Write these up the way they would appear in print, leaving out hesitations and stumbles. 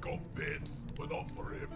got bits, but not for him.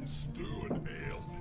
want stew and ale.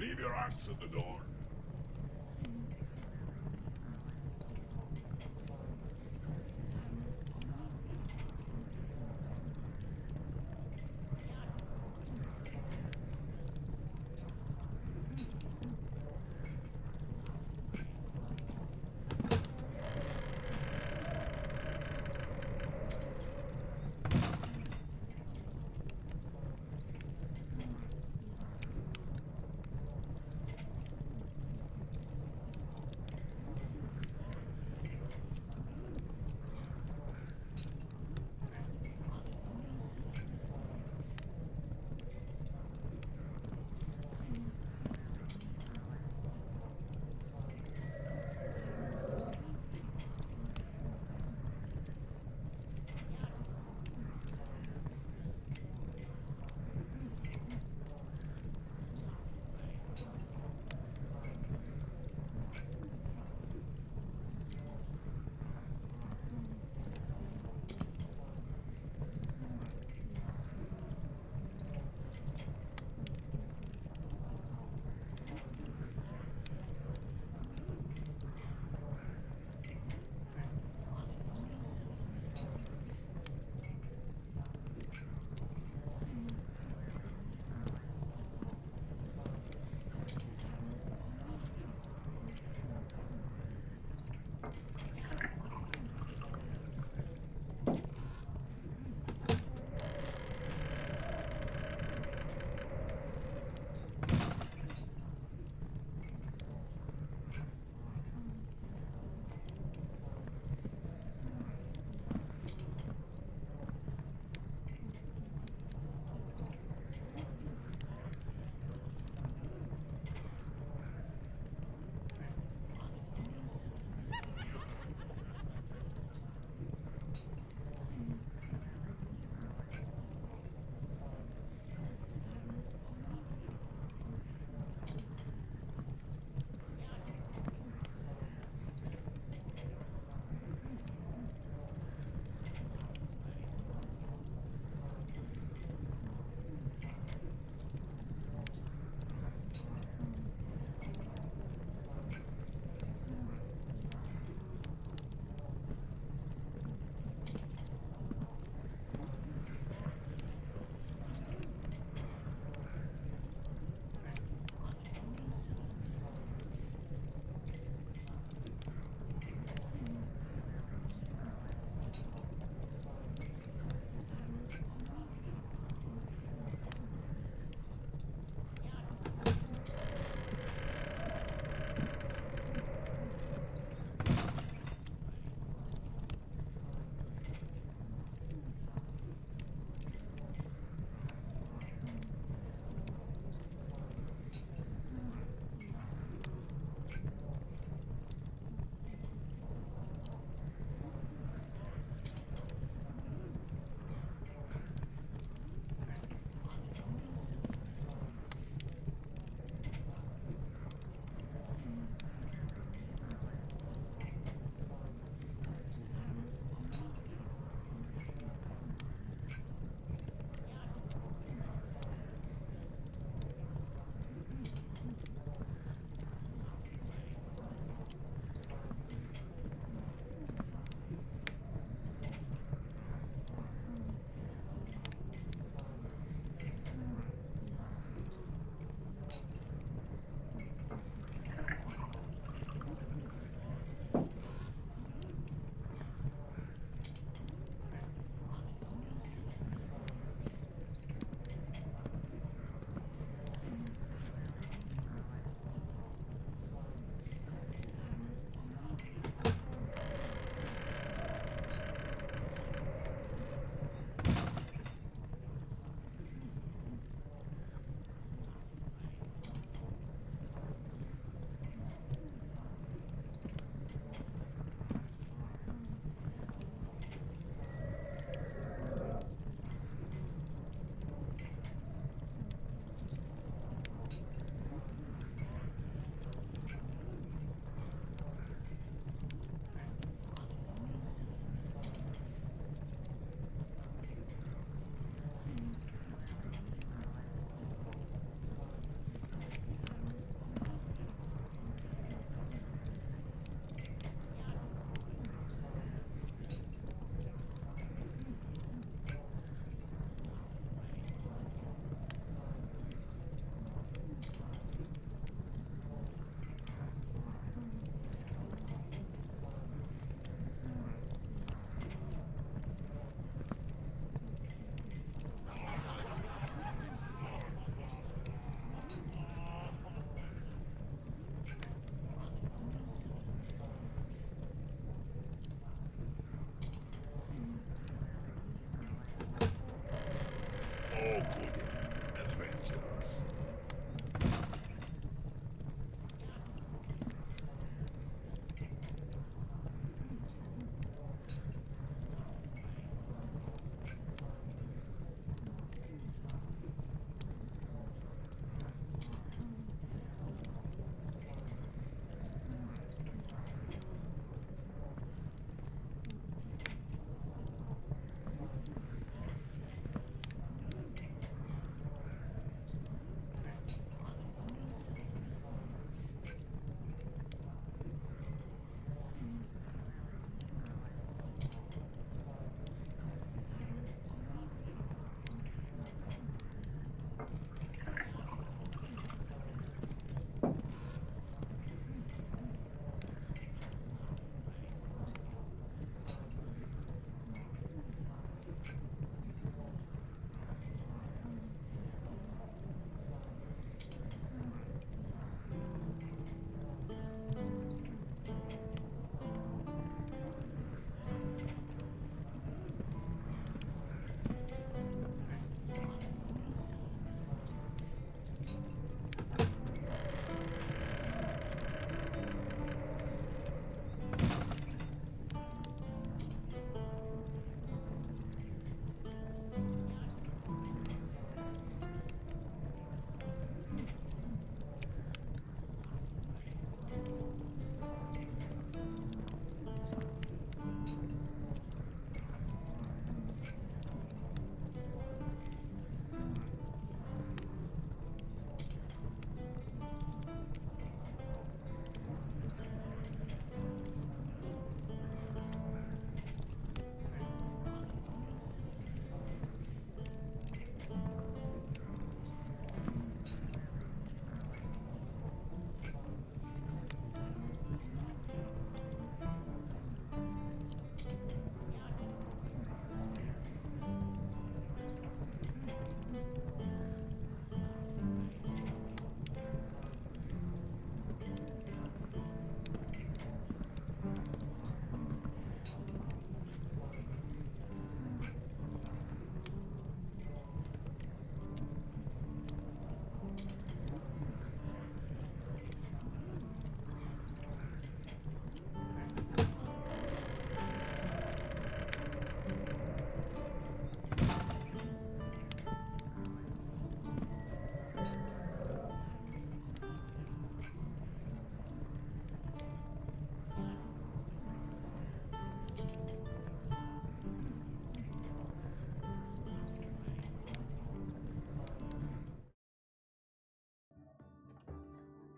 Leave your axe at the door.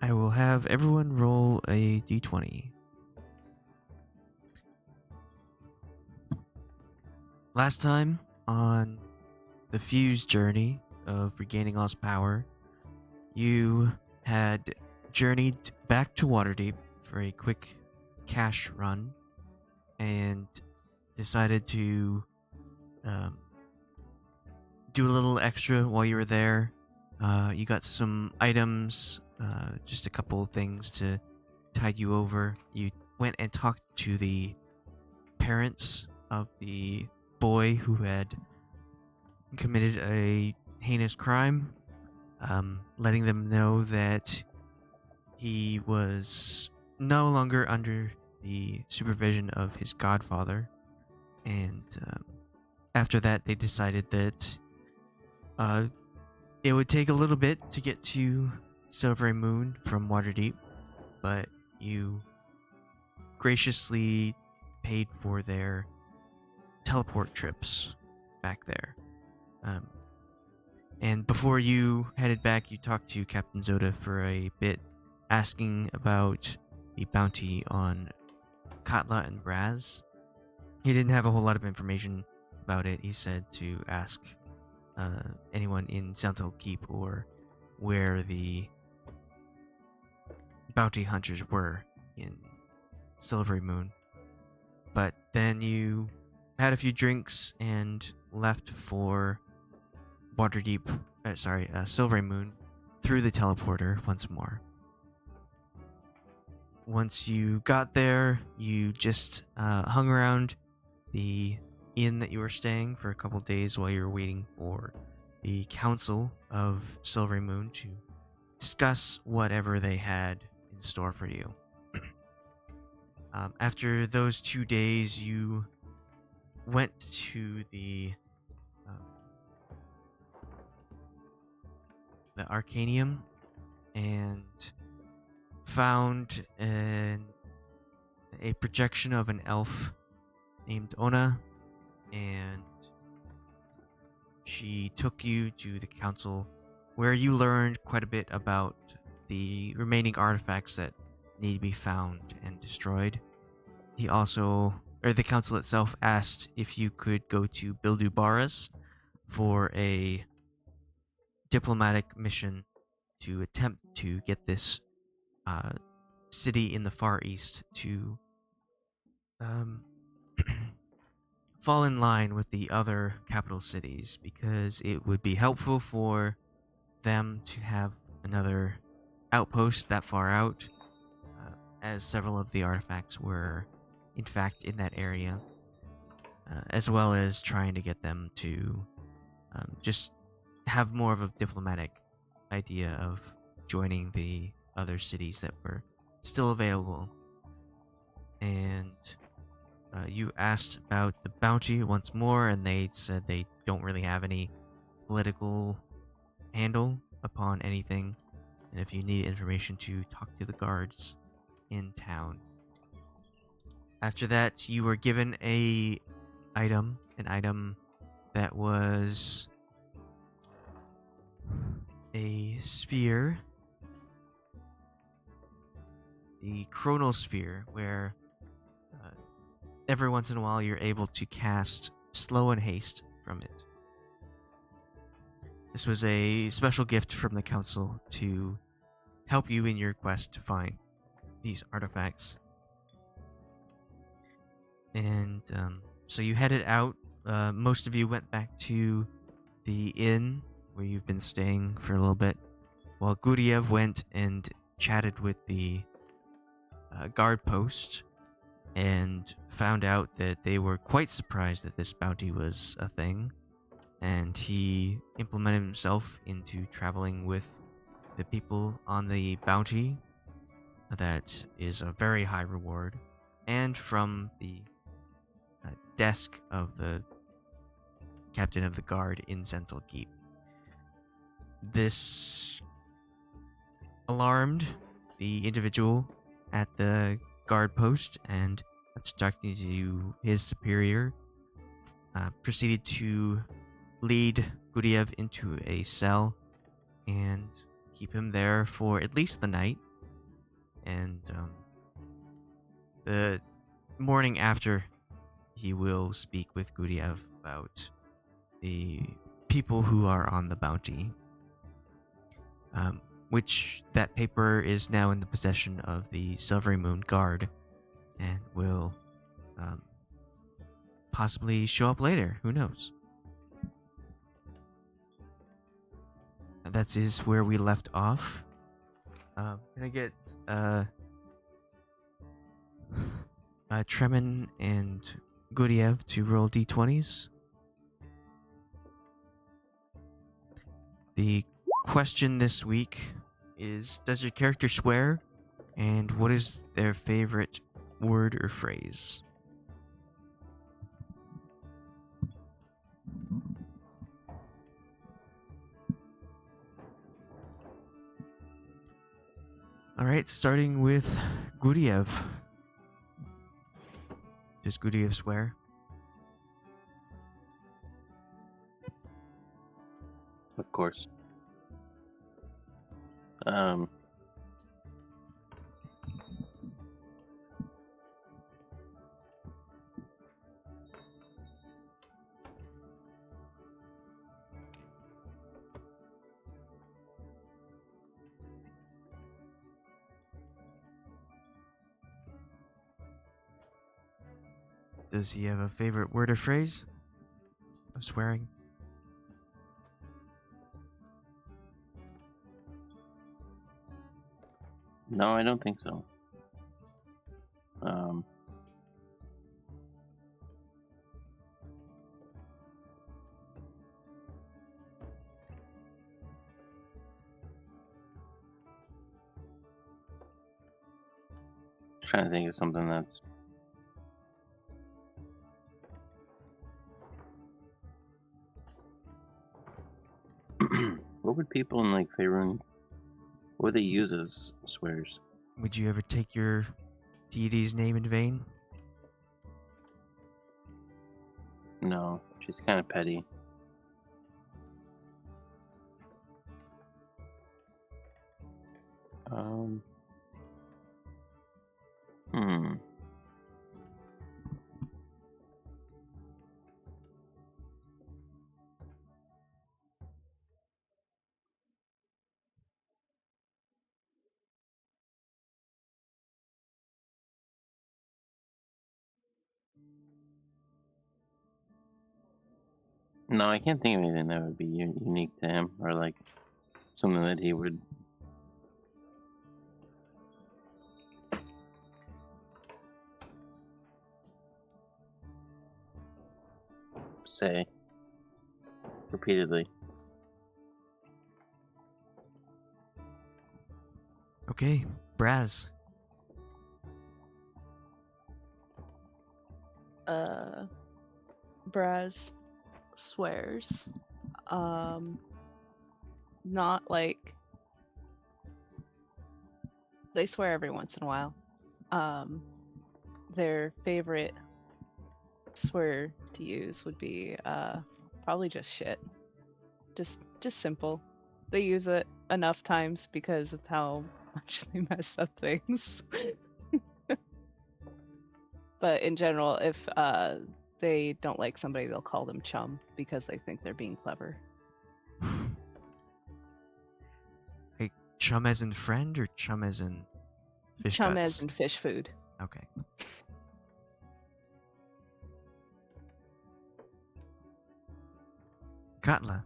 I will have everyone roll a d20. Last time on the Fuse journey of regaining lost power, you had journeyed back to Waterdeep for a quick cash run and decided to do a little extra while you were there. You got some items, just a couple of things to tide you over. You went and talked to the parents of the boy who had committed a heinous crime, letting them know that he was no longer under the supervision of his godfather. And after that, they decided that it would take a little bit to get to Silverymoon from Waterdeep, but you graciously paid for their teleport trips back there. And before you headed back, you talked to Captain Zoda for a bit, asking about the bounty on Katla and Brasz. He didn't have a whole lot of information about it. He said to ask anyone in Untitled Keep or where the bounty hunters were in Silverymoon. But then you had a few drinks and left for Silverymoon through the teleporter once more. Once you got there, you just hung around the inn that you were staying for a couple days while you were waiting for the Council of Silverymoon to discuss whatever they had in store for you. After those 2 days, you went to the Arcanium and found a projection of an elf named Ona, and she took you to the council where you learned quite a bit about the remaining artifacts that need to be found and destroyed. The council itself asked if you could go to Bildubaris for a diplomatic mission to attempt to get this city in the Far East to fall in line with the other capital cities, because it would be helpful for them to have another outpost that far out, as several of the artifacts were in fact in that area, as well as trying to get them to just have more of a diplomatic idea of joining the other cities that were still available. And you asked about the bounty once more, and they said they don't really have any political handle upon anything, and if you need information, to talk to the guards in town. After that, you were given an item that was a sphere, the chronosphere, where every once in a while you're able to cast slow and haste from it. This was a special gift from the council to help you in your quest to find these artifacts. And so you headed out. Most of you went back to the inn where you've been staying for a little bit, while Guryev went and chatted with the guard post and found out that they were quite surprised that this bounty was a thing, and he implemented himself into traveling with the people on the bounty. That is a very high reward, and from the desk of the captain of the guard in Sentinel Keep. This alarmed the individual at the guard post, and after talking to his superior, proceeded to lead Guryev into a cell and keep him there for at least the night, and the morning after, he will speak with Guryev about the people who are on the bounty. Which that paper is now in the possession of the Silverymoon guard, and will possibly show up later. Who knows? That is where we left off. Can I get Tremen and Guryev to roll d20s? The question this week is, does your character swear? And what is their favorite word or phrase? Alright, starting with Guryev. Does Guryev swear? Of course. Does he have a favorite word or phrase of swearing? No, I don't think so. Trying to think of something that's what would people in like Faerun, what would they use as swears? Would you ever take your deity's name in vain? No, she's kind of petty. No, I can't think of anything that would be unique to him, or like something that he would say repeatedly. Okay, Brasz. Brasz swears. Not like they swear every once in a while. Their favorite swear to use would be probably just shit. Just simple. They use it enough times because of how much they mess up things. But in general, if they don't like somebody, they'll call them chum because they think they're being clever. Like chum as in friend or chum as in fish Chum guts? as in fish food. Okay. Katla.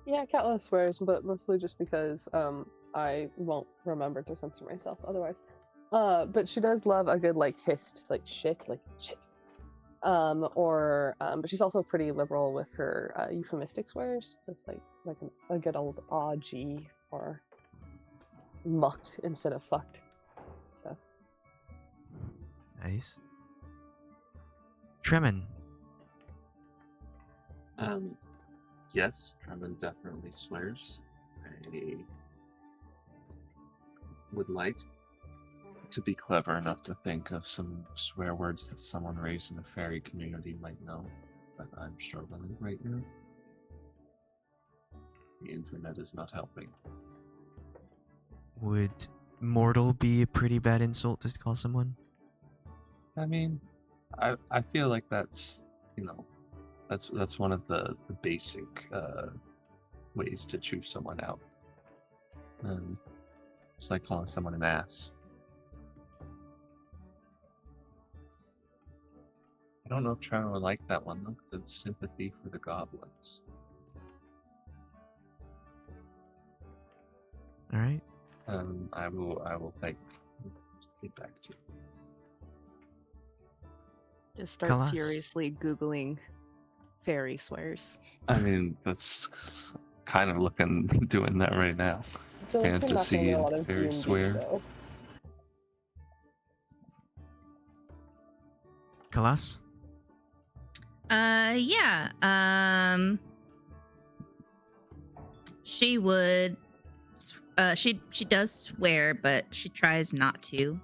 Yeah, Katla swears, but mostly just because I won't remember to censor myself otherwise. But she does love a good like hissed, like shit. But she's also pretty liberal with her euphemistic swears, with like a good old gee or mucked instead of fucked. So Nice. Tremen. Yes, Tremen definitely swears. I would like to be clever enough to think of some swear words that someone raised in the fairy community might know, but I'm struggling right now. The internet is not helping. would mortal be a pretty bad insult to call someone? I mean, I feel like that's, that's one of the basic ways to chew someone out. It's like calling someone an ass. I don't know if Tremen would like that one though, because of sympathy for the goblins. All right. I will think. Get back to you. Just start Khalas. furiously Googling fairy swears. I mean, that's kind of doing that right now. I feel like I'm not Fantasy playing a and lot of fairy D&D, swear. though. Khalas? Yeah. She would. She does swear, but she tries not to.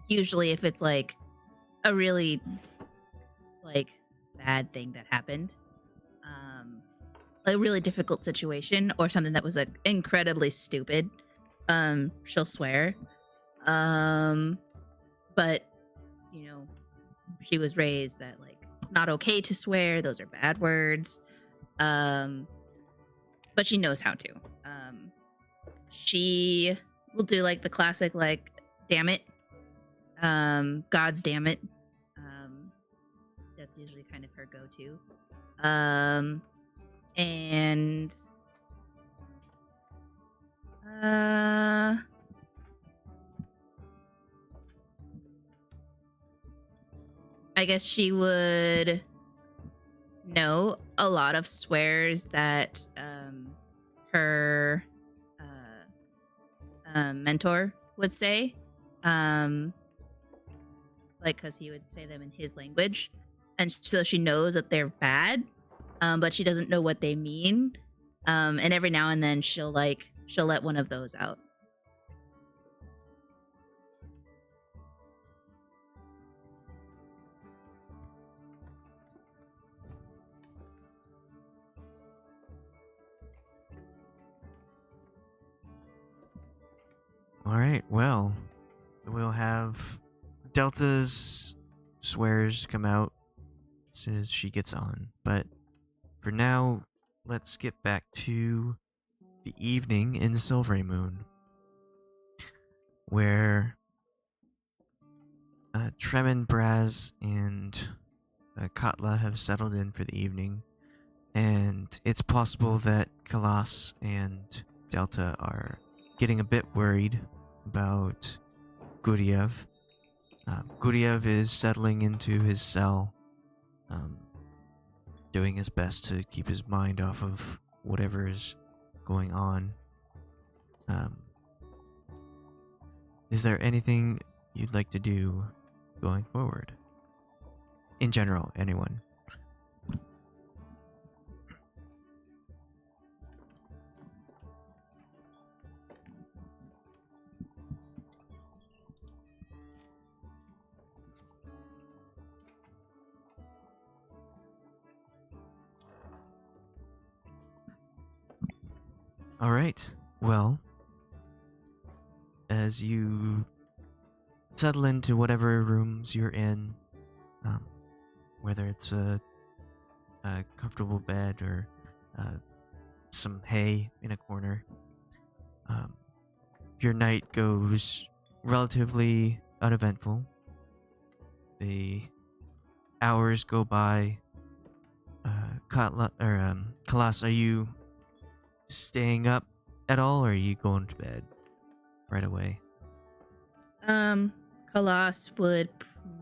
Usually, if it's like a really bad thing that happened, a really difficult situation or something that was incredibly stupid, she'll swear. But she was raised that it's not okay to swear. Those are bad words. But she knows how to. She will do the classic damn it. God's damn it. That's usually kind of her go-to. And I guess she would know a lot of swears that her mentor would say, because he would say them in his language, and so she knows that they're bad, but she doesn't know what they mean, and every now and then she'll let one of those out. All right, well, we'll have Delta's swears come out as soon as she gets on. But for now, let's get back to the evening in Silverymoon, where Tremen, Brasz, and Katla have settled in for the evening, and it's possible that Khalas and Delta are getting a bit worried about Guryev. Guryev is settling into his cell, doing his best to keep his mind off of whatever is going on. Is there anything you'd like to do going forward? In general, anyone? All right. Well, as you settle into whatever rooms you're in, whether it's a comfortable bed or some hay in a corner, your night goes relatively uneventful. The hours go by. Khalas, are you staying up at all, or are you going to bed right away? Khalas would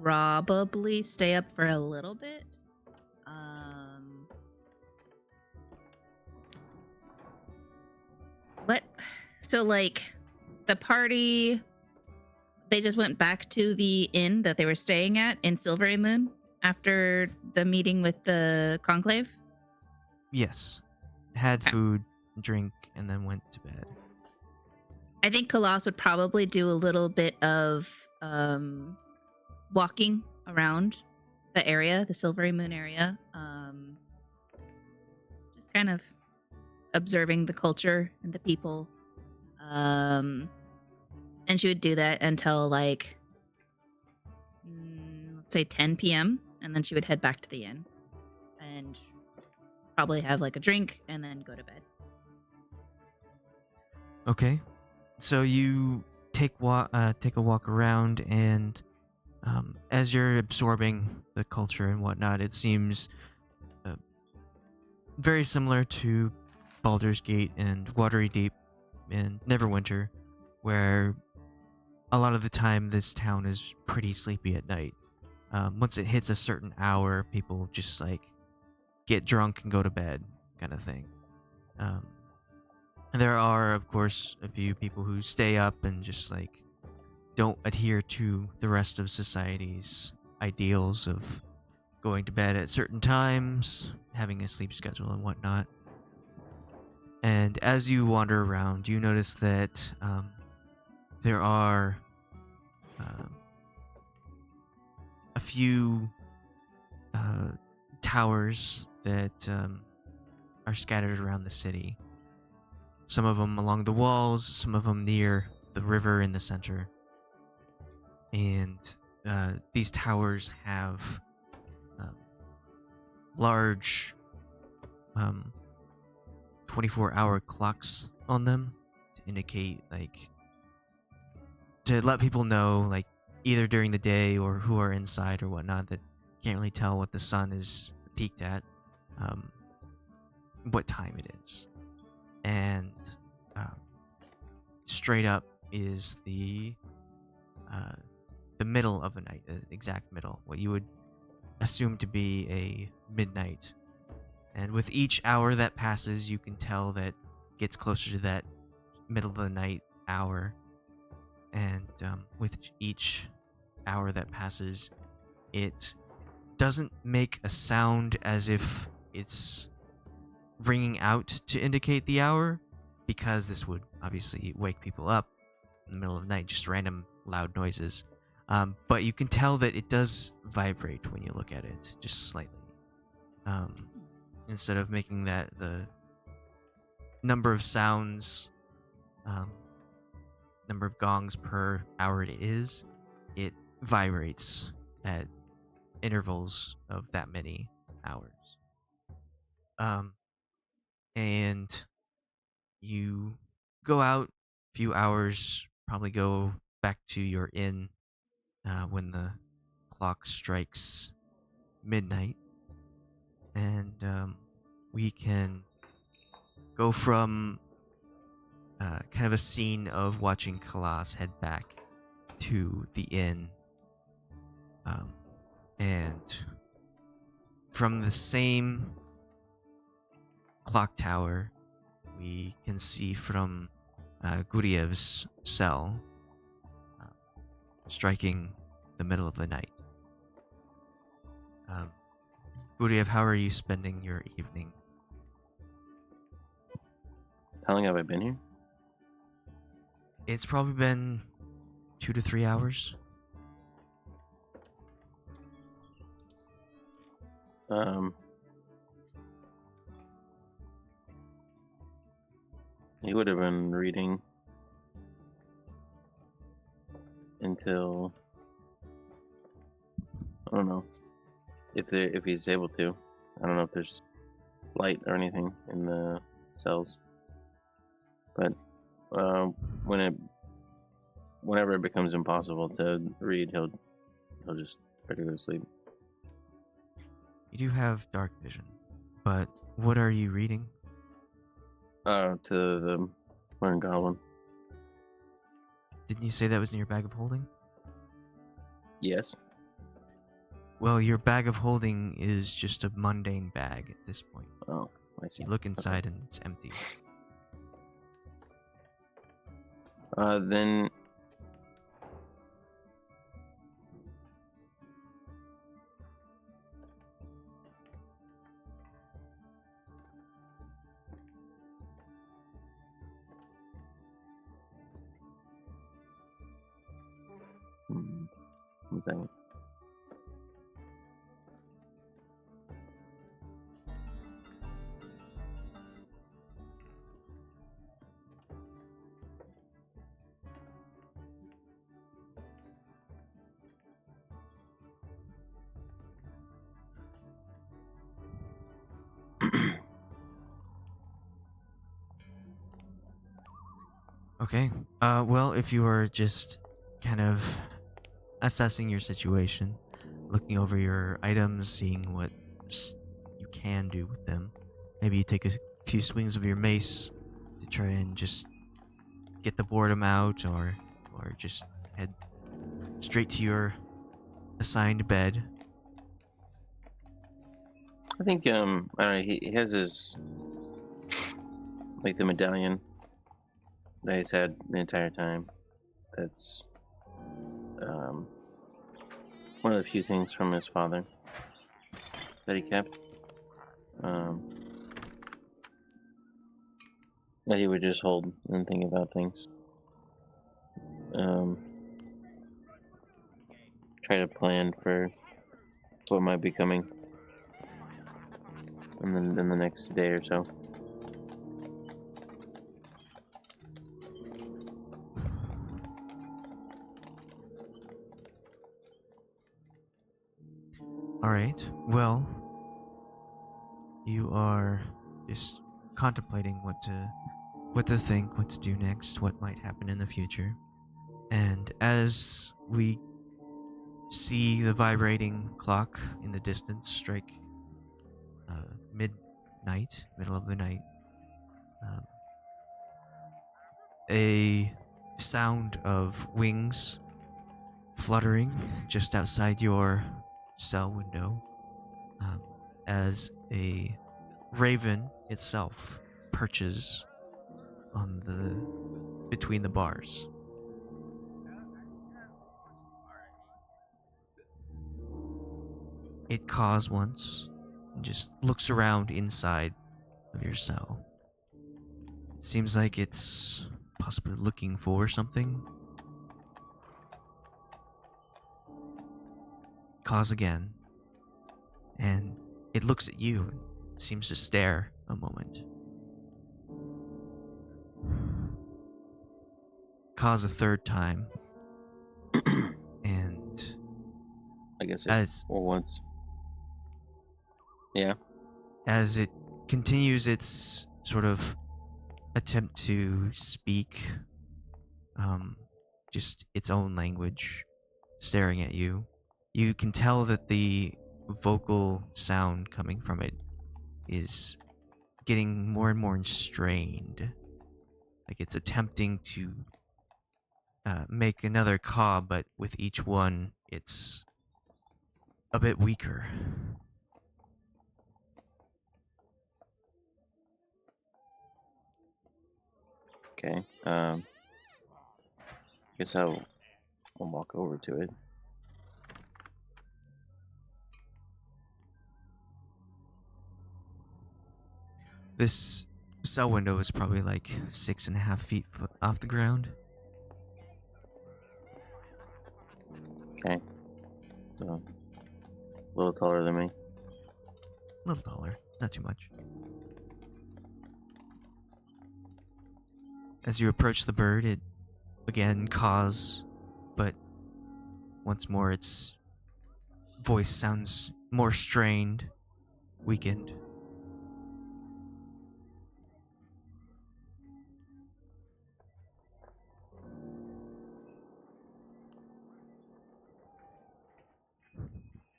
probably stay up for a little bit. So the party, they just went back to the inn that they were staying at in Silverymoon after the meeting with the conclave? Yes. Had food, drink, and then went to bed. I think Khalas would probably do a little bit of walking around the area, the Silverymoon area. Just kind of observing the culture and the people. And she would do that until like, let's say 10 p.m. And then she would head back to the inn and probably have like a drink and then go to bed. Okay, so you take a walk around, and as you're absorbing the culture and whatnot, it seems very similar to Baldur's Gate and Waterdeep and Neverwinter, where a lot of the time this town is pretty sleepy at night. Once it hits a certain hour, people just like get drunk and go to bed, kind of thing. There are, of course, a few people who stay up and just like don't adhere to the rest of society's ideals of going to bed at certain times, having a sleep schedule and whatnot. And as you wander around, you notice that there are a few towers that are scattered around the city. Some of them along the walls, some of them near the river in the center. And these towers have large 24-hour clocks on them to indicate, like, to let people know, like, either during the day or who are inside or whatnot, that can't really tell what the sun is peaked at, what time it is. And straight up is the middle of the night, the exact middle, what you would assume to be a midnight. And with each hour that passes, you can tell that it gets closer to that middle of the night hour. And with each hour that passes, it doesn't make a sound as if it's ringing out to indicate the hour, because this would obviously wake people up in the middle of the night, just random loud noises. But you can tell that it does vibrate when you look at it, just slightly. Instead of making that the number of sounds, number of gongs per hour it is, it vibrates at intervals of that many hours. And you go out a few hours, probably go back to your inn when the clock strikes midnight. And we can go from kind of a scene of watching Khalas head back to the inn. And from the same clock tower, we can see from Guryev's cell striking the middle of the night. Guryev, how are you spending your evening? How long have I been here? It's probably been 2 to 3 hours. He would have been reading until, I don't know, if he's able to. I don't know if there's light or anything in the cells, but whenever it becomes impossible to read, he'll just try to go to sleep. You do have dark vision, but what are you reading? To the Learned Goblin. Didn't you say that was in your bag of holding? Yes. Well, your bag of holding is just a mundane bag at this point. Oh, I see. You look inside and it's empty. Then one second. Okay. Well, if you are just kind of assessing your situation, looking over your items, seeing what you can do with them, maybe you take a few swings of your mace to try and just get the boredom out, or just head straight to your assigned bed. I think I don't know. He has his like the medallion that he's had the entire time. That's one of the few things from his father that he kept. That he would just hold and think about things. Try to plan for what might be coming in the next day or so. Alright, well, you are just contemplating what to think, what to do next, what might happen in the future. And as we see the vibrating clock in the distance strike midnight, middle of the night, a sound of wings fluttering just outside your cell window, as a raven itself perches on between the bars. It caws once and just looks around inside of your cell. It seems like it's possibly looking for something. Caws again, and it looks at you and seems to stare a moment. Caws a third time, and I guess or once. Yeah. As it continues its sort of attempt to speak, just its own language, staring at you, you can tell that the vocal sound coming from it is getting more and more strained. Like it's attempting to make another caw, but with each one, it's a bit weaker. Okay. Guess I'll walk over to it. This cell window is probably like 6.5 feet off the ground. Okay. So, a little taller than me. A little taller, not too much. As you approach the bird, it again caws, but once more its voice sounds more strained, weakened.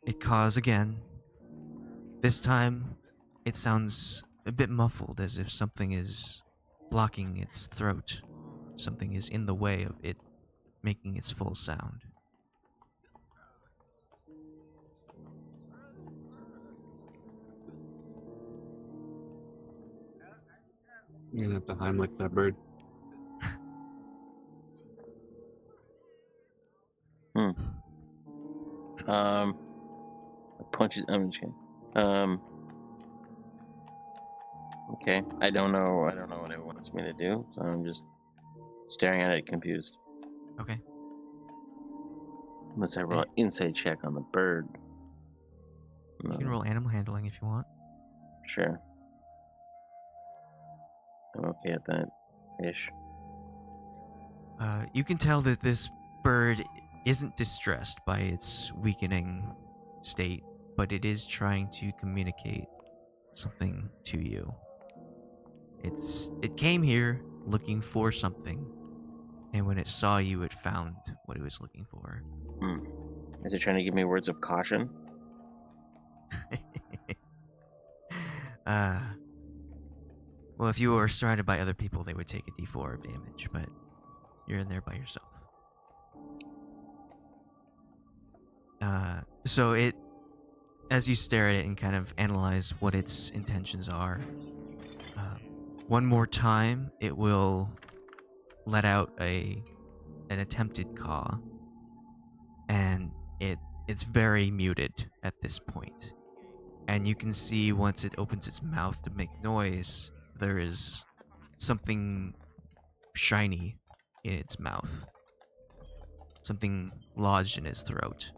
It caws again. This time, it sounds a bit muffled, as if something is blocking its throat. Something is in the way of it making its full sound. You're gonna have to Heimlich that bird. Punch it. I'm just kidding. Okay. I don't know what it wants me to do, so I'm just staring at it, confused. Okay. Unless I roll an insight check on the bird. You can roll animal handling if you want. Sure. I'm okay at that, ish. You can tell that this bird isn't distressed by its weakening state, but it is trying to communicate something to you. It came here looking for something, and when it saw you, it found what it was looking for. Is it trying to give me words of caution? Well, if you were surrounded by other people, they would take a d4 of damage, but you're in there by yourself. So it, as you stare at it and kind of analyze what its intentions are, one more time, it will let out an attempted caw, and it's very muted at this point. And you can see once it opens its mouth to make noise, there is something shiny in its mouth. Something lodged in its throat.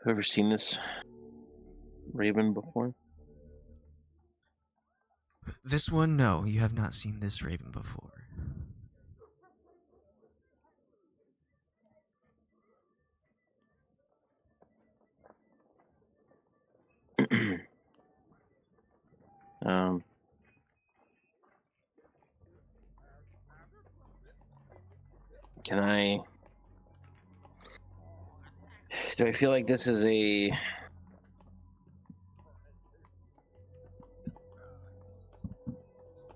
Have you ever seen this raven before? This one, no, you have not seen this raven before. um, do I feel like this is I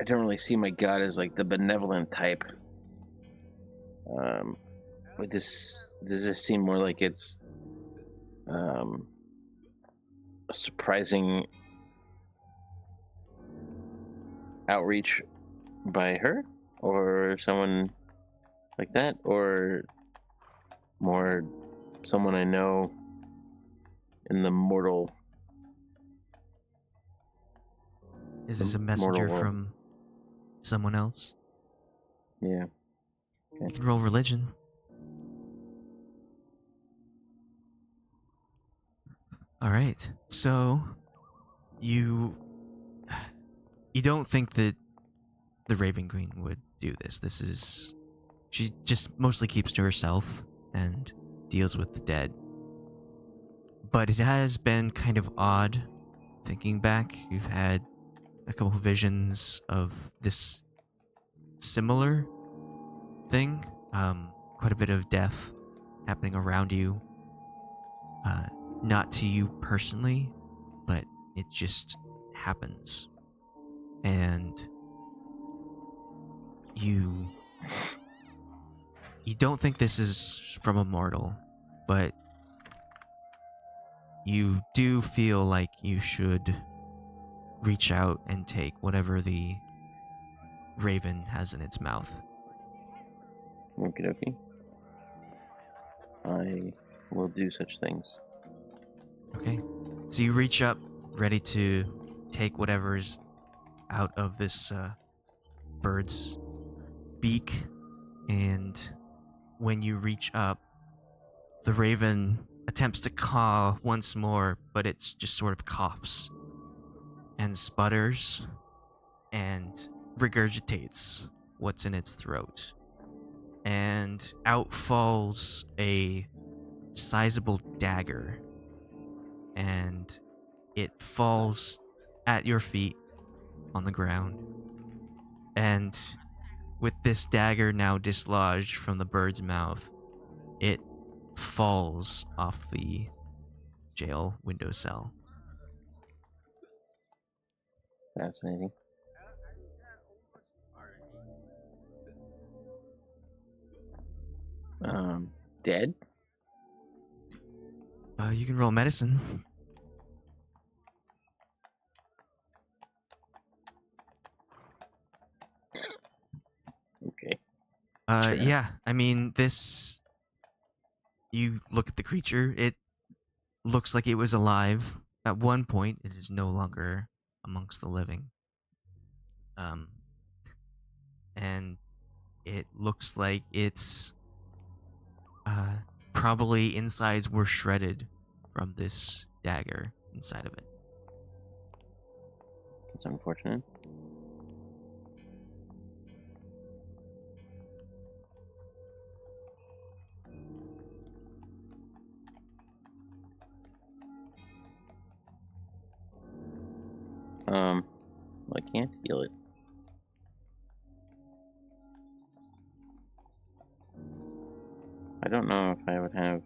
don't really see my god as like the benevolent type. But does this seem more like it's a surprising outreach by her or someone like that, or more someone I know in the mortal? Is this a messenger world. from someone else? Yeah. You can roll religion. Alright, so you don't think that the Raven Queen would do this. She just mostly keeps to herself and deals with the dead. But it has been kind of odd thinking back. You've had a couple visions of this similar thing. Quite a bit of death happening around you. Not to you personally, but it just happens. And you don't think this is from a mortal, but you do feel like you should reach out and take whatever the raven has in its mouth. Okie dokie. I will do such things. Okay. So you reach up, ready to take whatever's out of this bird's beak, and when you reach up, the raven attempts to caw once more, but it's just sort of coughs and sputters and regurgitates what's in its throat. And out falls a sizable dagger, and it falls at your feet on the ground. And with this dagger now dislodged from the bird's mouth, it falls off the jail windowsill. Fascinating. Dead? You can roll medicine. Okay. Sure. Yeah, I mean, this... You look at the creature, it looks like it was alive. At one point, it is no longer amongst the living. And it looks like it's... probably insides were shredded from this dagger inside of it. That's unfortunate. I can't feel it. I don't know if I would have.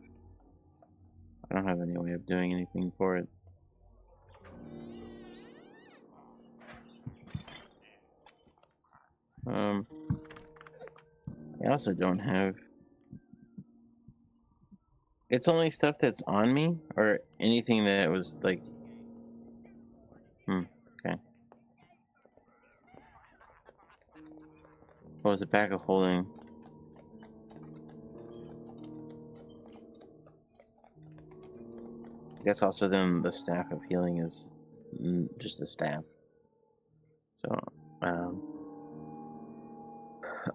I don't have any way of doing anything for it. I also don't have. It's only stuff that's on me, or anything that was like. Okay. What was a bag of holding? I guess also then the staff of healing is just a staff. So,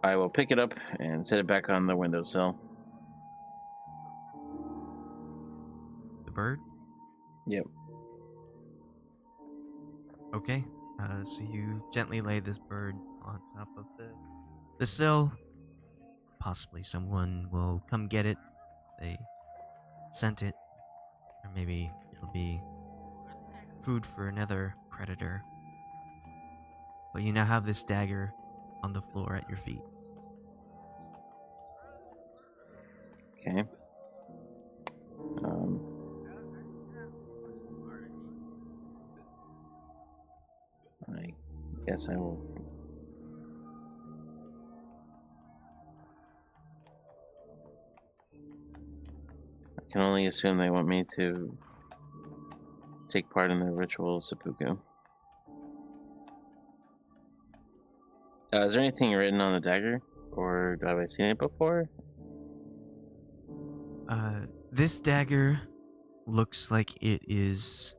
I will pick it up and set it back on the windowsill. The bird? Yep. Okay. So you gently lay this bird on top of the sill. Possibly someone will come get it. They sent it. Or maybe it'll be food for another predator. But you now have this dagger on the floor at your feet. Okay. I guess I will. I can only assume they want me to take part in the ritual seppuku. Is there anything written on the dagger? Or have I seen it before? This dagger looks like it is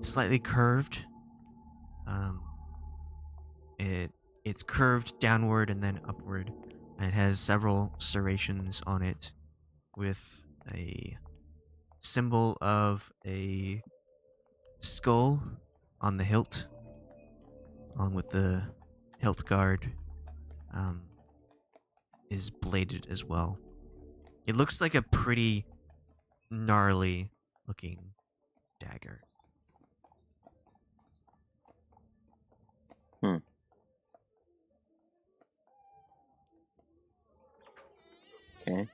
slightly curved. It's curved downward and then upward. And it has several serrations on it with a symbol of a skull on the hilt, along with the hilt guard is bladed as well. It looks like a pretty gnarly looking dagger. Okay.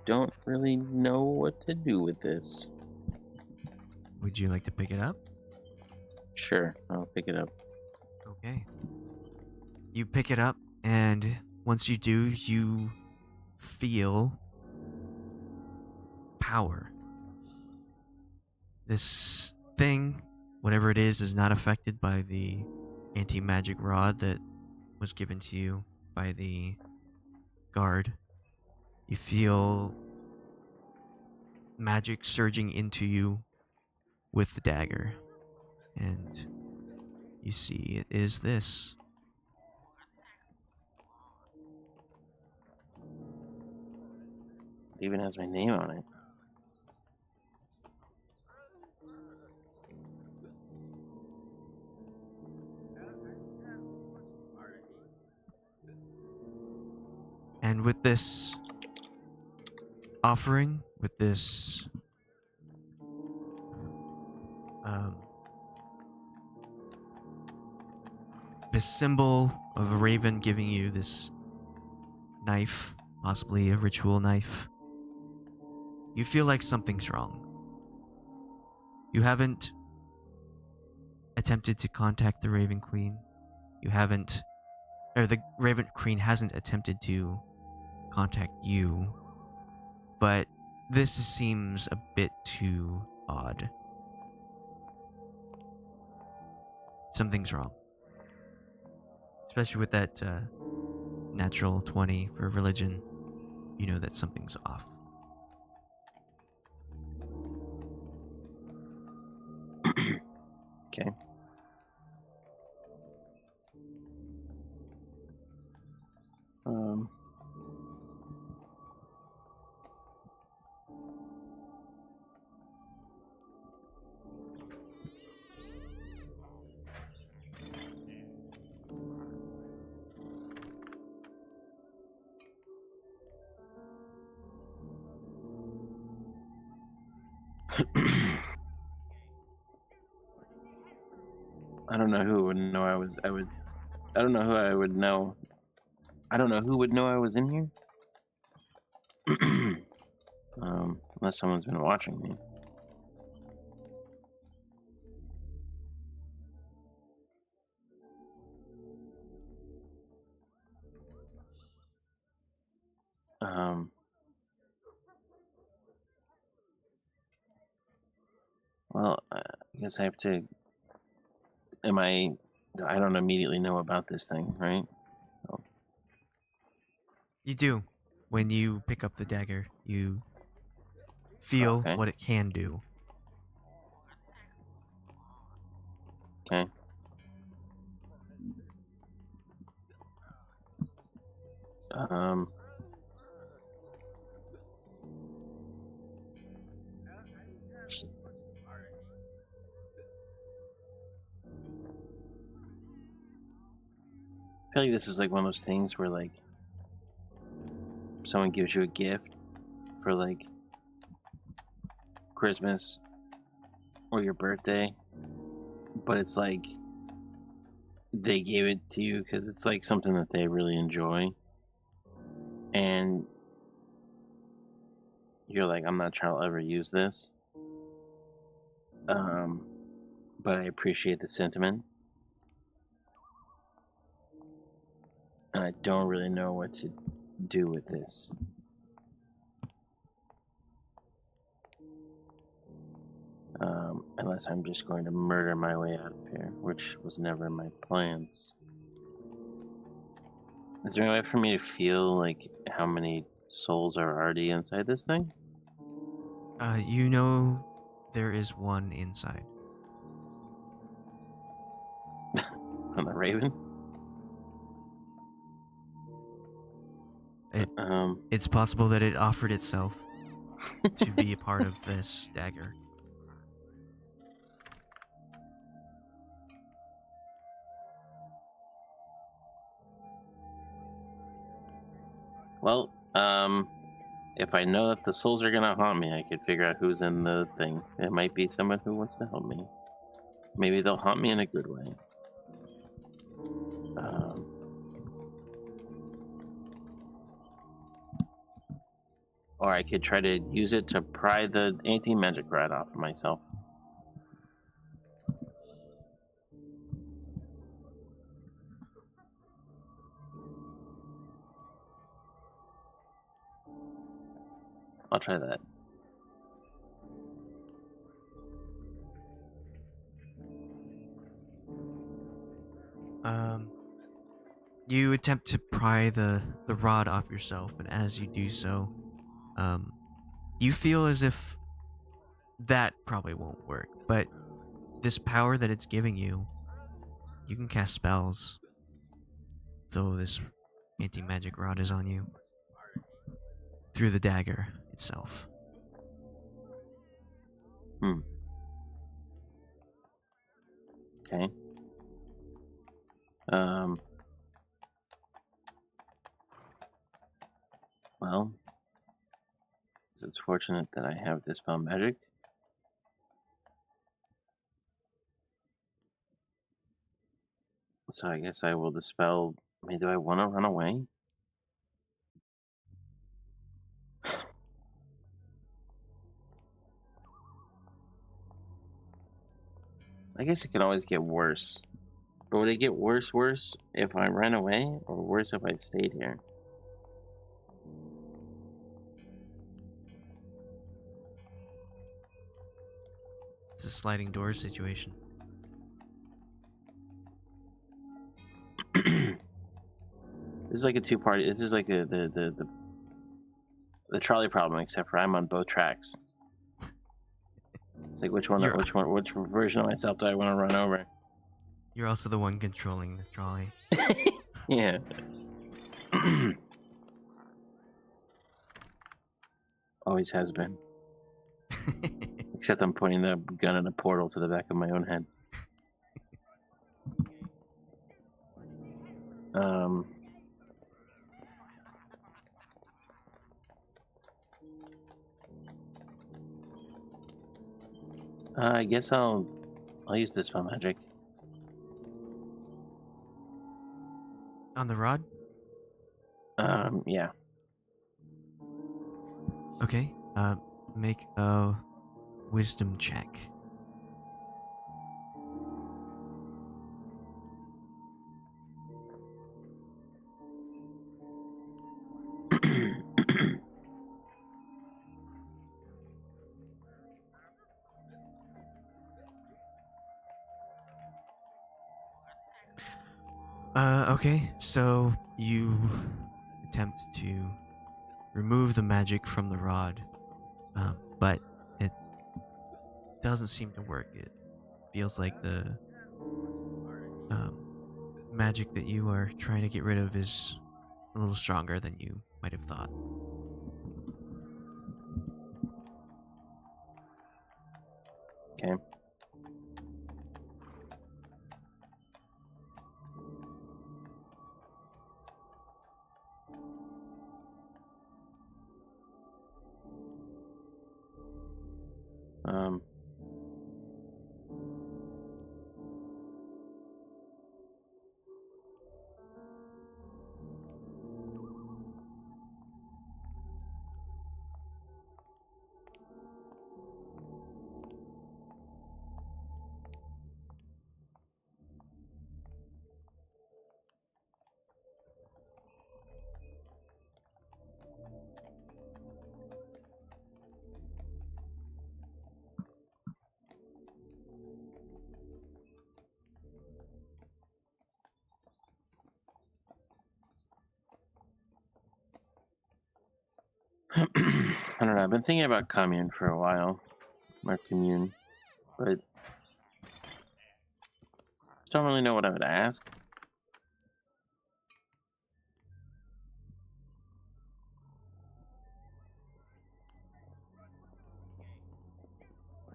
Don't really know what to do with this. Would you like to pick it up? Sure, I'll pick it up. Okay. You pick it up, and once you do, you feel power. This thing, whatever it is not affected by the anti-magic rod that was given to you by the guard. You feel magic surging into you with the dagger. And you see it is this. It even has my name on it. And with this offering, with this this symbol of a raven giving you this knife, possibly a ritual knife, you feel like something's wrong. You haven't attempted to contact the Raven Queen. The Raven Queen hasn't attempted to contact you, but this seems a bit too odd. Something's wrong. Especially with that natural 20 for religion, you know that something's off. Okay. I don't know who would know I don't know who I would know. I don't know who would know I was in here. Unless someone's been watching me. Well, I guess I have to. I don't immediately know about this thing, right? You do. When you pick up the dagger, you feel Okay. what it can do. Okay. I feel like this is like one of those things where like someone gives you a gift for like Christmas or your birthday, but it's like they gave it to you because it's like something that they really enjoy, and you're like, I'm not sure I'll ever use this, but I appreciate the sentiment, and I don't really know what to do with this. Unless I'm just going to murder my way out of here, which was never in my plans. Is there any way for me to feel like how many souls are already inside this thing? You know there is one inside. From the Raven? It's possible that it offered itself to be a part of this dagger. Well, if I know that the souls are gonna haunt me, I could figure out who's in the thing. It might be someone who wants to help me. Maybe they'll haunt me in a good way. Or I could try to use it to pry the anti-magic rod off of myself. I'll try that. You attempt to pry the rod off yourself, and as you do so, you feel as if that probably won't work, but this power that it's giving you, you can cast spells, though this anti-magic rod is on you, through the dagger itself. Okay. Well, it's fortunate that I have Dispel Magic. So I guess I will dispel. I mean, do I want to run away? I guess it can always get worse. But would it get worse if I ran away, or worse if I stayed here? It's a sliding door situation. This is like a two-party. This is like the trolley problem, except for I'm on both tracks. It's like which version of myself do I want to run over? You're also the one controlling the trolley. Yeah. Always has been. Except I'm pointing the gun at a portal to the back of my own head. I guess I'll use this spell magic. On the rod? Yeah. Okay. Make a wisdom check. Okay, so you attempt to remove the magic from the rod, but it doesn't seem to work. It feels like the magic that you are trying to get rid of is a little stronger than you might have thought. Okay. Um. I don't know. I've been thinking about commune for a while, or commune, but don't really know what I would ask.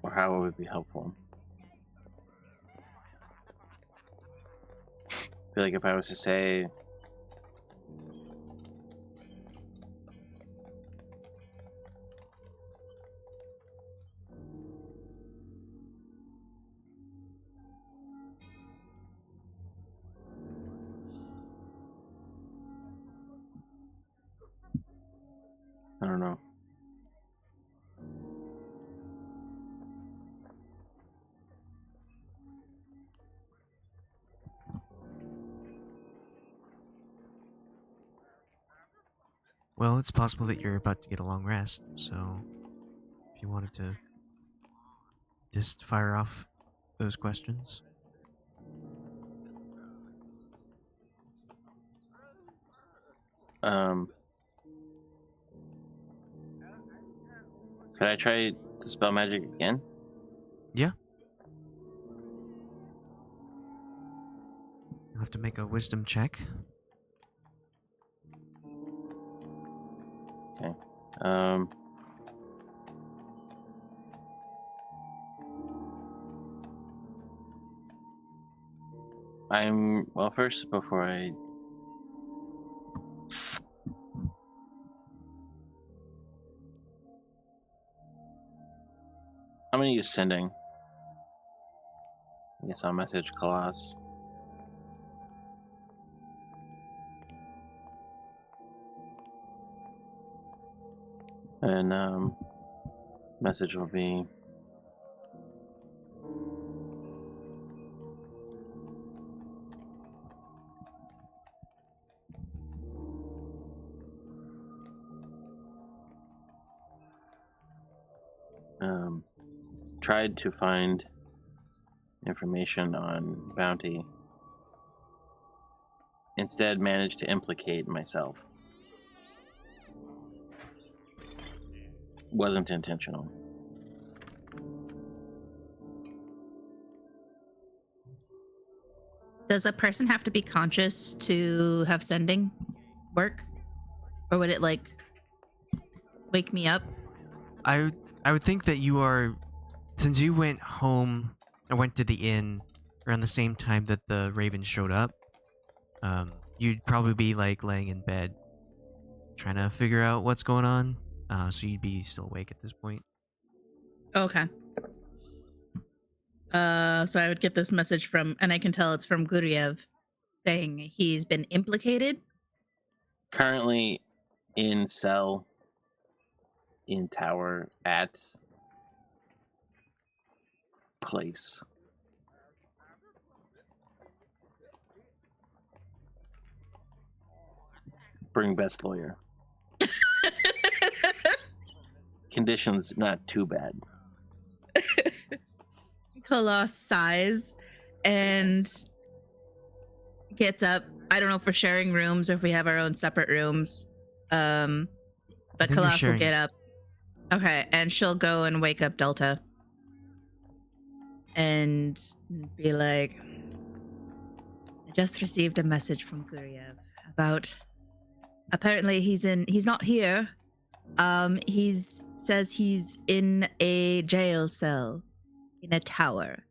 Or how it would be helpful. I feel like if I was to say, I don't know. Well, it's possible that you're about to get a long rest, so if you wanted to just fire off those questions. Could I try to spell magic again? Yeah. You'll have to make a wisdom check. Okay. Well, first, before I... I'm gonna use sending. I guess I'll message Khalas. And, message will be... tried to find information on bounty. Instead, managed to implicate myself. Wasn't intentional. Does a person have to be conscious to have sending work? Or would it like wake me up? I would think that you are, since you went home or went to the inn around the same time that the Raven showed up, you'd probably be like laying in bed trying to figure out what's going on. So you'd be still awake at this point. Okay. So I would get this message from, and I can tell it's from Guryev, saying he's been implicated. Currently in cell, in tower, at place. Bring best lawyer. Conditions not too bad. Khalas sighs and gets up. I don't know if we're sharing rooms or if we have our own separate rooms. But think you're Khalas will sharing. get up. Okay, and she'll go and wake up Delta. And be like, I just received a message from Guryev about apparently he's not here. He says he's in a jail cell in a tower.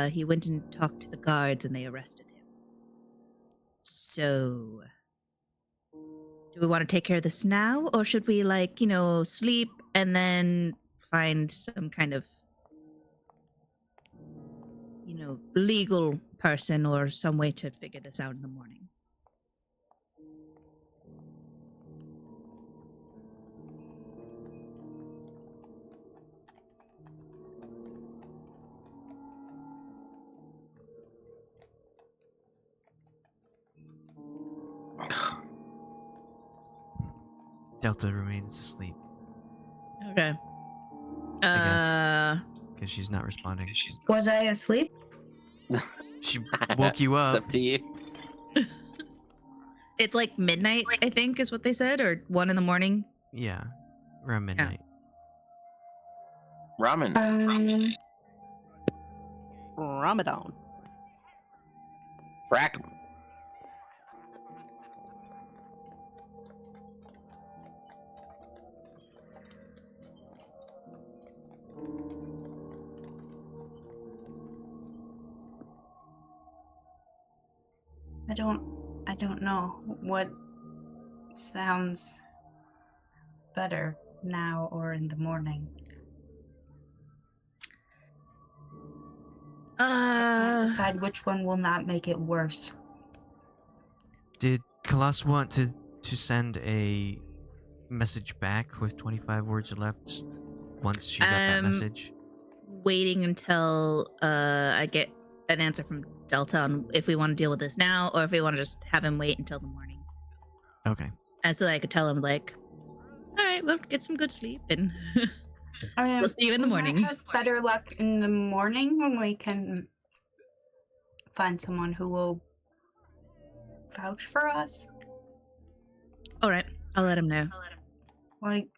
He went and talked to the guards and they arrested him. So, do we want to take care of this now, or should we, like, sleep and then find some kind of, legal person or some way to figure this out in the morning? Delta remains asleep Okay. guess. because she's not responding. Was I asleep? She woke you It's up. up to you. It's like midnight, I think, is what they said, or 1 a.m. Yeah, around midnight. Ramen. Ramadan. Brack. I don't know what sounds better now or in the morning. I can't decide which one will not make it worse. Did Khalas want to send a message back with 25 words left once she got that message? Waiting until I get an answer from Delta on if we want to deal with this now or if we want to just have him wait until the morning. Okay. And so that I could tell him, like, all right, well, get some good sleep and I mean, we'll see you in the we might morning. have better luck in the morning when we can find someone who will vouch for us. All right, I'll let him know. Like,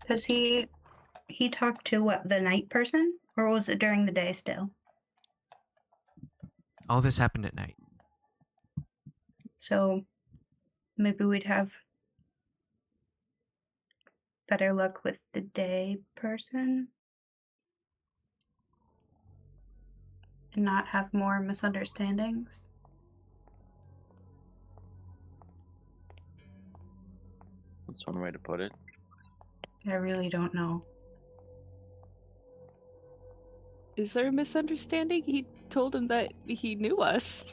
because he talked to what, the night person, or was it during the day still? All this happened at night. So maybe we'd have better luck with the day person and not have more misunderstandings. That's one way to put it. I really don't know. Is there a misunderstanding? He told him that he knew us.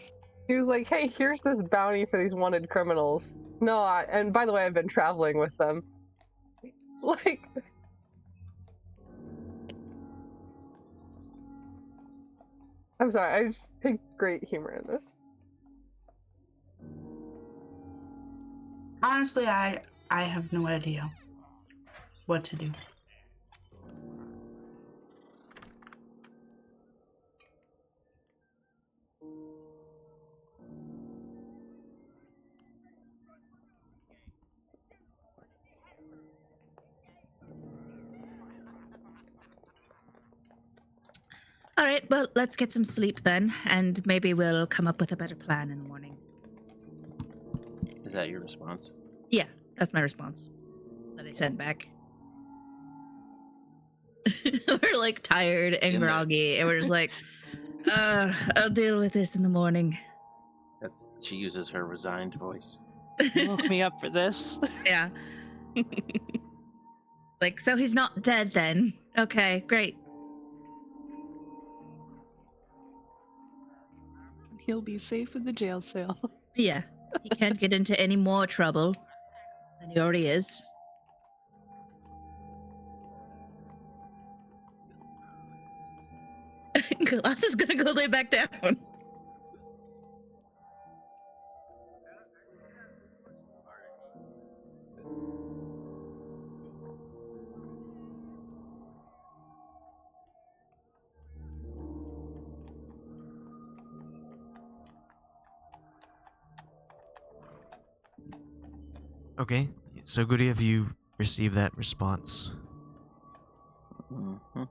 He was like, hey, here's this bounty for these wanted criminals. No, and by the way, I've been traveling with them. Like... I'm sorry, I just take great humor in this. Honestly, I have no idea what to do. All right, well, let's get some sleep then, and maybe we'll come up with a better plan in the morning. Is that your response? Yeah, that's my response that I sent back. We're like tired and groggy, and we're just like, I'll deal with this in the morning. She uses her resigned voice. Woke me up for this. Yeah. Like, so he's not dead then. Okay, great. He'll be safe in the jail cell. Yeah, he can't get into any more trouble than he already is. Khalas is gonna go lay back down. Okay, so Guryev, you receive that response. Mhm.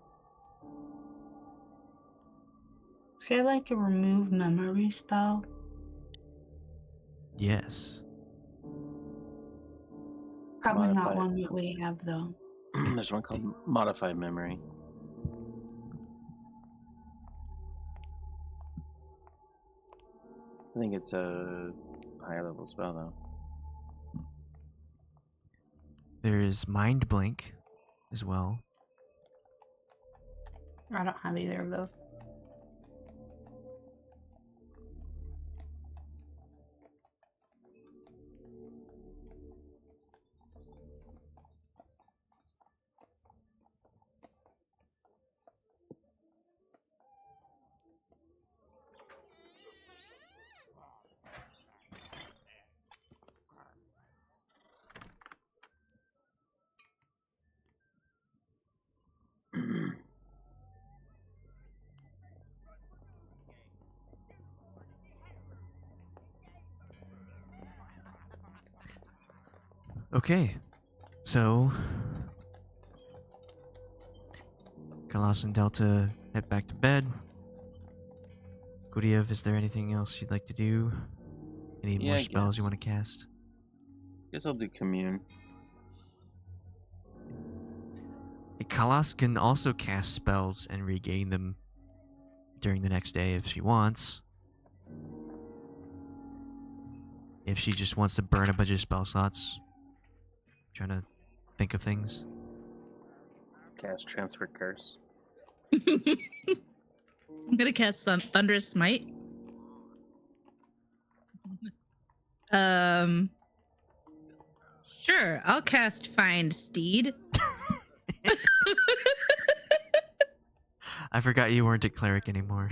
Is there like a remove memory spell? Yes. Probably not Modified. one that we have though. There's one called modified memory. I think it's a higher level spell though. There's Mind Blink as well. I don't have either of those. Okay, so Khalas and Delta head back to bed. Guryev, is there anything else you'd like to do? Any Yeah, more I spells you guess. want to cast? Guess I'll do commune. Khalas can also cast spells and regain them during the next day if she wants. If she just wants to burn a bunch of spell slots. Trying to think of things. Cast transfer curse. I'm gonna cast some Thunderous Smite. Sure, I'll cast Find Steed. I forgot you weren't a cleric anymore.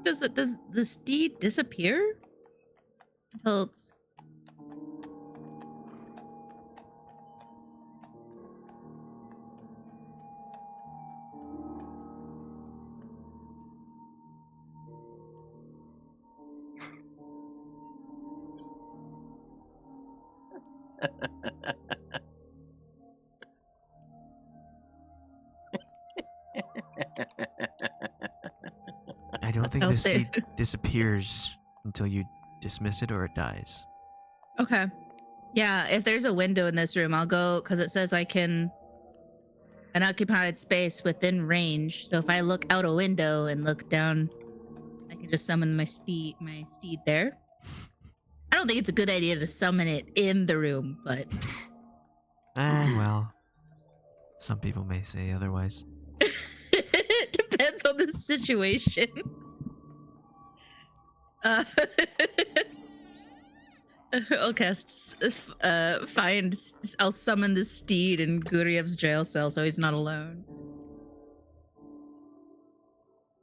Does the steed disappear until it's I don't think I'll the say- seed disappears until you dismiss it or it dies. Okay. Yeah, if there's a window in this room, I'll go because it says I can an occupied space within range. So if I look out a window and look down, I can just summon my steed there. I don't think it's a good idea to summon it in the room, but Well, some people may say otherwise. it depends on the situation. I'll cast I'll summon the steed in Guryev's jail cell so he's not alone.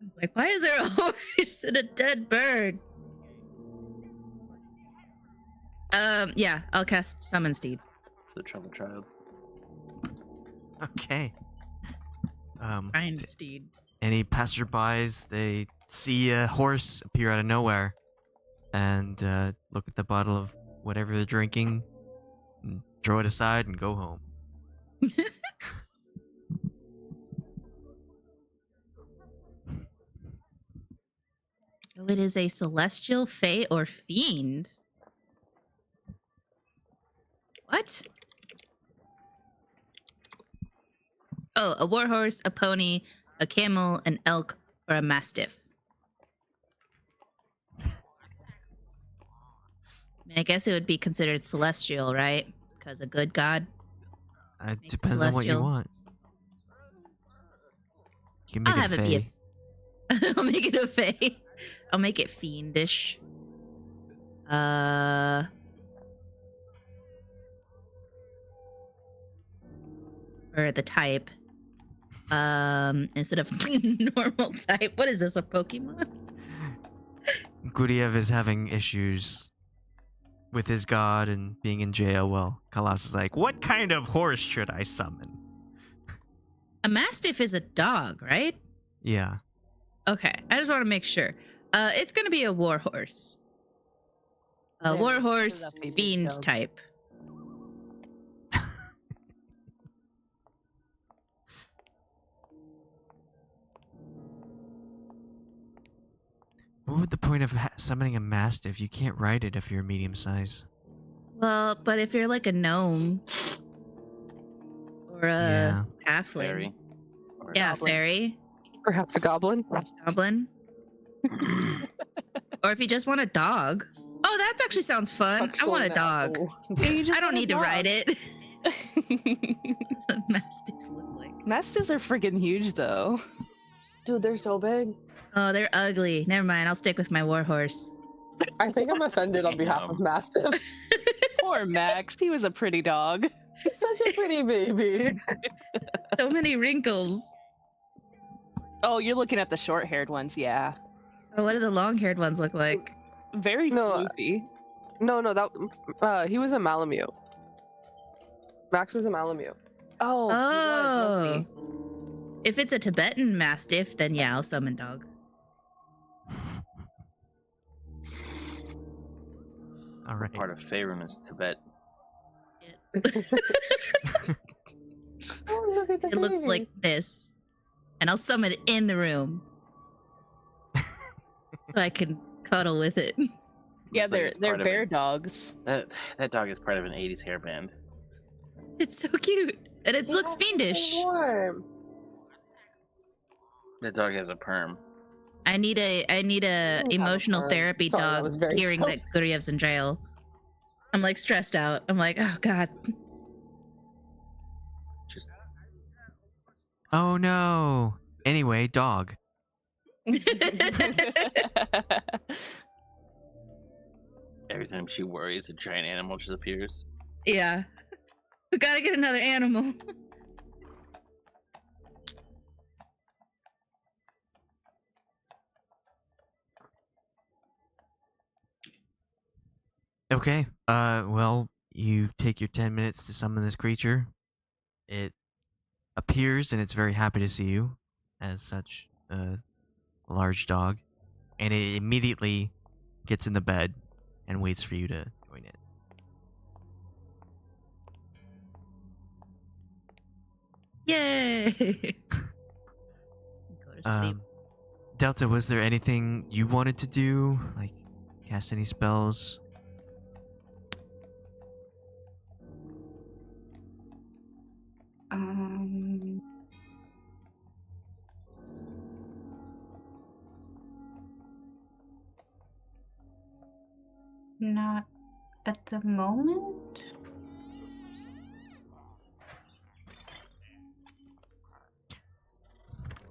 It's like, why is there a horse and a dead bird? Yeah, I'll cast Summon Steed. The trouble child. Okay. Find Steed. Any passerbys, they see a horse appear out of nowhere and look at the bottle of whatever they're drinking and throw it aside and go home. Oh, it is a celestial, fae, or fiend. What? Oh, a warhorse, a pony, a camel, an elk, or a mastiff. I guess it would be considered celestial, right? Because a good god. It Makes it depends on what you celestial. want. You can make I'll it have it be fey. I'll make it a fae. I'll make it fiendish. Or the type. Instead of normal type. What is this, a Pokemon? Guryev is having issues with his god and being in jail. Well, Khalas is like, what kind of horse should I summon? A Mastiff is a dog, right? Yeah. Okay, I just want to make sure. It's gonna be a warhorse. A There, warhorse that's a big fiend dog. type. What would the point of summoning a mastiff? You can't ride it if you're medium size. Well, but if you're like a gnome or a Yeah. halfling, Fairy. Or yeah, Goblin. fairy, Perhaps a goblin. goblin, or if you just want a dog. Oh, that actually sounds fun. I want a dog. Yeah, you just I don't want a need to ride dog. it. What's a mastiff look like? Mastiffs are freaking huge, though. Dude, they're so big. Oh, they're ugly. Never mind. I'll stick with my warhorse. I think I'm offended on behalf of Damn. mastiffs. Poor Max. He was a pretty dog. He's such a pretty baby. So many wrinkles. Oh, you're looking at the short-haired ones, yeah. Oh, what do the long-haired ones look like? Very No, floofy. No, that he was a Malamute. Max was a Malamute. Oh, he was, wasn't he? If it's a Tibetan Mastiff, then yeah, I'll summon dog. All right. Part of Faerun is Tibet. Oh, look at the It looks like babies. this. And I'll summon it in the room. So I can cuddle with it. Yeah, Looks like they're it's they're part of bear it. dogs. That dog is part of an 80s hairband. It's so cute. And it They looks have to stay fiendish. warm. That dog has a perm. I need a have a emotional perm. therapy Sorry, that dog was very hearing that Guryev's in jail. I'm like stressed out. I'm like, oh god. Just Oh no. Anyway, dog. every time she worries, a giant animal just appears. Yeah. We gotta get another animal. Okay. Well, you take your 10 minutes to summon this creature. It appears and it's very happy to see you as such a large dog. And it immediately gets in the bed and waits for you to join it. Yay! Go to sleep. Delta, was there anything you wanted to do? Like, cast any spells? Um, not at the moment.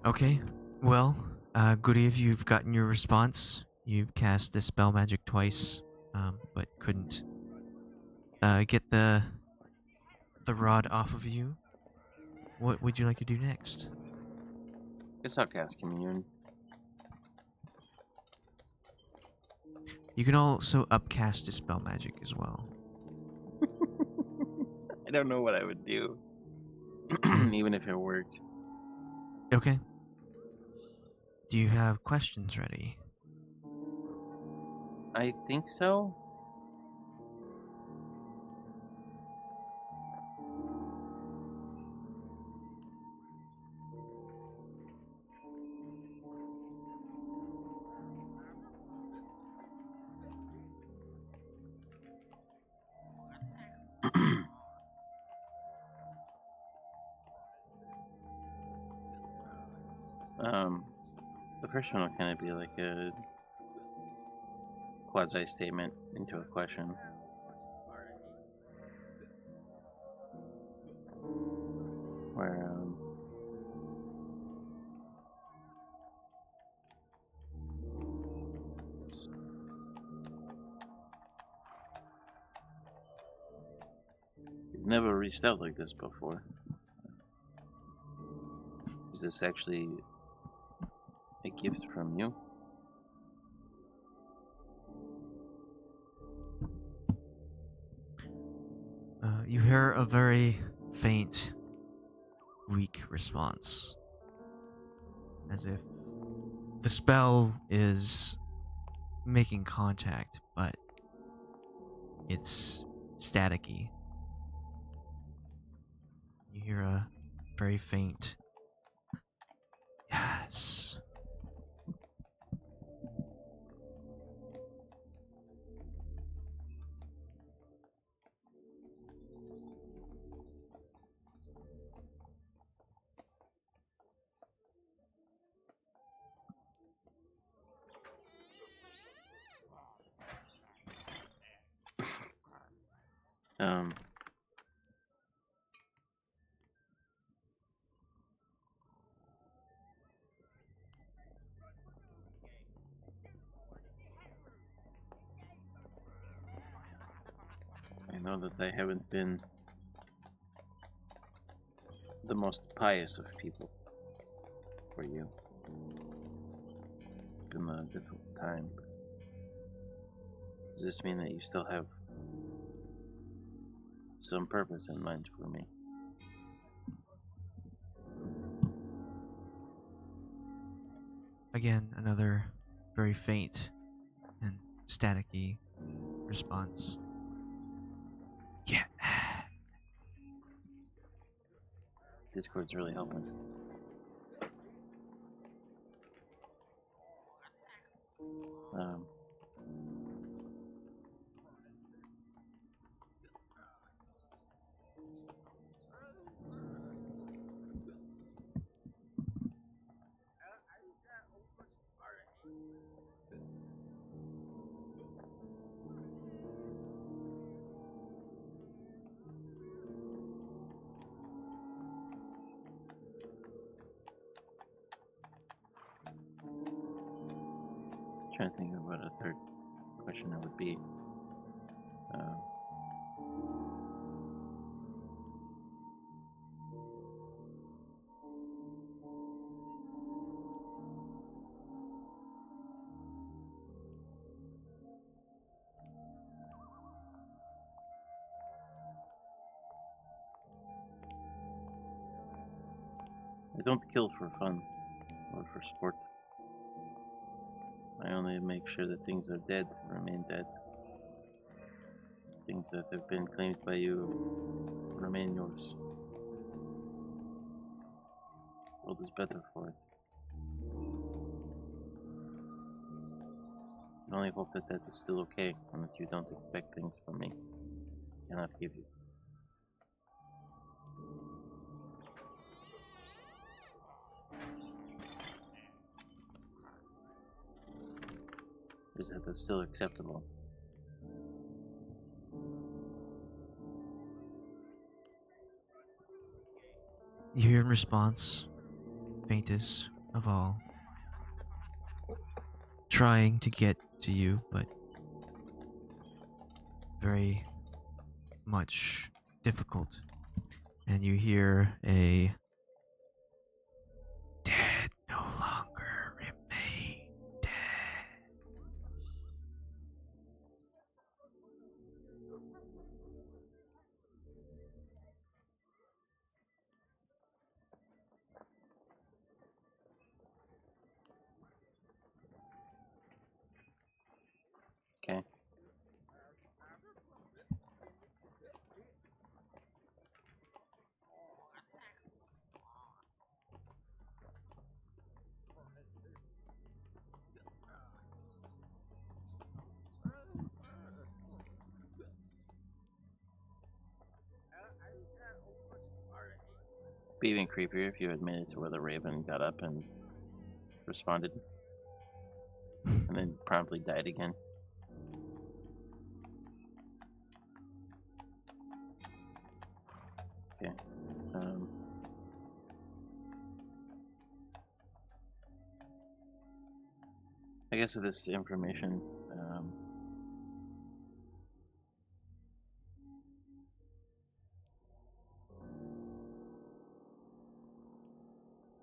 Okay. Well, Guryev, you've gotten your response. You've cast the spell magic twice, but couldn't get the rod off of you. What would you like to do next? Guess I'll cast Commune. You can also upcast dispel magic as well. I don't know what I would do. Even if it worked. Okay. Do you have questions ready? I think so. The first one will kind of be like a quasi statement into a question. Where you've never reached out like this before. Is this actually a gift from you? You hear a very faint, weak response. As if the spell is making contact, but it's staticky. You hear a very faint yes. Um, I know that I haven't been the most pious of people for you. It's been a difficult time. Does this mean that you still have some purpose in mind for me? Again, another very faint and staticky response. Yeah. Discord's really helping. Um, trying to think of what a third question that would be. I don't kill for fun or for sport. I only make sure that things are dead remain dead. Things that have been claimed by you remain yours. The world is better for it. I only hope that that is still okay and that you don't expect things from me. I cannot give you. Is that still acceptable? You hear in response, faintest of all, trying to get to you, but very much difficult. And you hear a dead no longer remain dead. Okay. Be even creepier if you had made it to where the raven got up and responded, and then promptly died again. Okay. I guess with this information,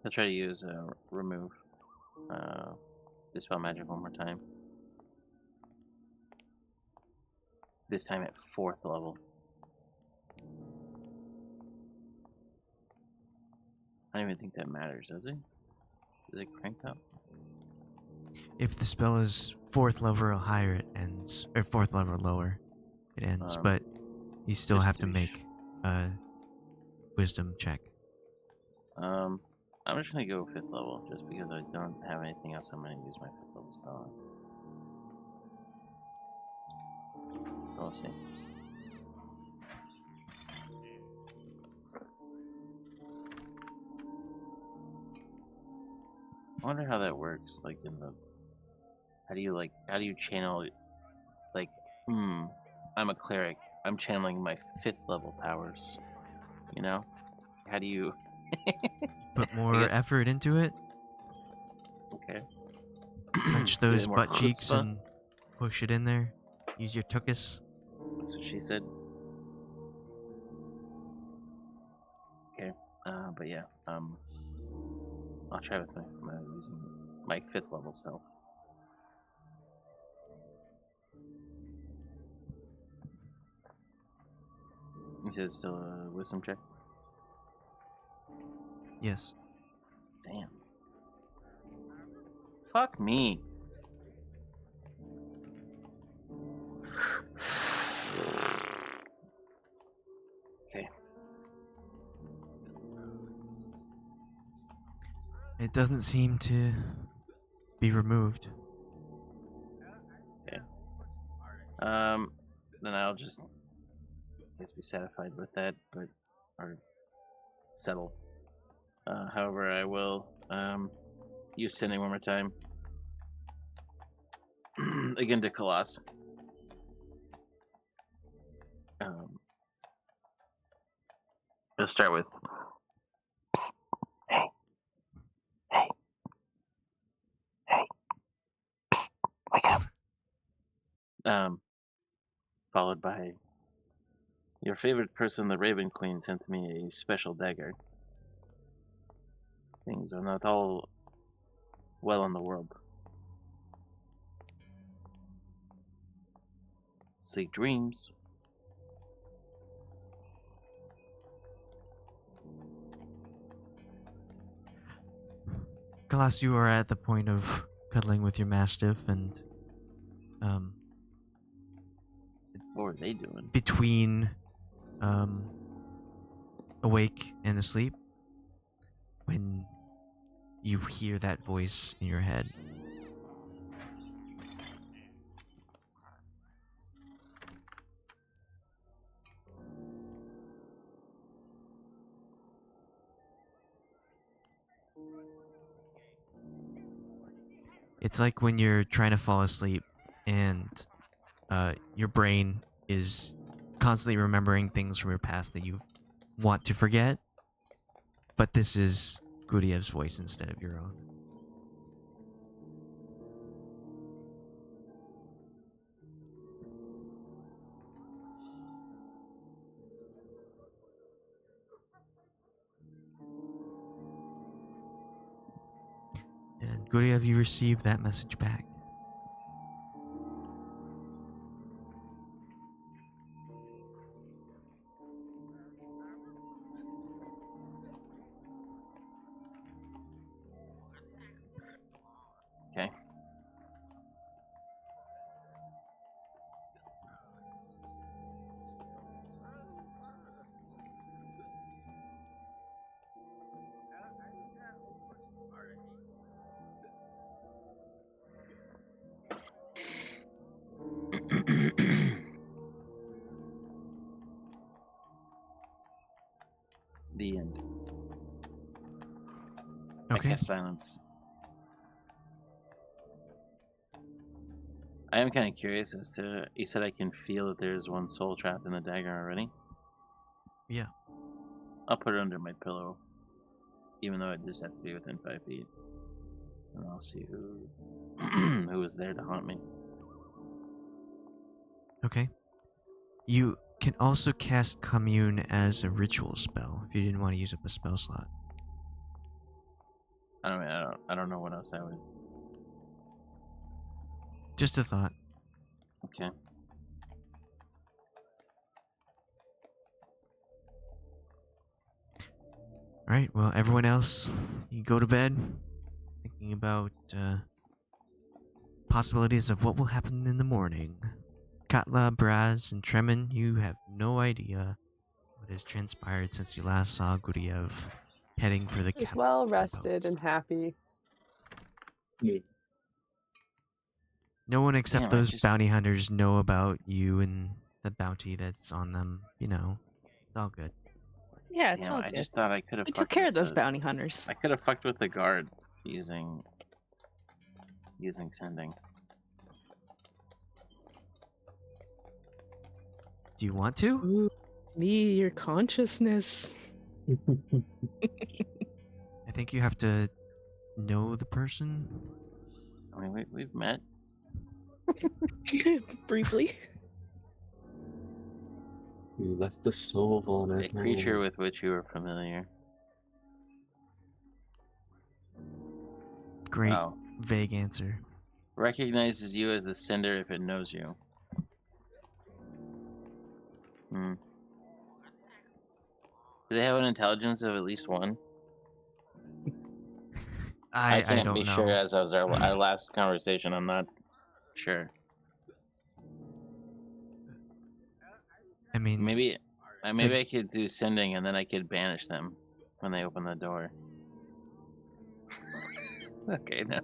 I'll try to use remove dispel magic one more time. This time at 4th level. I don't even think that matters, does it? Does it crank up? If the spell is 4th level or higher, it ends. Or 4th level or lower, it ends. But you still have to make a wisdom check. I'm just gonna go 5th level, just because I don't have anything else. I'm gonna use my 5th level spell on. We'll see. I wonder how that works, like in the... how do you channel it? Like, I'm a cleric. I'm channeling my 5th level powers. You know? How do you... Put more effort into it. Okay. Clench Give those it more butt cheeks chutzpah. and push it in there. Use your tuchus. That's what she said. Okay. But yeah, I'll try with my using my 5th level self. You said it's still a wisdom check? Yes. Damn. Fuck me. Okay. It doesn't seem to be removed. Okay. Then I'll just, I guess, be satisfied with that, or settle. However, I will use sending one more time. Again to Khalas. We'll start with. Psst. Hey. Psst. Wake up. Followed by. Your favorite person, the Raven Queen, sent me a special dagger. Things are not all well in the world. Seek dreams. Khalas, you are at the point of cuddling with your mastiff, and What were they doing? between awake and asleep, when you hear that voice in your head. It's like when you're trying to fall asleep and your brain is constantly remembering things from your past that you want to forget, but this is Guryev's voice instead of your own. And Guryev, you received that message back. Okay. The end. I Okay. cast silence. I am kind of curious as to. You said I can feel that there's one soul trapped in the dagger already. Yeah. I'll put it under my pillow, even though it just has to be within 5 feet, and I'll see who who was there to haunt me. Okay. You can also cast Commune as a ritual spell if you didn't want to use up a spell slot. I don't know what else I would. Just a thought. Okay. Alright, well, everyone else, you go to bed thinking about possibilities of what will happen in the morning. Katla, Brasz, and Tremen, you have no idea what has transpired since you last saw Guryev heading for the He's capital well rested outpost. and happy. No one except Damn, I those just- bounty hunters know about you and the bounty that's on them. You know, it's all good. Yeah, it's Damn, all I good. just thought I could have. We took care of those bounty hunters. I could have fucked with the guard using sending. Do you want to? Ooh, it's me, your consciousness. I think you have to know the person. I mean, we've met. Briefly. You left the soul on A it. creature with which you are familiar. Great Oh. vague answer. Recognizes you as the sender if it knows you. Hmm. Do they have an intelligence of at least 1? I can't don't be know. sure as of our last conversation. I'm not sure. I mean, Maybe I could do sending and then I could banish them when they open the door. Okay, no.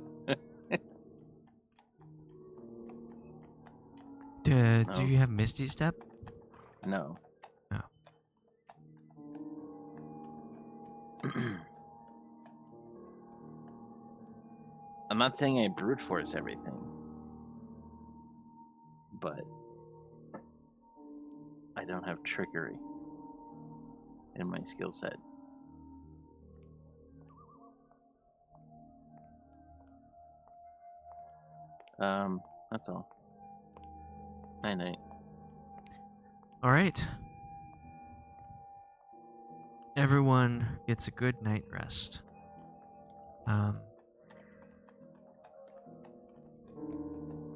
do No. you have Misty Step? No. Oh. I'm not saying I brute force everything, but I don't have trickery in my skill set. That's all. Night night. All right. Everyone gets a good night rest.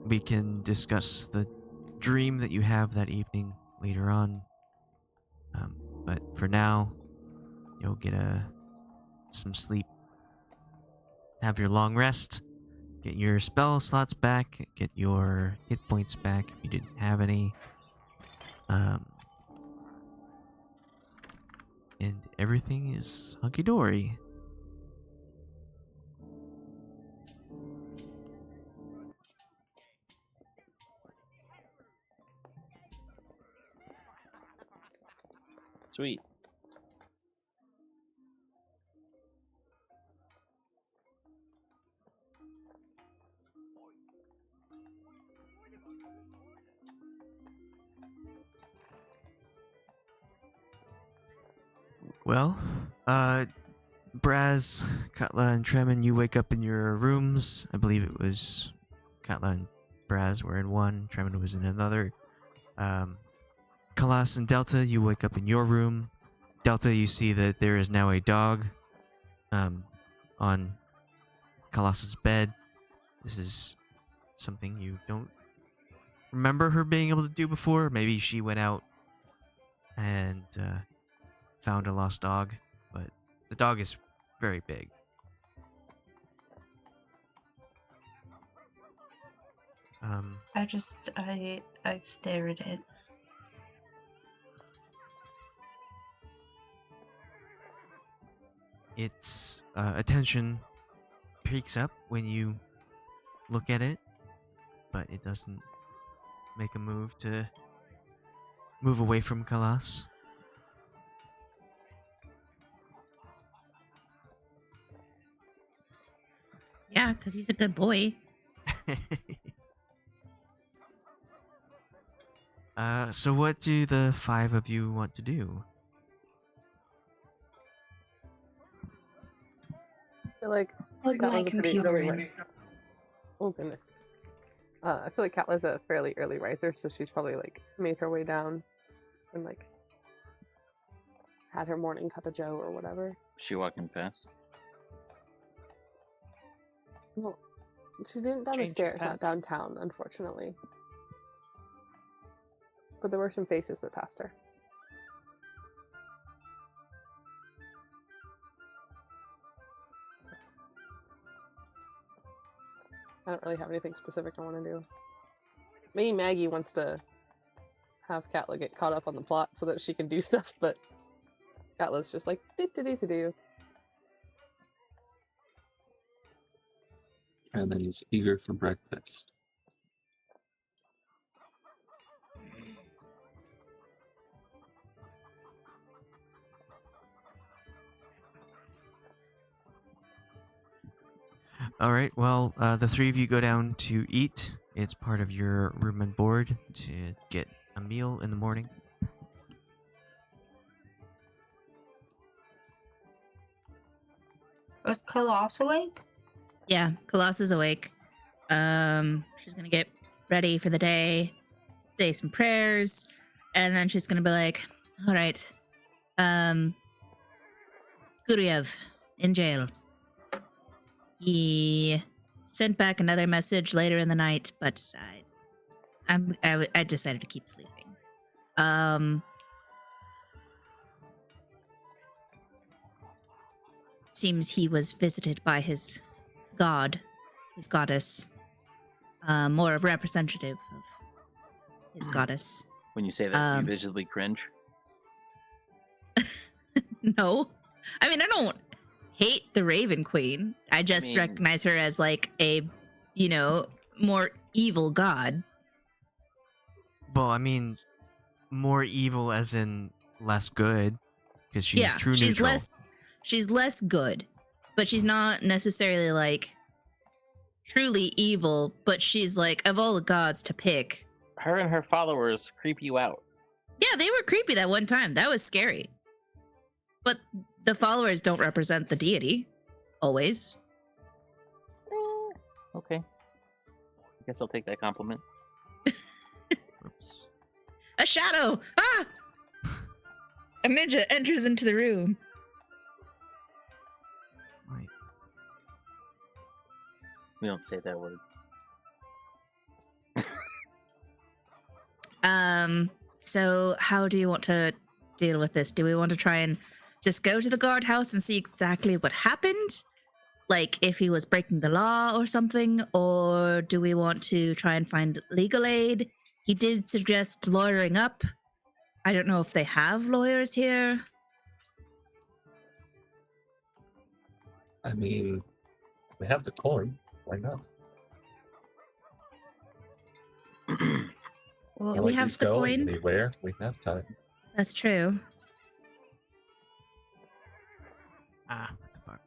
We can discuss the dream that you have that evening later on. But for now, you'll get some sleep. Have your long rest. Get your spell slots back. Get your hit points back if you didn't have any. And everything is hunky dory. Sweet. Well, Brasz, Katla, and Tremen, you wake up in your rooms. I believe it was Katla and Brasz were in one, Tremen was in another. Khalas and Delta, you wake up in your room. Delta, you see that there is now a dog on Khalas's bed. This is something you don't remember her being able to do before. Maybe she went out and found a lost dog, but the dog is very big. I stare at it. Its attention peaks up when you look at it, but it doesn't make a move to move away from Khalas. Yeah, because he's a good boy. So what do the 5 of you want to do? feel like Plug Katla's my a pretty computer early in. riser. Oh goodness. I feel like Katla's a fairly early riser, so she's probably like made her way down and like had her morning cup of joe or whatever. She walking fast. Well, she didn't down the Change of stairs, not paths. downtown, unfortunately. But there were some faces that passed her. So, I don't really have anything specific I want to do. Maybe Maggie wants to have Katla get caught up on the plot so that she can do stuff, but Katla's just like, do. And then he's eager for breakfast. All right. Well, the three of you go down to eat. It's part of your room and board to get a meal in the morning. Was Khalas awake? Yeah, Khalas is awake. She's gonna get ready for the day, say some prayers, and then she's gonna be like, all right, Guryev in jail. He sent back another message later in the night, but I decided to keep sleeping. Seems he was visited by his goddess, more of representative of his goddess. When you say that, you visibly cringe. No, I mean I don't hate the Raven Queen. I just recognize her as like a, more evil god. Well, I mean, more evil as in less good, because she's true neutral. She's less good, but she's not necessarily like truly evil, but she's like, of all the gods to pick. Her and her followers creep you out. Yeah, they were creepy that one time. That was scary. But the followers don't represent the deity. Always. Okay. I guess I'll take that compliment. Oops. A shadow! Ah! A ninja enters into the room. Wait. We don't say that word. So how do you want to deal with this? Do we want to try and just go to the guardhouse and see exactly what happened? Like if he was breaking the law or something? Or do we want to try and find legal aid? He did suggest lawyering up. I don't know if they have lawyers here. I mean, we have the coin. Why not? Well, Not we like have he's the going coin. anywhere. We have time. That's true. What the fuck?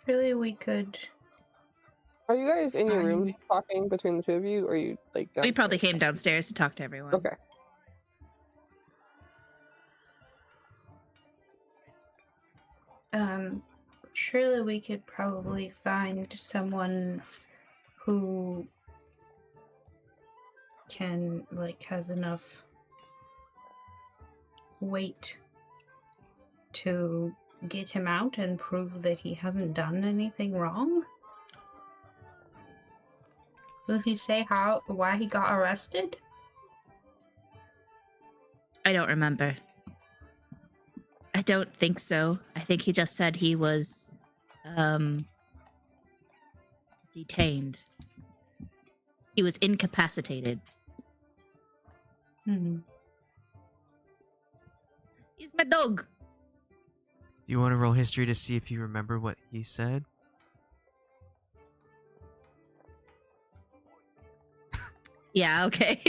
Surely we could. Are you guys in your room talking between the two of you, or are you like downstairs? We probably came downstairs to talk to everyone. Okay. Surely we could probably find someone who can, like, has enough weight to get him out and prove that he hasn't done anything wrong. Will he say why he got arrested? I don't remember. I don't think so. I think he just said he was detained. He was incapacitated. Hmm. He's my dog. Do you want to roll history to see if you remember what he said? Yeah, okay.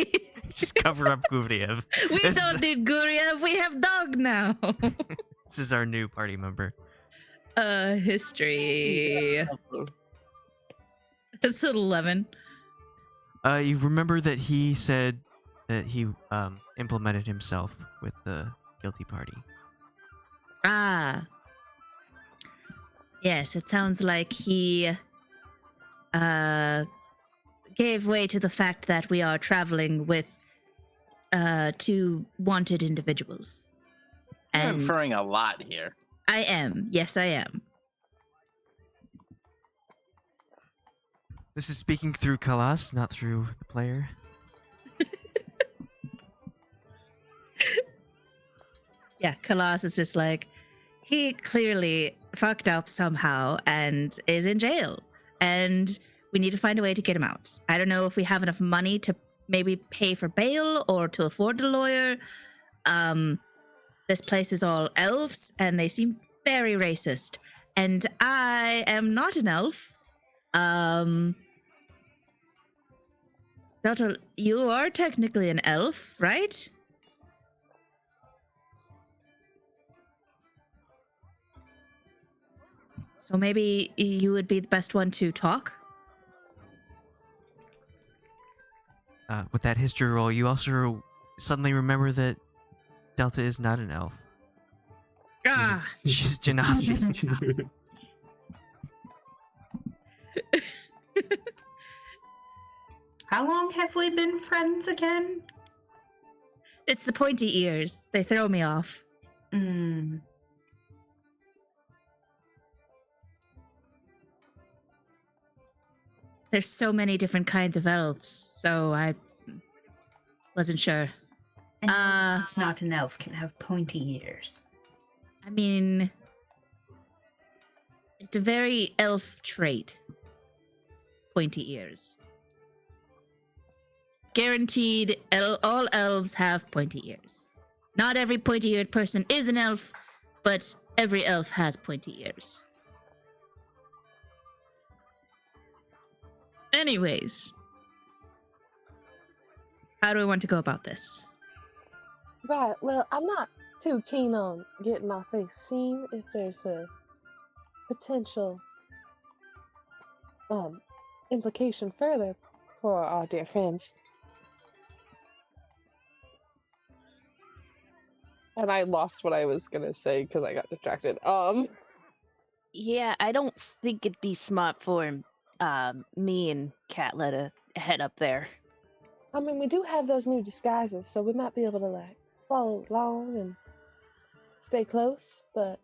Just cover up Guryev. We This don't is- need Guryev. We have dog now. This is our new party member. History. It's at 11. You remember that he said that he implemented himself with the guilty party. Ah. Yes, it sounds like he gave way to the fact that we are traveling with two wanted individuals. You're And inferring a lot here. I am. Yes, I am. This is speaking through Khalas, not through the player. Yeah, Khalas is just like, he clearly fucked up somehow and is in jail. And we need to find a way to get him out. I don't know if we have enough money to maybe pay for bail or to afford a lawyer. This place is all elves and they seem very racist. And I am not an elf. Delta, you are technically an elf, right? So maybe you would be the best one to talk? With that history roll, you also suddenly remember that Delta is not an elf. She's Genasi. How long have we been friends again? It's the pointy ears. They throw me off. Mm. There's so many different kinds of elves, so I wasn't sure. It's not an elf can have pointy ears. I mean, it's a very elf trait. Pointy ears. Guaranteed, all elves have pointy ears. Not every pointy-eared person is an elf, but every elf has pointy ears. Anyways, how do I want to go about this? Right, well, I'm not too keen on getting my face seen if there's a potential implication further for our dear friend. And I lost what I was gonna say because I got distracted. Yeah, I don't think it'd be smart for me and Katla to head up there. I mean, we do have those new disguises, so we might be able to, like, follow along and stay close, but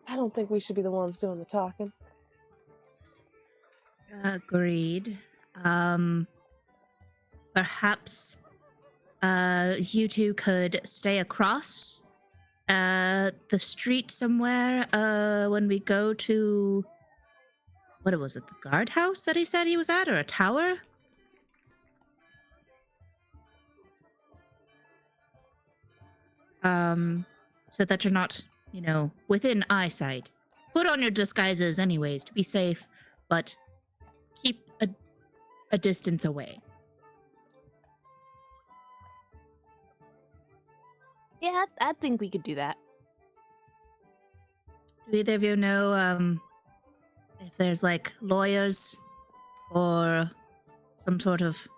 I don't think we should be the ones doing the talking. Agreed. Perhaps you two could stay across the street somewhere when we go to, what was it, the guardhouse that he said he was at, or a tower? So that you're not, within eyesight. Put on your disguises anyways to be safe, but keep a distance away. Yeah, I think we could do that. Do either of you know if there's like lawyers or some sort of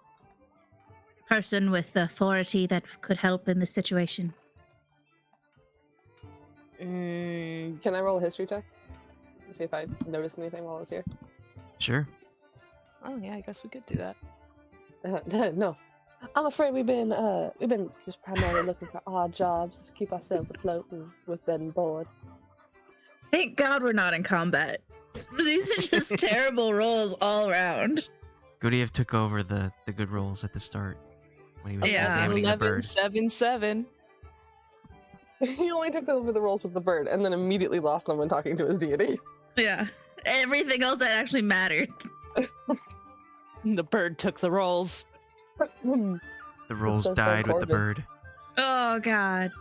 person with authority that could help in this situation? Can I roll a history check? See if I noticed anything while I was here. Sure. Oh yeah, I guess we could do that. No. I'm afraid we've been just primarily looking for odd jobs to keep ourselves afloat and with bed and board. Thank God we're not in combat. These are just terrible rolls all around. Guryev took over the good rolls at the start when he was Yeah. examining the bird. 11-7-7. He only took over the roles with the bird and then immediately lost them when talking to his deity. Yeah. Everything else that actually mattered. The bird took the rolls. The rolls so died with the Corvus. bird. Oh God.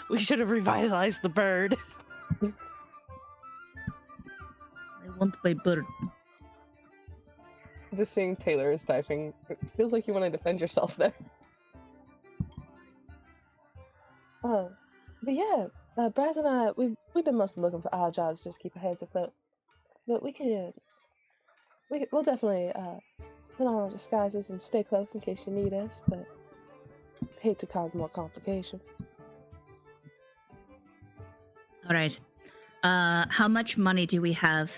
We should have revitalized the bird. I want my bird. Just seeing Taylor is typing, it feels like you want to defend yourself there. But yeah, Brasz and I, we've been mostly looking for odd jobs just to keep our heads afloat. But we'll definitely put on our disguises and stay close in case you need us, but hate to cause more complications. All right. How much money do we have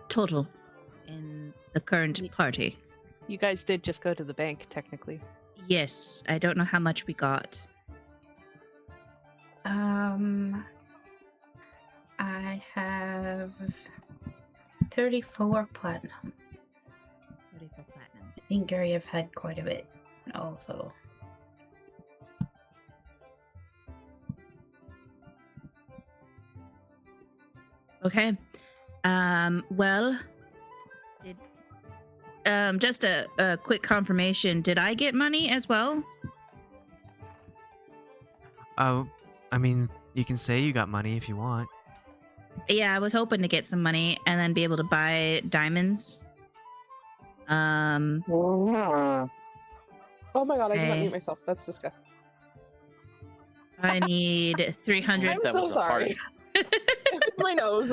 total in the current party? You guys did just go to the bank, technically. Yes, I don't know how much we got. I have 34 platinum. 34 platinum. I think Guryev had quite a bit also. Okay. Well, just a quick confirmation. Did I get money as well? Oh, I mean, you can say you got money if you want. Yeah, I was hoping to get some money and then be able to buy diamonds. Oh my god, I cannot Okay. mute myself. That's disgusting. I need 300. I'm That so was a sorry. It's my nose.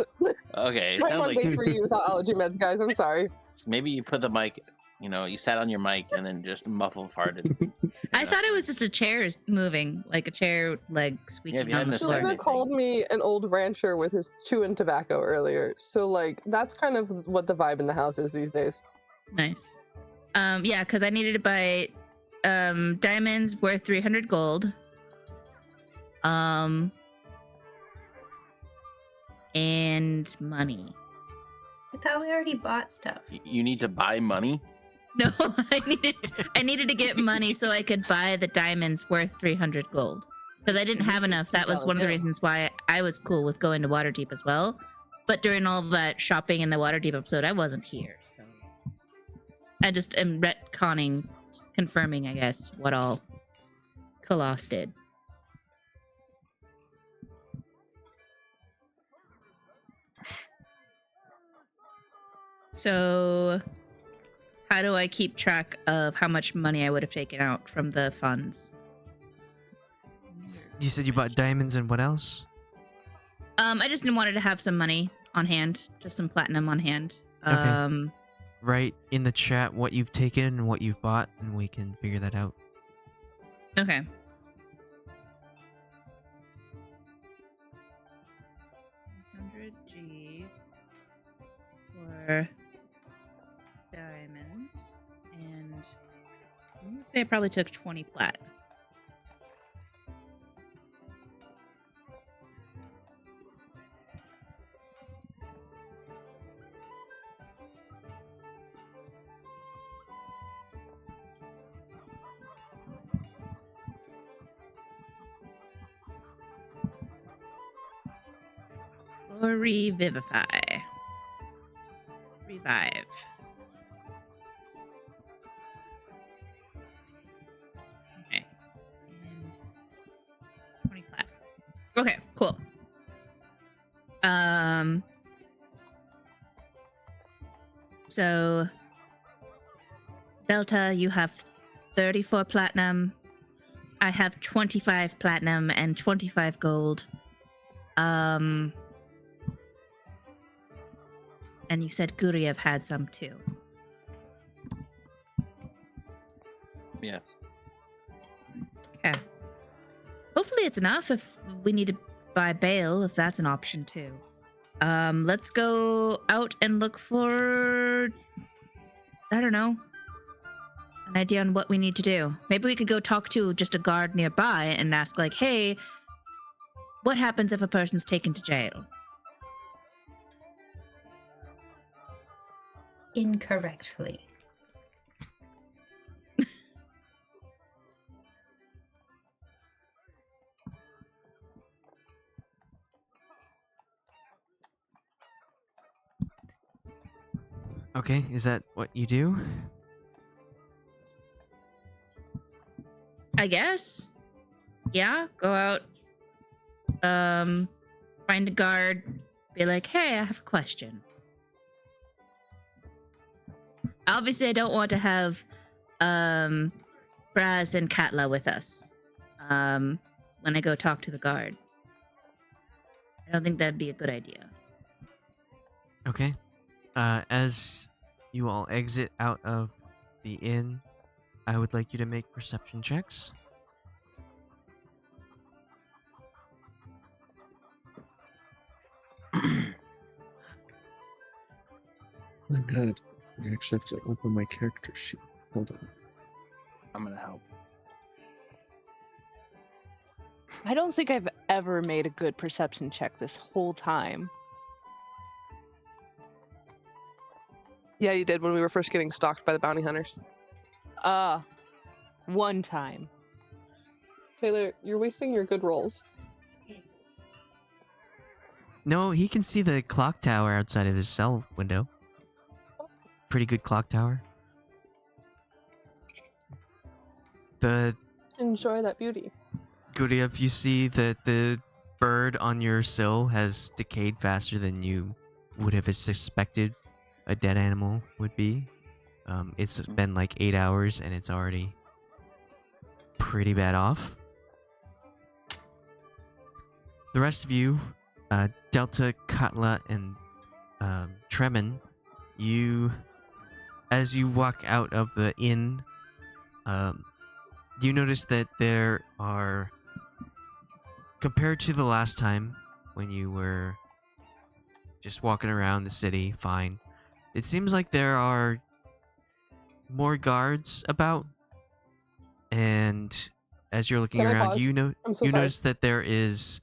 Okay, it My sounds one like day for you without allergy meds, guys. I'm sorry. maybe you put the mic. You know, you sat on your mic and then just muffled farted. I thought it was just a chair moving, like a chair leg squeaking if you hadn't on the have said floor. Selena anything. called me an old rancher with his chewing tobacco earlier, so like that's kind of what the vibe in the house is these days. Nice. Yeah, because I needed to buy diamonds worth 300 gold. And money. I thought we already bought stuff. You need to buy money. No, I needed to get money so I could buy the diamonds worth 300 gold. Because I didn't have enough. That was one of the reasons why I was cool with going to Waterdeep as well. But during all that shopping in the Waterdeep episode, I wasn't here. So I just am retconning, confirming, I guess, what all Khalas did. So how do I keep track of how much money I would have taken out from the funds? You said you bought diamonds and what else? I just wanted to have some money on hand, just some platinum on hand. Okay. Write in the chat what you've taken and what you've bought, and we can figure that out. Okay. $100G for diamonds, and I'm gonna say I probably took 20 plat. Or revivify. Revive. Okay. And 20 plat. Okay, cool. So Delta, you have 34 platinum. I have 25 platinum and 25 gold. And you said Guryev had some too. Yes. Okay. Hopefully it's enough if we need to buy bail, if that's an option too. Let's go out and look for, I don't know, an idea on what we need to do. Maybe we could go talk to just a guard nearby and ask like, hey, what happens if a person's taken to jail? Incorrectly. Okay, is that what you do? I guess. Yeah, go out, find a guard, be like, hey, I have a question. Obviously, I don't want to have Brasz and Katla with us when I go talk to the guard. I don't think that'd be a good idea. Okay. As you all exit out of the inn, I would like you to make perception checks. My God, I actually have to open my character sheet. Hold on. I'm gonna help. I don't think I've ever made a good perception check this whole time. Yeah, you did when we were first getting stalked by the bounty hunters. One time. Taylor, you're wasting your good rolls. No, he can see the clock tower outside of his cell window. Pretty good clock tower. Enjoy that beauty. Guryev, you see that the bird on your sill has decayed faster than you would have suspected a dead animal would be. It's been like 8 hours and it's already pretty bad off. The rest of you, Delta, Katla, and Tremen, as you walk out of the inn, you notice that there are, compared to the last time when you were just walking around the city, fine, it seems like there are more guards about. And as you're looking Can I around, pause? I'm so you sorry. notice that there is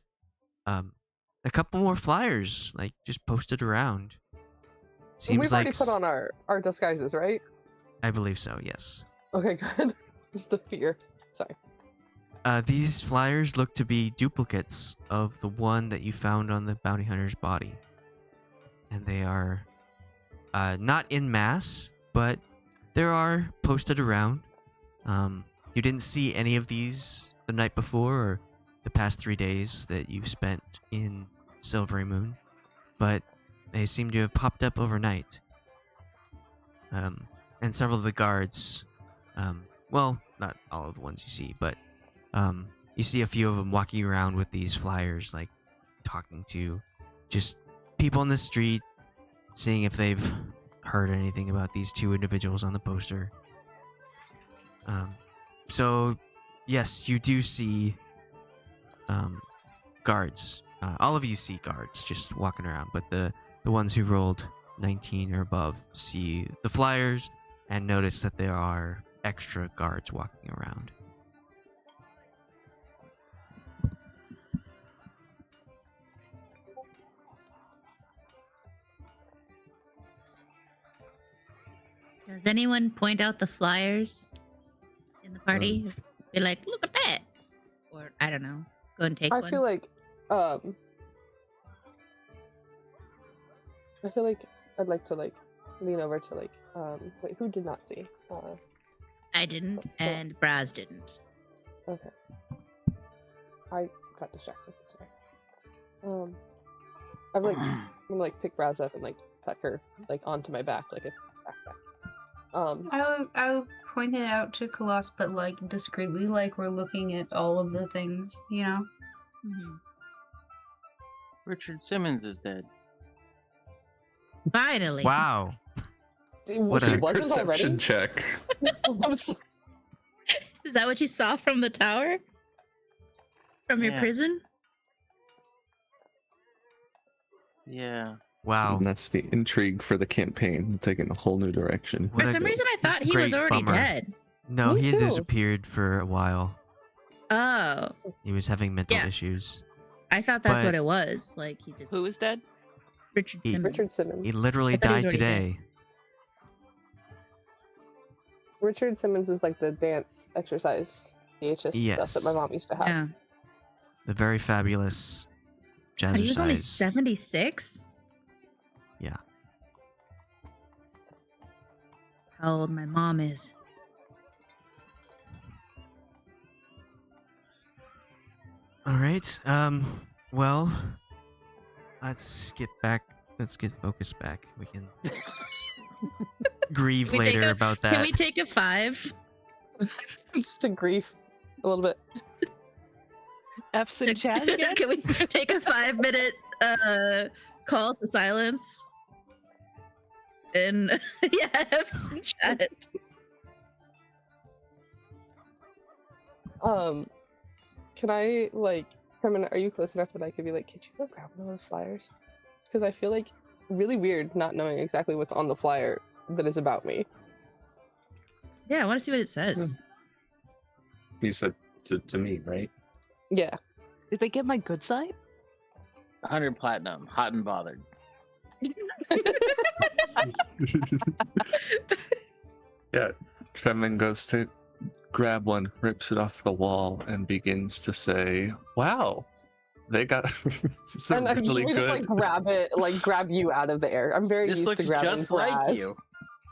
a couple more flyers, like, just posted around. Seems We've like already put on our disguises, right? I believe so, yes. Okay, good. Just the fear. Sorry. These flyers look to be duplicates of the one that you found on the bounty hunter's body. And they are not in mass, but there are posted around. You didn't see any of these the night before or the past 3 days that you've spent in Silverymoon, but they seem to have popped up overnight. And several of the guards, well, not all of the ones you see, but you see a few of them walking around with these flyers, like talking to just people in the street, seeing if they've heard anything about these two individuals on the poster. So, yes, you do see guards. All of you see guards just walking around, but the ones who rolled 19 or above see the flyers and notice that there are extra guards walking around. Does anyone point out the flyers in the party? Be like, look at that, or I don't know, go and take I one. feel like I'd like to like lean over to like wait, who did not see? I didn't, and Brasz didn't. Okay. I got distracted. Sorry. I'm gonna like pick Brasz up and like tuck her like onto my back like a backpack. I would point it out to Khalas, but like discreetly, like we're looking at all of the things, you know? Mm-hmm. Richard Simmons is dead. Finally. Wow. What She a wasn't Perception already. check. I'm so- Is that what you saw from the tower? From your Yeah. prison? Yeah. Wow. And that's the intrigue for the campaign, taking a whole new direction. What For a some reason, I thought he was great already bummer. dead. No, Me he had too. disappeared for a while. Oh, He was having mental Yeah. issues. I thought that's But- what it was. Like he just Who is dead? Richard He- Simmons. Richard Simmons. He literally I thought he was died already dead. today. Richard Simmons is like the dance exercise VHS Yes. stuff that my mom used to have. Yeah. The very fabulous But he was only jazzercise. 76. Yeah. That's how old my mom is. All right. Well, let's get focused back. We can grieve Can we take later a- about that. Can we take a 5? Just to grief a little bit. F's in chat again? Can we take a 5-minute call to silence? And yeah, have some chat. Can I like Tremen, are you close enough that I could be like, could you go grab one of those flyers? because I feel like really weird not knowing exactly what's on the flyer that is about me. Yeah, I want to see what it says. You said to me, right? Yeah. Did they get my good side? 100 platinum, hot and bothered. Yeah. Tremen goes to grab one, rips it off the wall, and begins to say, "Wow, they got some And then really we just good." grab you out of the air. I'm very This used to looks grabbing just Brasz. like you.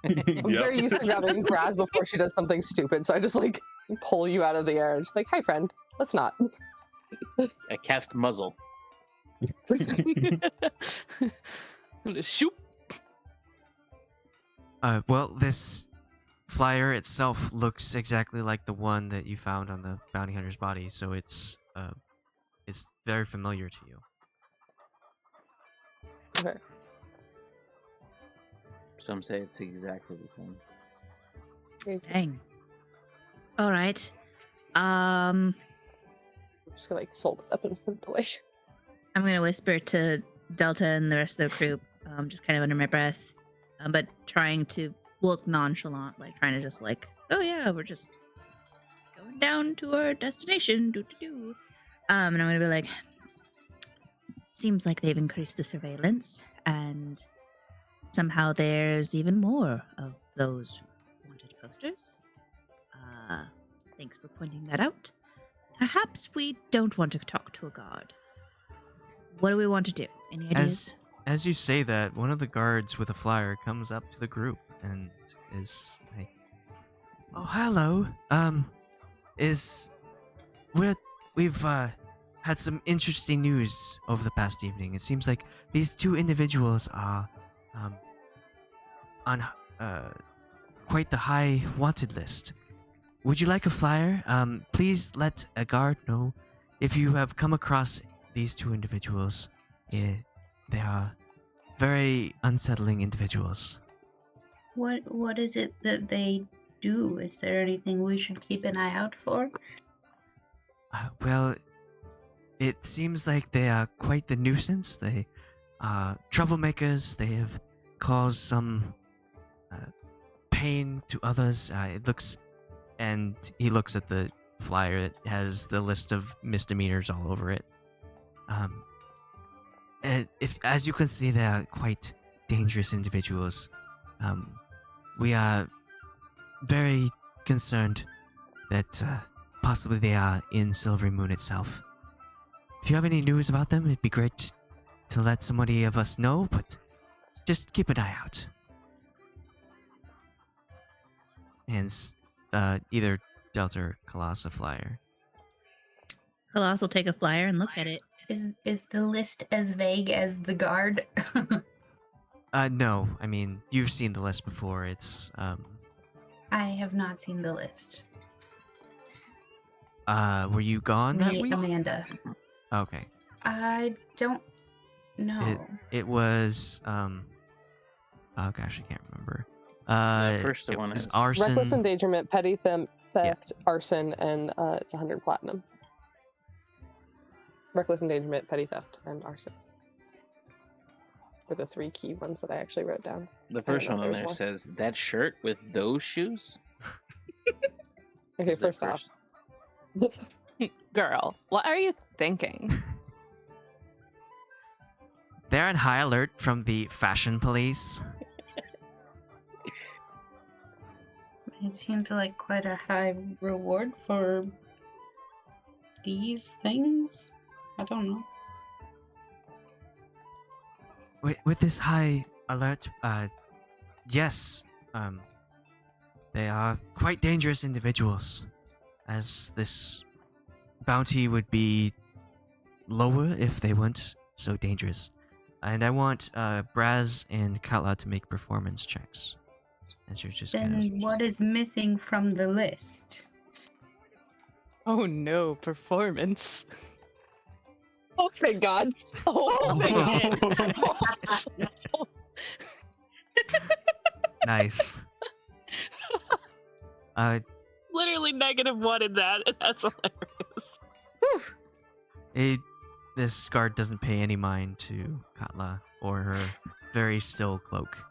I'm very used to grabbing Brasz before she does something stupid, so I just like pull you out of the air and just like, hi friend, let's not. I cast muzzle. I'm gonna shoot. Well, this flyer itself looks exactly like the one that you found on the bounty hunter's body, so it's very familiar to you. Okay. Some say it's exactly the same. Dang. All right. I'm just gonna like fold it up and put it away. I'm gonna whisper to Delta and the rest of the group, just kind of under my breath, but trying to look nonchalant, like trying to just like, oh yeah, we're just going down to our destination. And I'm gonna be like, seems like they've increased the surveillance, and somehow there's even more of those wanted posters. Thanks for pointing that out. Perhaps we don't want to talk to a guard. What do we want to do? Any ideas? As you say that, one of the guards with a flyer comes up to the group and is like, "Oh, hello. We've had some interesting news over the past evening. It seems like these two individuals are on quite the high wanted list. Would you like a flyer? Please let a guard know if you have come across these two individuals. They are very unsettling individuals." What is it that they do? Is there anything we should keep an eye out for? Well, it seems like they are quite the nuisance. They are troublemakers. They have caused some pain to others. It looks, and he looks at the flyer. It has the list of misdemeanors all over it. And as you can see, they are quite dangerous individuals. We are very concerned that possibly they are in Silverymoon itself. If you have any news about them, it'd be great to let somebody of us know, but just keep an eye out. And either Delta or Khalas a flyer. Khalas will take a flyer and look at it. Is the list as vague as the guard? No. I mean, you've seen the list before. It's, I have not seen the list. were you gone that week? Amanda. Okay. I don't know. It was, oh gosh, I can't remember. The first it one was is arson. Reckless endangerment, petty theft, Yeah. arson, and it's 100 platinum. Reckless endangerment, petty theft, and arson were the three key ones that I actually wrote down. the first know one if on there's there more. says that shirt with those shoes. Okay, Is that first off, Girl, what are you thinking? They're on high alert from the fashion police. It seems like quite a high reward for these things. I don't know. With this high alert, yes, they are quite dangerous individuals, as this bounty would be lower if they weren't so dangerous. And I want Brasz and Katla to make performance checks. As you're just Then kind of... what is missing from the list? Oh no, performance. oh thank God! Oh, thank God. Nice. Literally -1 in that, and that's hilarious. Whew. this guard doesn't pay any mind to Katla or her very still cloak.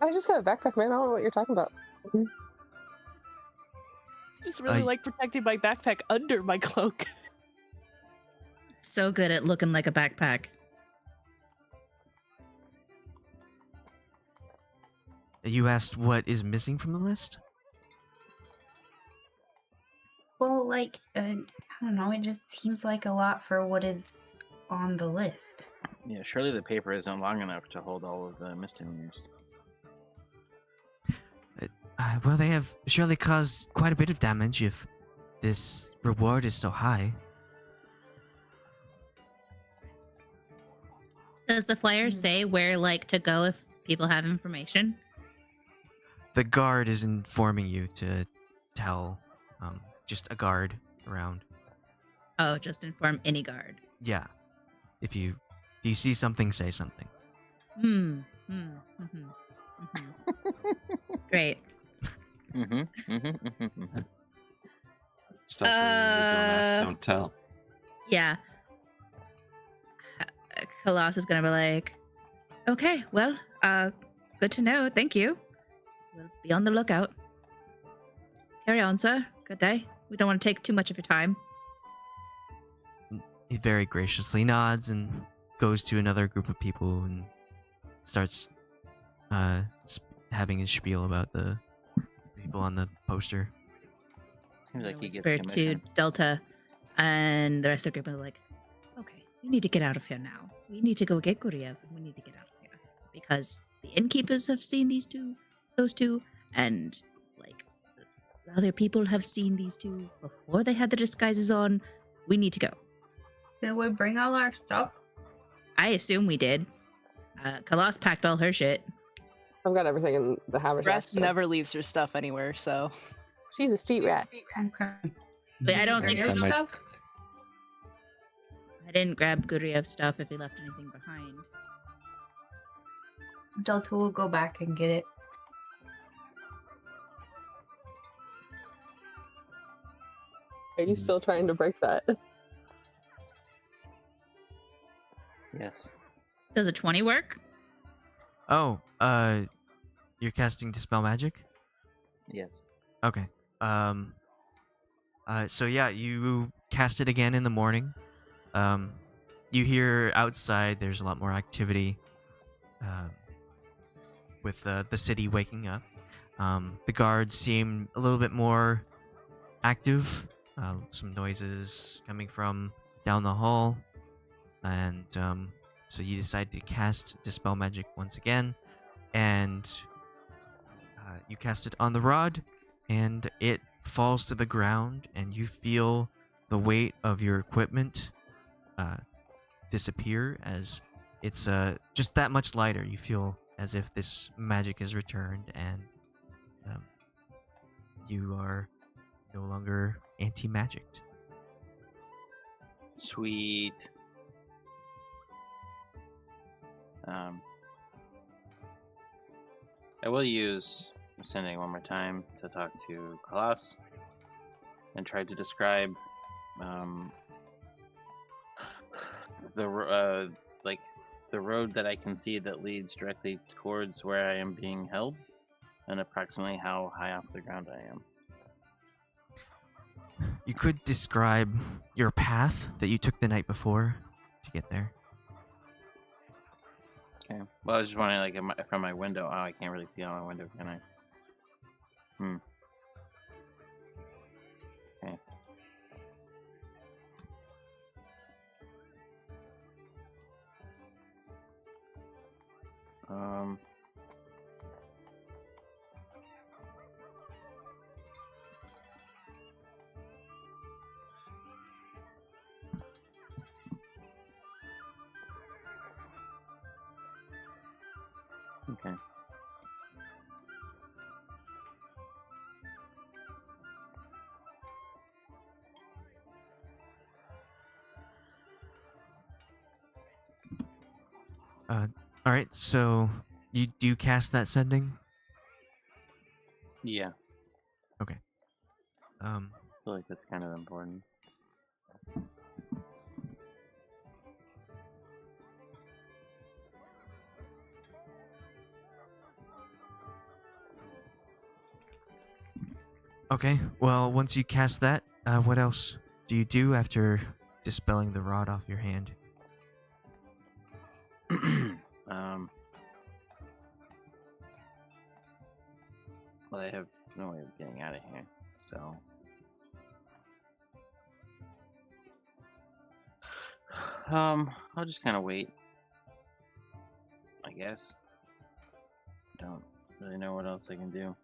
I just got a backpack, man. I don't know what you're talking about. Just really like protecting my backpack under my cloak. So good at looking like a backpack. You asked what is missing from the list? Well, like, I don't know. It just seems like a lot for what is on the list. Yeah, surely the paper isn't long enough to hold all of the misdemeanors. Well, they have surely caused quite a bit of damage if this reward is so high. Does the flyer say where, like, to go if people have information? The guard is informing you to tell just a guard around. Oh, just inform any guard. Yeah. If you see something, say something. Great. Stuff where you don't ask, don't tell. Yeah. Khalas is gonna be like, okay, well, good to know. Thank you. We'll be on the lookout. Carry on, sir. Good day. We don't want to take too much of your time. He very graciously nods and goes to another group of people and starts having his spiel about the people on the poster. Seems like he gets Whisper to commission. Delta, and the rest of the group are like, okay, we need to get out of here now. We need to go get Guryev, and we need to get out of here. Because the innkeepers have seen those two, and, like, other people have seen these two before they had the disguises on. We need to go. Did we bring all our stuff? I assume we did. Khalas packed all her shit. I've got everything in the haversack. Brasz never leaves her stuff anywhere, so. She's a street rat. Okay. But I don't think Your I might- stuff? I didn't grab Guryev's stuff if he left anything behind. Delta will go back and get it. Are you still trying to break that? Yes. Does a 20 work? Oh, you're casting Dispel Magic? Yes. Okay. So yeah, you cast it again in the morning. You hear outside there's a lot more activity, with the city waking up. The guards seem a little bit more active. Some noises coming from down the hall, and so you decide to cast Dispel Magic once again, and you cast it on the rod, and it falls to the ground, and you feel the weight of your equipment disappear as it's just that much lighter. You feel as if this magic is returned, and you are no longer anti-magicked. Sweet. I will use sending one more time to talk to Khalas and try to describe the road that I can see that leads directly towards where I am being held, and approximately how high off the ground I am. You could describe your path that you took the night before to get there. Okay. Well, I was just wondering, like, from my window. Oh, I can't really see out my window, can I? Okay. Okay. All right. So you do cast that sending. Yeah. Okay. I feel like that's kind of important. Okay, well, once you cast that, what else do you do after dispelling the rod off your hand? Well, I have no way of getting out of here, so. I'll just kind of wait. I guess. Don't really know what else I can do.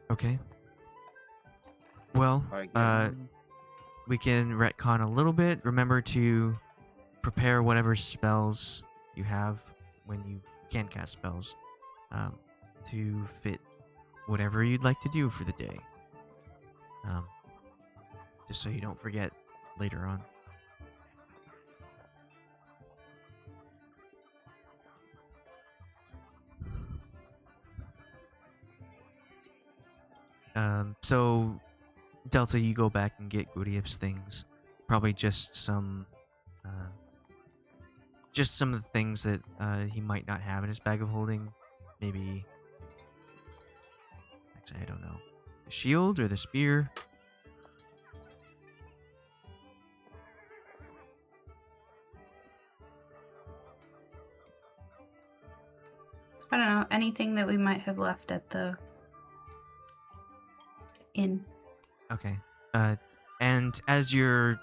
Okay. Well, Or I we can retcon a little bit. Remember to prepare whatever spells you have when you can cast spells to fit whatever you'd like to do for the day. Just so you don't forget later on. So Delta, you go back and get Guryev's things. Probably just some of the things that he might not have in his bag of holding. Maybe, actually, I don't know, the shield or the spear. I don't know, anything that we might have left at the inn. Okay. And as you're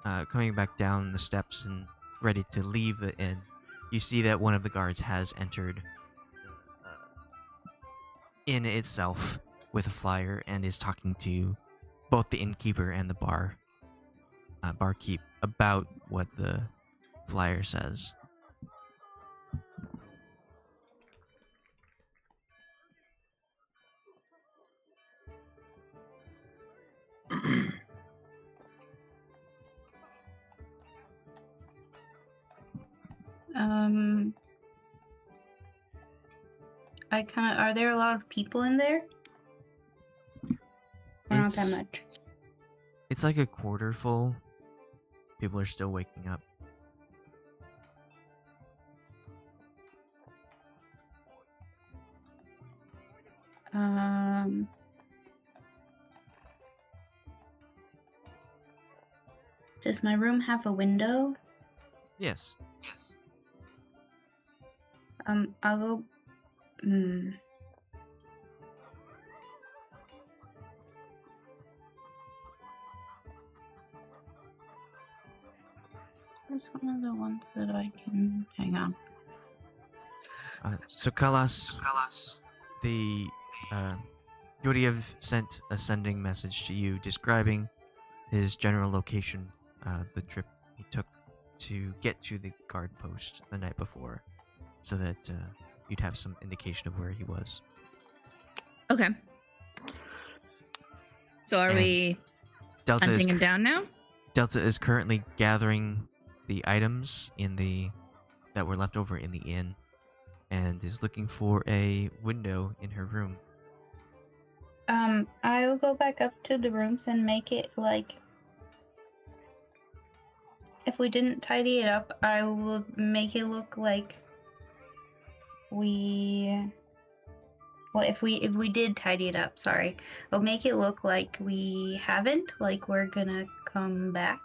coming back down the steps and ready to leave the inn, you see that one of the guards has entered the inn itself with a flyer and is talking to both the innkeeper and the barkeep about what the flyer says. Are there a lot of people in there? Or not that It's- much. It's like a quarter full. People are still waking up. Does my room have a window? Yes. I'll go. That's one of the ones that I can. Hang on. So Khalas, the Guryev sent a sending message to you describing his general location, the trip he took to get to the guard post the night before, so that you'd have some indication of where he was. Okay. So are And we Delta hunting him down now? Delta is currently gathering the items that were left over in the inn, and is looking for a window in her room. I will go back up to the rooms and make it like. If we didn't tidy it up, I will make it look like we. Well, if we did tidy it up, sorry, I'll make it look like we haven't, like we're gonna come back.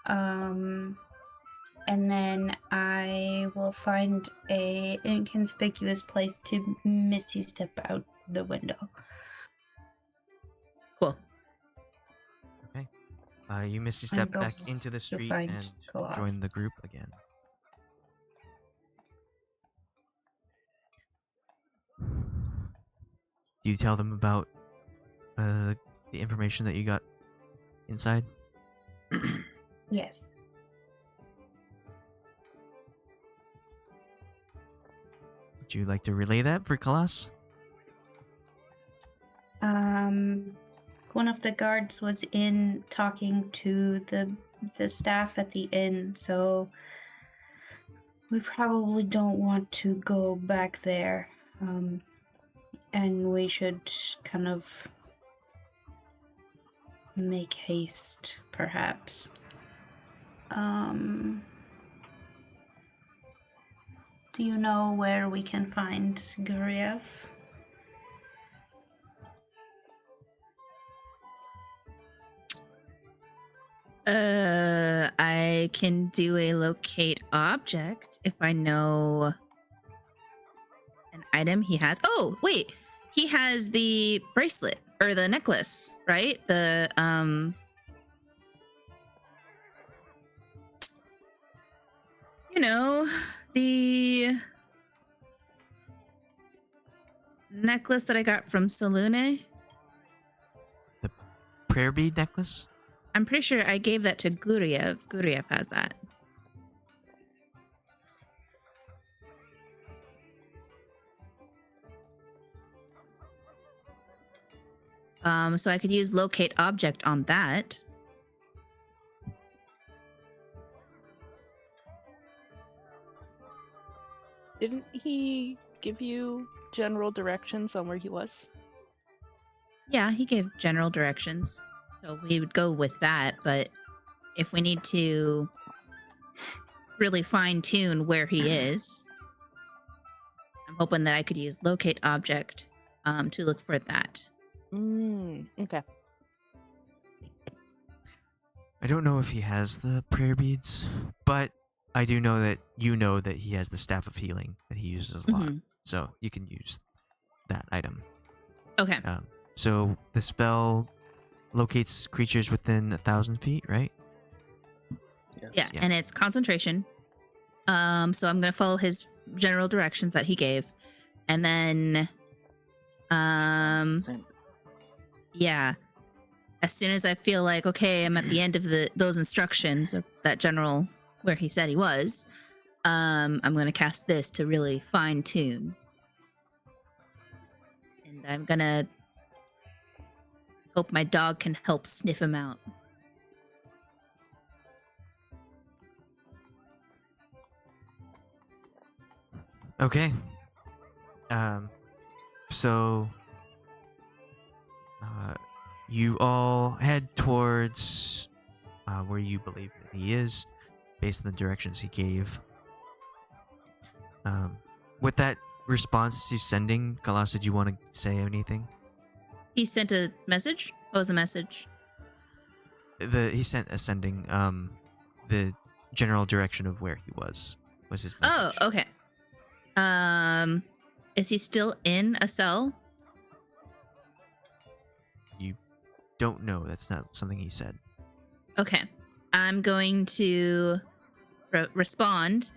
And then I will find a inconspicuous place to misty step out the window. Cool. Okay. You misty And step go- back into the street find and Khalas. join the group again. Do you tell them about the information that you got inside? Yes. Would you like to relay that for Khalas? One of the guards was in talking to the staff at the inn, so we probably don't want to go back there. And we should kind of make haste, perhaps. Do you know where we can find Guryev? I can do a locate object if I know an item he has. Oh, wait. He has the bracelet or the necklace, right? The the necklace that I got from Salune. The prayer bead necklace? I'm pretty sure I gave that to Guryev. Guryev has that. So I could use locate object on that. Didn't he give you general directions on where he was? Yeah, he gave general directions. So we would go with that, but if we need to really fine tune where he is, I'm hoping that I could use locate object to look for that. Okay. I don't know if he has the prayer beads, but I do know that you know that he has the staff of healing that he uses a lot. Mhm. So you can use that item. Okay. So the spell locates creatures within 1,000 feet, right? Yeah, Yeah. and it's concentration. So I'm gonna follow his general directions that he gave, and then, yeah, as soon as I feel like okay, I'm at the end of those instructions of that general where he said he was, I'm gonna cast this to really fine tune, and I'm gonna hope my dog can help sniff him out. Okay. So you all head towards where you believe that he is, based on the directions he gave. With that response he's sending, Khalas, did you want to say anything? He sent a message. What was the message? He sent a sending the general direction of where he was his message. Oh, okay. Is he still in a cell? You don't know. That's not something he said. Okay. I'm going to respond.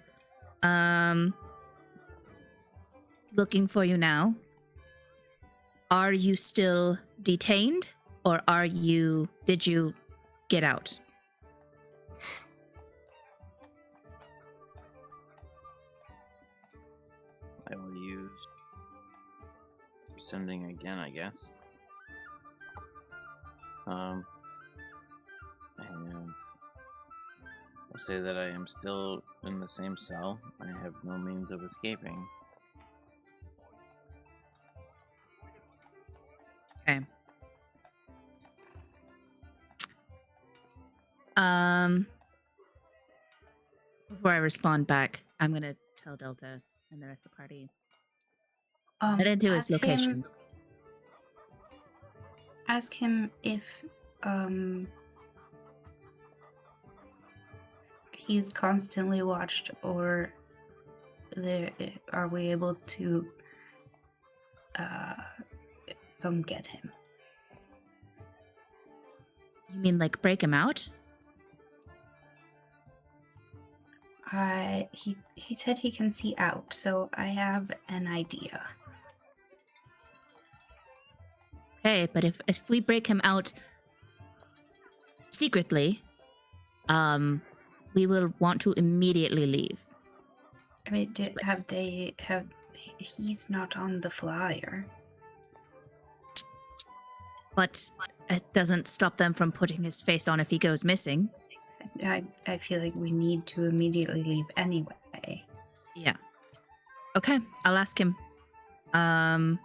Looking for you now. Are you still detained, or did you get out? I will use sending again, I guess. And I'll say that I am still in the same cell. I have no means of escaping. Okay. Before I respond back, I'm gonna tell Delta and the rest of the party. Head into his location. Ask him if he's constantly watched, or are we able to come get him? You mean like break him out? He said he can see out, so I have an idea. Okay, but if we break him out secretly, we will want to immediately leave. I mean, he's not on the flyer. But it doesn't stop them from putting his face on if he goes missing. I feel like we need to immediately leave anyway. Yeah. Okay, I'll ask him. I'll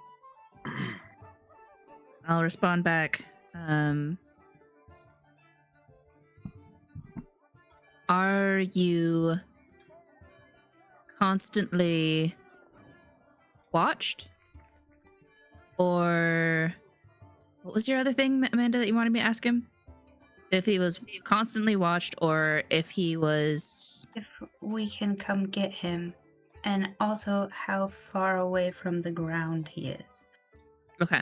respond back. Are you constantly watched? Or what was your other thing, Amanda, that you wanted me to ask him? If he was constantly watched or if he was... If we can come get him, and also how far away from the ground he is. Okay.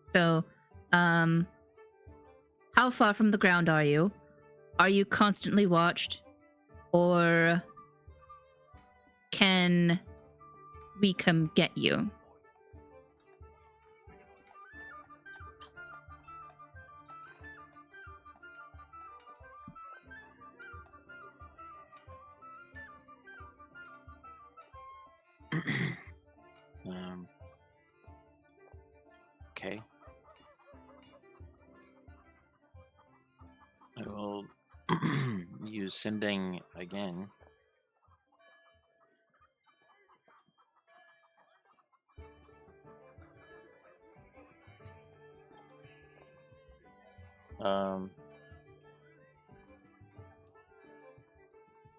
So, how far from the ground are you? Are you constantly watched? Or can we come get you? Okay. I will use sending again.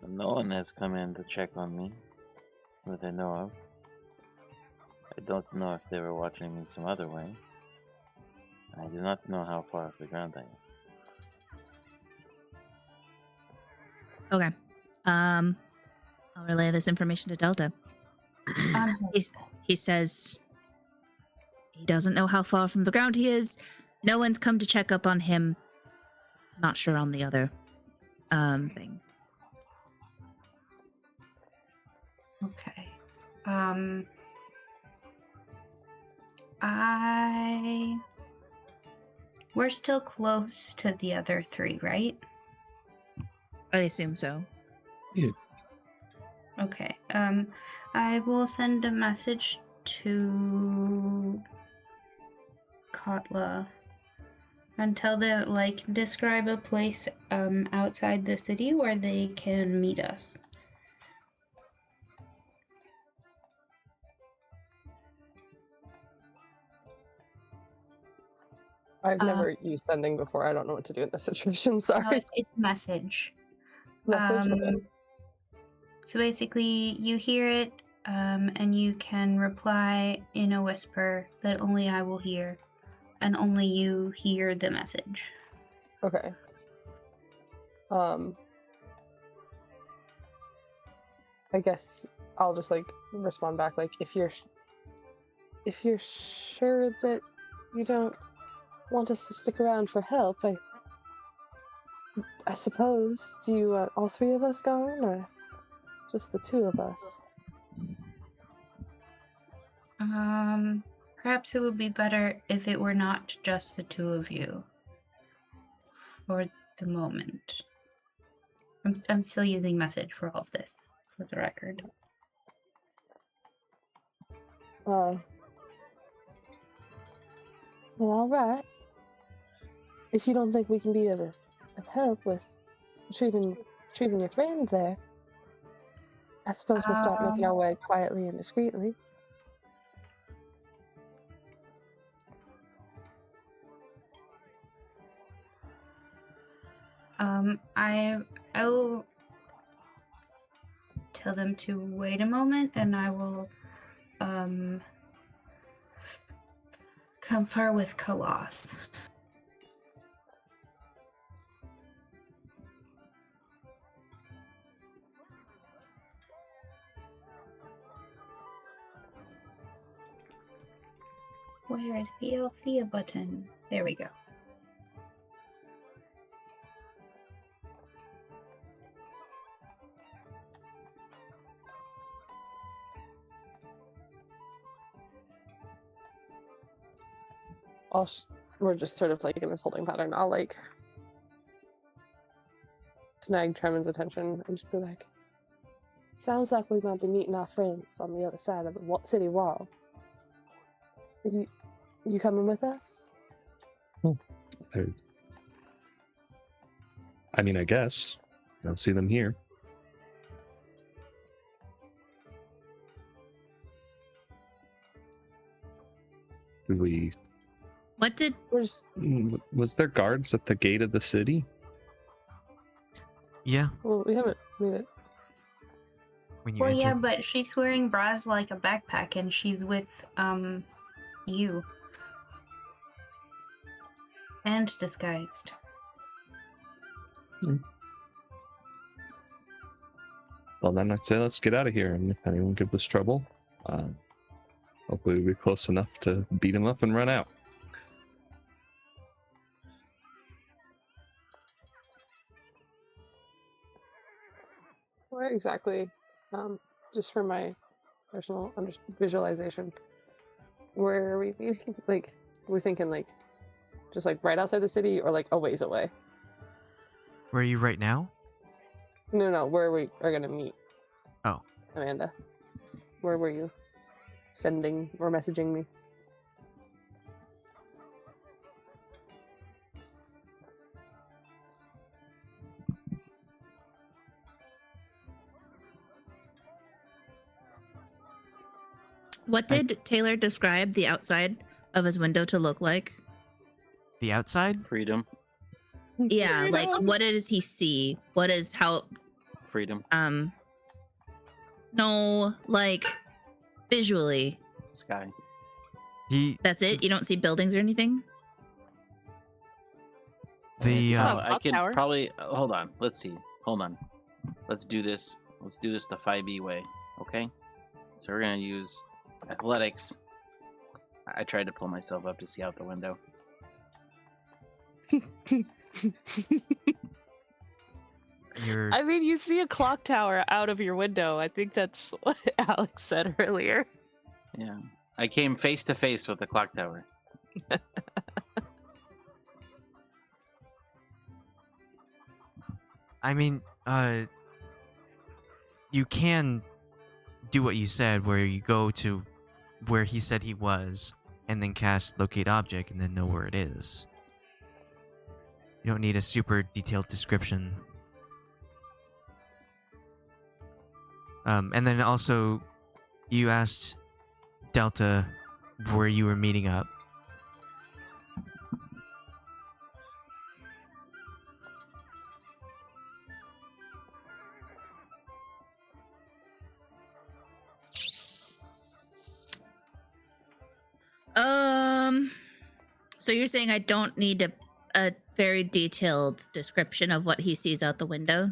No one has come in to check on me that I know of. I don't know if they were watching me some other way. I do not know how far off the ground I am. Okay. I'll relay this information to Delta. He says he doesn't know how far from the ground he is. No one's come to check up on him. Not sure on the other thing. Okay. We're still close to the other three, right? I assume so. Yeah. Okay. I will send a message to Katla and tell them, like, describe a place outside the city where they can meet us. I've never used sending before. I don't know what to do in this situation. Sorry. It's a message. Message. Okay. So basically, you hear it, and you can reply in a whisper that only I will hear, and only you hear the message. Okay. I guess I'll just like respond back like if you're sure that you don't want us to stick around for help, I suppose. Do you want all three of us going or just the two of us? Perhaps it would be better if it were not just the two of you. For the moment. I'm still using message for all of this, for the record. Well, alright. If you don't think we can be of help with retrieving your friend there, I suppose we'll start making our way quietly and discreetly. I will tell them to wait a moment, and I will confer with Khalas. Where is the Althea button? There we go. We're just sort of like in this holding pattern. I'll like snag Tremen's attention and just be like, sounds like we might be meeting our friends on the other side of the city wall. You coming with us? I mean, I guess. I don't see them here. Did we... What did... Was there guards at the gate of the city? Yeah. Well, we haven't made it. when you Well, yeah, entered. but she's wearing Brasz like a backpack, and she's with you, and disguised. Well, then I'd say let's get out of here, and if anyone gives us trouble, hopefully we'll be close enough to beat him up and run out. Where exactly? Just for my personal visualization. Where are we meeting? Like, we're thinking like, just like right outside the city, or like a ways away. Where are you right now? No, where we are gonna meet. Oh. Amanda, where were you sending or messaging me? What did Taylor describe the outside of his window to look like? The outside? Freedom. Yeah, like what does he see? What is how Freedom. no, like visually. Sky. That's it? You don't see buildings or anything? The I can tower. probably hold on. Let's see. Hold on. Let's do this. Let's do this the 5e way. Okay. So we're gonna use athletics. I tried to pull myself up to see out the window. you're I mean, you see a clock tower out of your window. I think that's what Alex said earlier. Yeah. I came face to face with the clock tower. I mean, you can do what you said, where you go to where he said he was, and then cast locate object, and then know where it is. You don't need a super detailed description. And then also, you asked Delta where you were meeting up. So you're saying I don't need a very detailed description of what he sees out the window?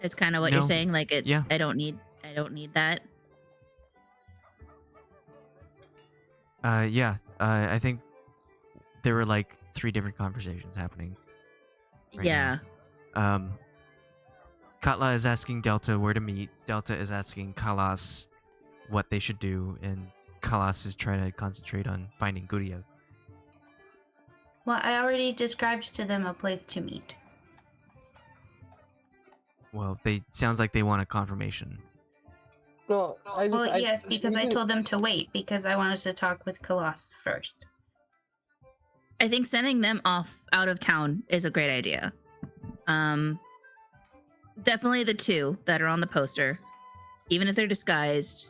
Is kind of what you're No. saying, like it. Yeah. I don't need that. Yeah. I think there were like 3 different conversations happening. right Yeah. now. Katla is asking Delta where to meet. Delta is asking Khalas what they should do, and Khalas is trying to concentrate on finding Guryev. Well, I already described to them a place to meet. Well, sounds like they want a confirmation. No, Yes, because I told them to wait because I wanted to talk with Khalas first. I think sending them off out of town is a great idea. Definitely the 2 that are on the poster. Even if they're disguised,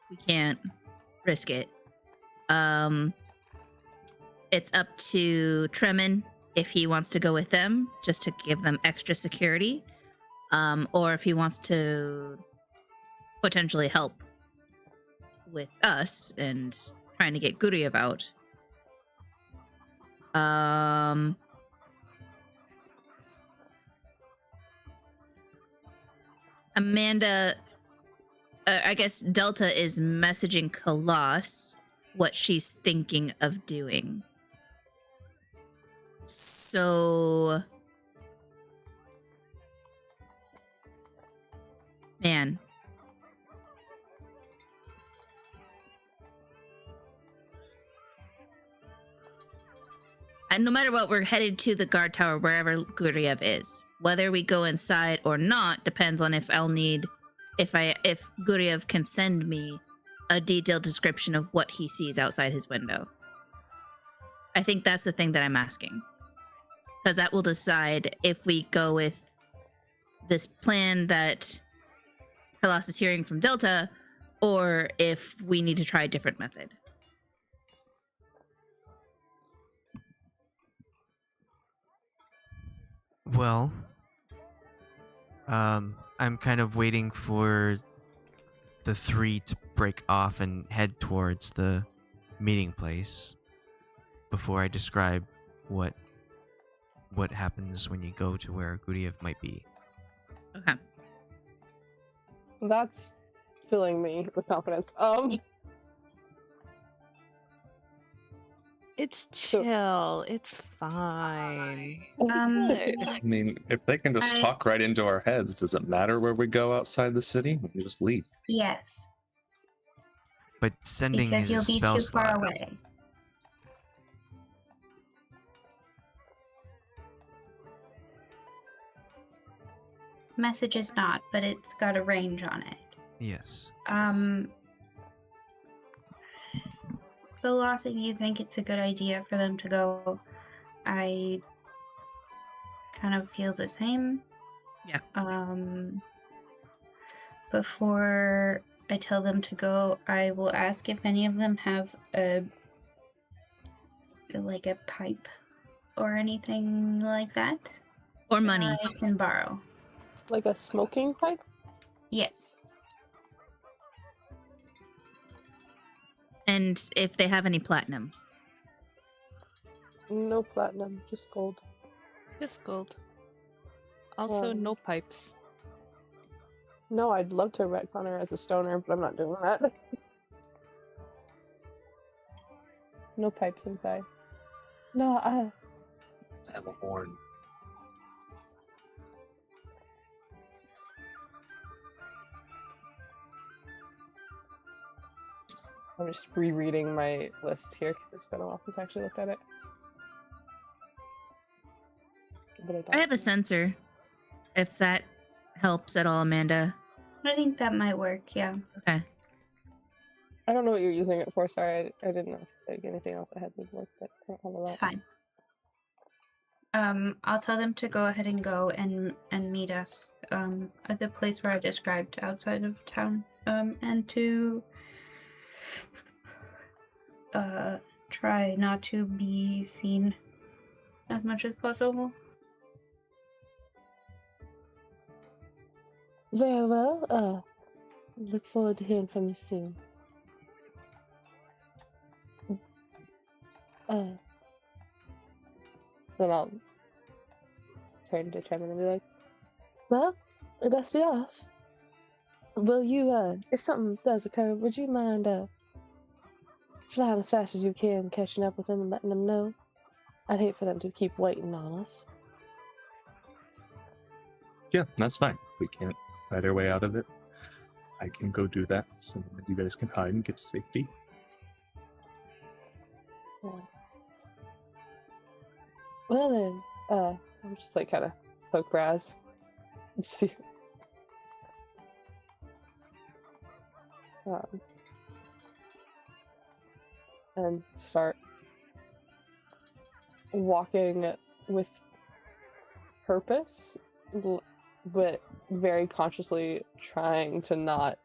we can't risk it. It's up to Tremen if he wants to go with them, just to give them extra security. Or if he wants to potentially help with us and trying to get Guryev out. Amanda, I guess Delta is messaging Khalas what she's thinking of doing. So, man. And no matter what, we're headed to the guard tower wherever Guryev is. Whether we go inside or not depends on if Guryev can send me a detailed description of what he sees outside his window. I think that's the thing that I'm asking. Because that will decide if we go with this plan that Khalas is hearing from Delta, or if we need to try a different method. Well, I'm kind of waiting for the three to break off and head towards the meeting place before I describe what happens when you go to where Guryev might be. Okay. That's filling me with confidence. It's So- chill. It's fine. I mean, if they can just I- talk right into our heads, does it matter where we go outside the city? We can just leave. Yes, But sending because is a you'll be spell too far slot. away. Message is not, but it's got a range on it. Yes. Philosophy, you think it's a good idea for them to go. I kind of feel the same. Yeah. Before I tell them to go, I will ask if any of them have a pipe or anything like that. Or money. I can borrow. Like a smoking pipe? Yes. And if they have any platinum. No platinum, just gold. Just gold. Also, no pipes. No, I'd love to retcon her as a stoner, but I'm not doing that. No pipes inside. No, I have a horn. I'm just rereading my list here because it's been a while since I actually looked at it. But I have a sensor. If that helps at all, Amanda. I think that might work, yeah. Okay. I don't know what you're using it for. Sorry, I didn't know if like, anything else I had would work, but I don't have a lot. It's fine. I'll tell them to go ahead and go and meet us at the place where I described outside of town. And to try not to be seen as much as possible. Very well. Look forward to hearing from you soon. Then I'll turn to Tremen and be like, well, we best be off. Will you, if something does occur, would you mind, flying as fast as you can, catching up with them and letting them know? I'd hate for them to keep waiting on us. Yeah, that's fine. We can't fight our way out of it. I can go do that so that you guys can hide and get to safety. Yeah. Well then, I'm just like kind of poke Brasz and see. And start walking with purpose, but very consciously trying to not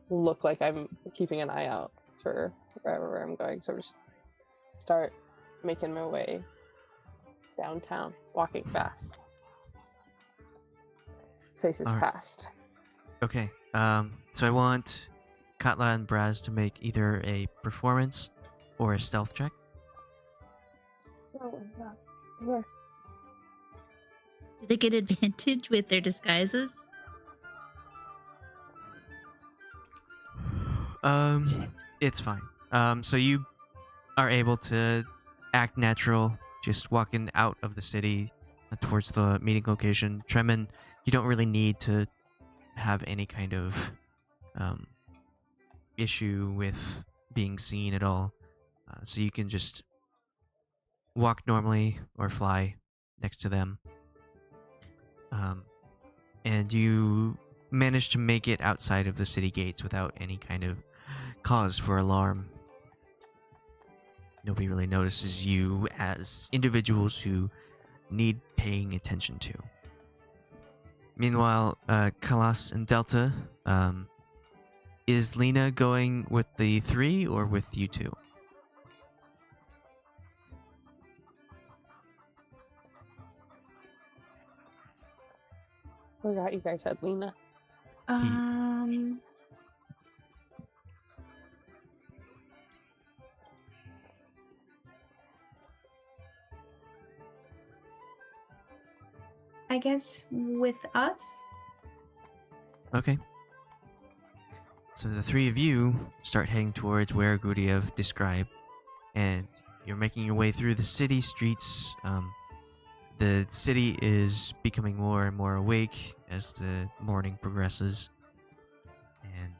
look like I'm keeping an eye out for wherever I'm going. So just start making my way downtown, walking fast. Faces Alright. past. Okay. So I want Katla and Brasz to make either a performance or a stealth check. Where? Do they get advantage with their disguises? It's fine. So you are able to act natural, just walking out of the city towards the meeting location. Tremen, you don't really need to have any kind of issue with being seen at all. So you can just walk normally or fly next to them. And you manage to make it outside of the city gates without any kind of cause for alarm. Nobody really notices you as individuals who need paying attention to. Meanwhile, Khalas and Delta, is Lena going with the three or with you two? Forgot you guys had Lena. I guess with us. Okay. So the three of you start heading towards where Guryev described, and you're making your way through the city streets. The city is becoming more and more awake as the morning progresses, and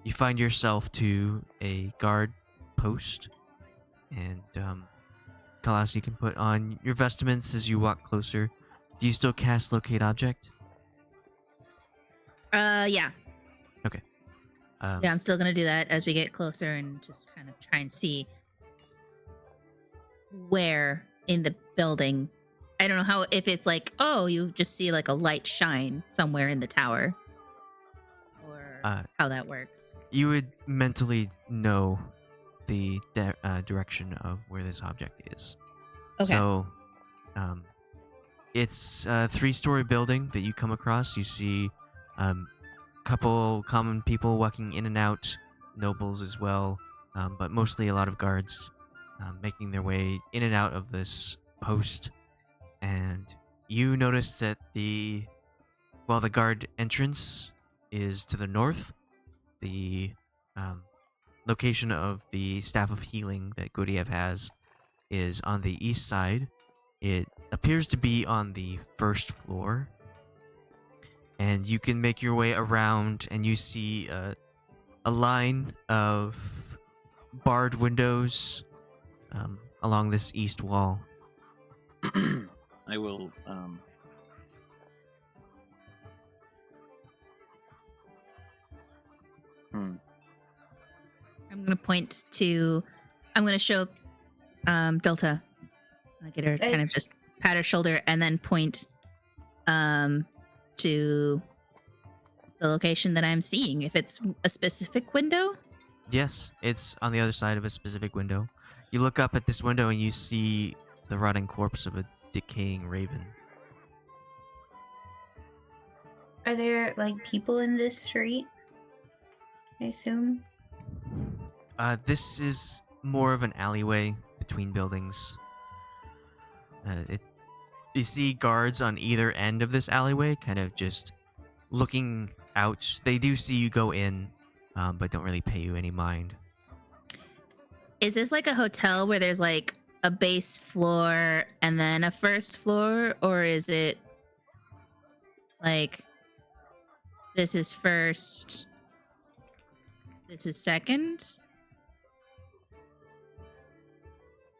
you find yourself to a guard post. And Khalas, you can put on your vestments as you walk closer. Do you still cast Locate Object? Yeah. Okay. Yeah, I'm still gonna do that as we get closer and just kind of try and see where in the building. I don't know how, if it's like, oh, you just see like a light shine somewhere in the tower, or how that works. You would mentally know the direction of where this object is. Okay. So, it's a 3-story building that you come across. You see couple common people walking in and out, nobles as well, but mostly a lot of guards making their way in and out of this post. And you notice that the guard entrance is to the north. The location of the Staff of Healing that Guryev has is on the east side. It appears to be on the first floor. And you can make your way around, and you see a line of barred windows along this east wall. I will. I'm gonna point to. I'm gonna show Delta. I get her kind of just pat her shoulder and then point to the location that I'm seeing. If it's a specific window? Yes, it's on the other side of a specific window. You look up at this window and you see the rotting corpse of a decaying raven. Are there like people in this street? I assume. This is more of an alleyway between buildings. You see guards on either end of this alleyway, kind of just looking out. They do see you go in, but don't really pay you any mind. Is this like a hotel where there's like a base floor and then a first floor, or is it like this is first, this is second?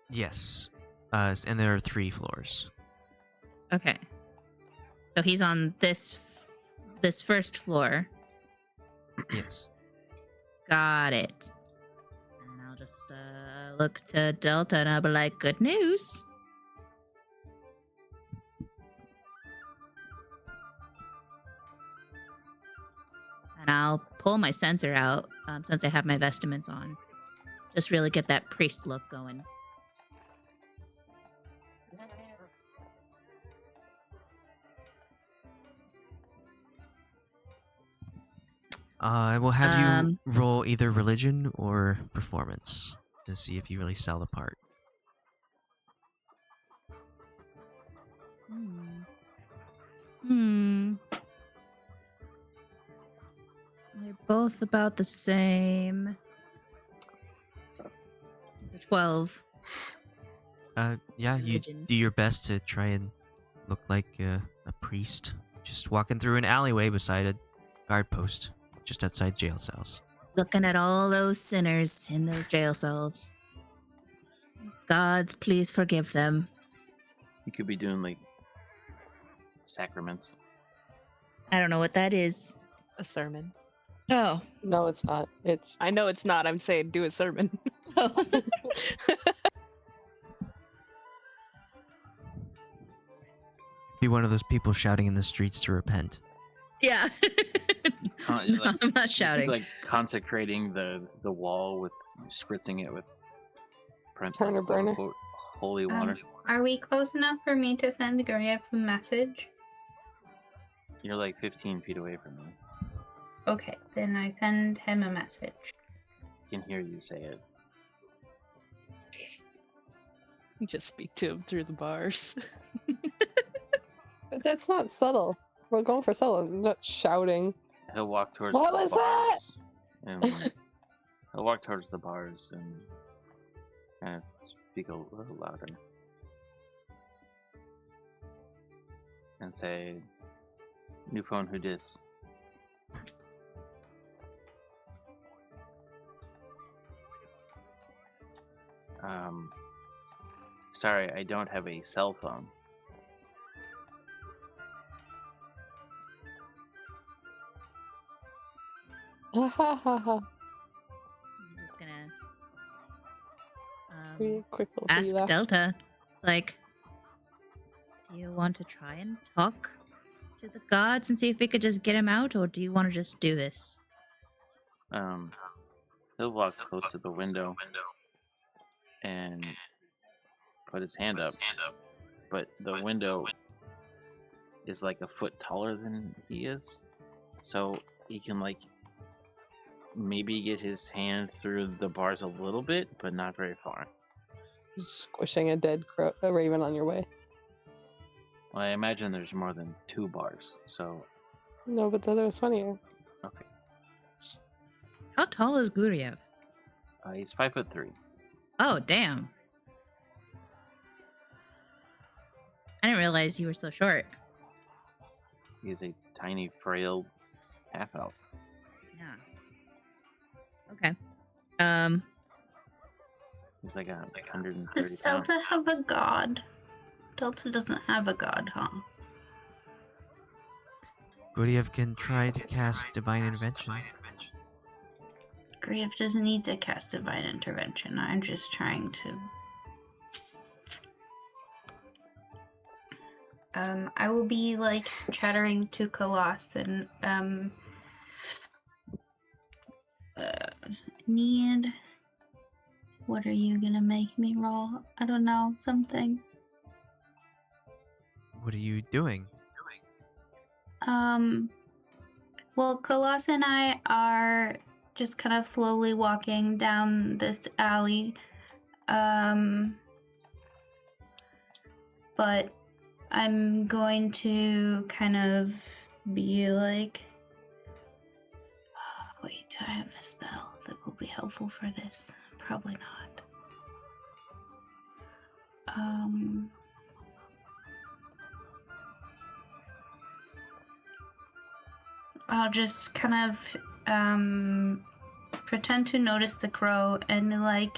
Yes, and there are 3 floors. Okay. So he's on this first floor. Yes. Got it. And I'll just look to Delta and I'll be like, good news. And I'll pull my sensor out since I have my vestments on. Just really get that priest look going. I will have you roll either religion or performance to see if you really sell the part. They're both about the same. It's a 12. Yeah, you Religion. do your best to try and look like a priest, just walking through an alleyway beside a guard post, just outside jail cells. Looking at all those sinners in those jail cells. Gods, please forgive them. You could be doing like sacraments. I don't know what that is. A sermon. Oh. No, it's not. It's I know it's not. I'm saying do a sermon. Be one of those people shouting in the streets to repent. Yeah. No, I'm not shouting. Like consecrating the wall with spritzing it with Turner burner. quote, holy water. Are we close enough for me to send Guryev a message? You're like 15 feet away from me. Okay, then I send him a message. I can hear you say it. You just speak to him through the bars. But that's not subtle. We're going for subtle, not shouting. He'll walk towards What the was bars. And he'll walk towards the bars and speak a little louder. And say, "New phone, who dis?" Sorry, I don't have a cell phone. Ha ha ha ha. I'm just gonna Pretty quick little ask piggy laugh. Delta. It's like, do you want to try and talk to the gods and see if we could just get him out, or do you want to just do this? He'll walk close to the window and put his hand up. But the window is like a foot taller than he is. So he can like maybe get his hand through the bars a little bit, but not very far. Just squishing a raven on your way. Well, I imagine there's more than 2 bars, so No, but the other was funnier. okay. How tall is Guryev? He's 5'3". Oh, damn. I didn't realize you were so short. He's a tiny, frail half elf. Yeah. Okay. He's like 130 Does Delta pounds. have a god? Delta doesn't have a god, huh? Guryev can try to cast Divine Intervention. Grief doesn't need to cast Divine Intervention. I'm just trying to... I will be, like, chattering to Khalas and, need... What are you gonna make me roll? I don't know, something. What are you doing? Well, Khalas and I are just kind of slowly walking down this alley. But I'm going to kind of be like, oh, wait, do I have a spell that will be helpful for this? Probably not. I'll just kind of pretend to notice the crow and like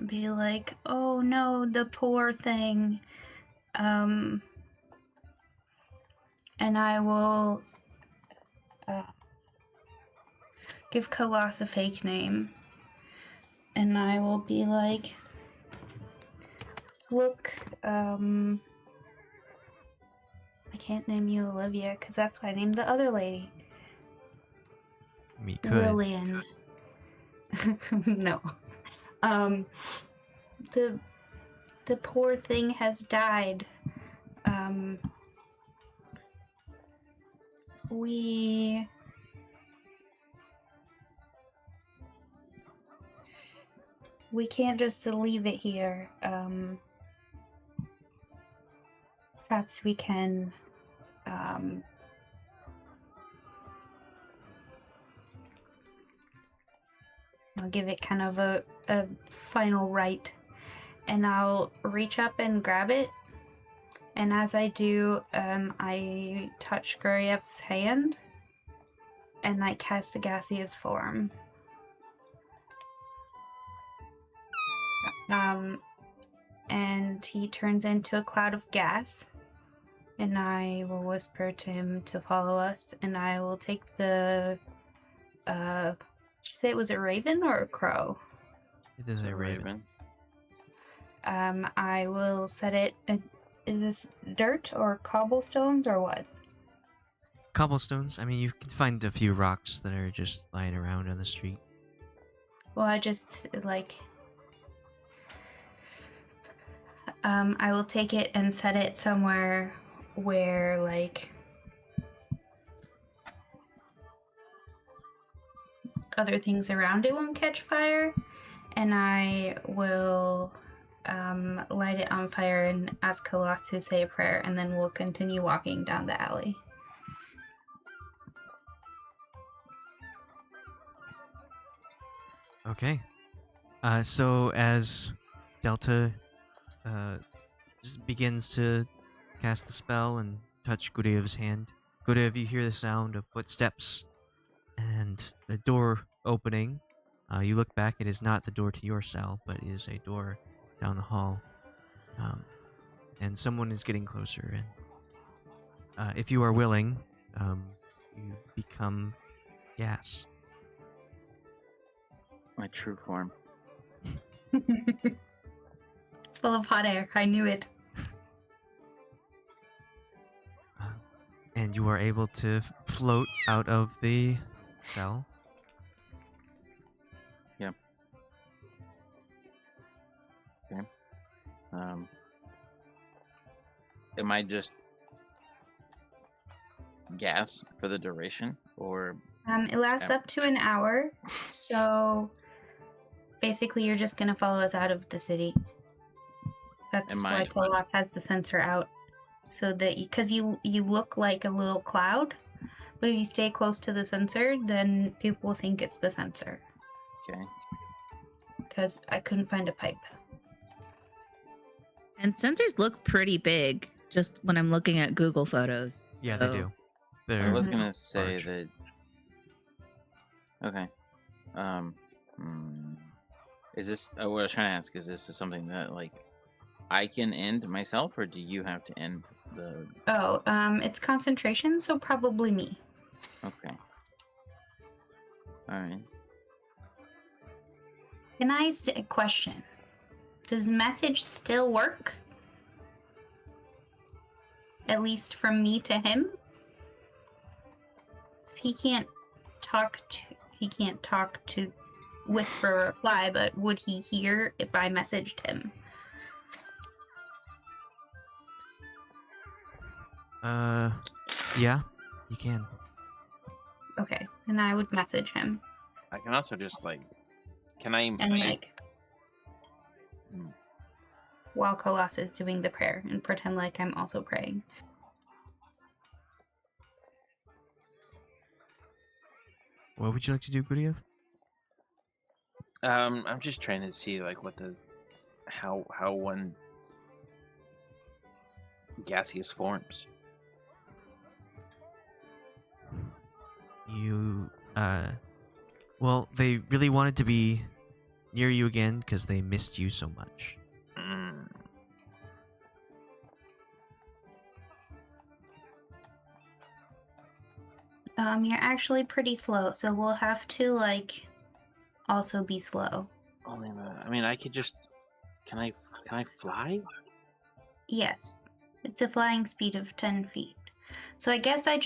be like, oh no, the poor thing. And I will give Khalas a fake name. And I will be like, look, I can't name you Olivia because that's what I named the other lady. Me could. Lillian. No. The poor thing has died. We can't just leave it here. Perhaps we can I'll give it kind of a final rite, and I'll reach up and grab it. And as I do, I touch Guryev's hand, and I cast a gaseous form. And he turns into a cloud of gas, and I will whisper to him to follow us, and I will take the, did you say it was a raven or a crow? It is a raven. I will set it, is this dirt or cobblestones or what? Cobblestones. I mean, you can find a few rocks that are just lying around on the street. Well, I just, like, I will take it and set it somewhere where like other things around it won't catch fire, and I will light it on fire and ask Khalas to say a prayer, and then we'll continue walking down the alley. Okay. So as Delta just begins to cast the spell and touch Guryev's hand, Guryev, you hear the sound of footsteps and the door opening. You look back, it is not the door to your cell, but it is a door down the hall. And someone is getting closer, and if you are willing, you become gas. My true form. Full of hot air. I knew it. And you are able to float out of the cell. Yeah. Okay. Am I just gas for the duration, or? It lasts up to an hour, so basically you're just gonna follow us out of the city. That's why Khalas has the sensor out, so that because you look like a little cloud, but if you stay close to the sensor, then people will think it's the sensor. Okay. Because I couldn't find a pipe. And sensors look pretty big, just when I'm looking at Google photos. Yeah, they so- do. I They're was gonna say large. that. Okay. Is this? What I was trying to ask is this something that like I can end myself, or do you have to end the? Oh, it's concentration, so probably me. Okay. All right. Can I ask a question? Does message still work? At least from me to him? He can't talk to whisper or reply, but would he hear if I messaged him? Yeah, you can. Okay, and I would message him. I can also just like, can I? And like, Hmm. while Khalas is doing the prayer, and pretend like I'm also praying. What would you like to do, Guryev? I'm just trying to see like what the, how one gaseous forms. You, well, they really wanted to be near you again because they missed you so much. Mm. You're actually pretty slow, so we'll have to like also be slow. Only I mean, I could just. Can I fly? Yes, it's a flying speed of 10 feet. So I guess I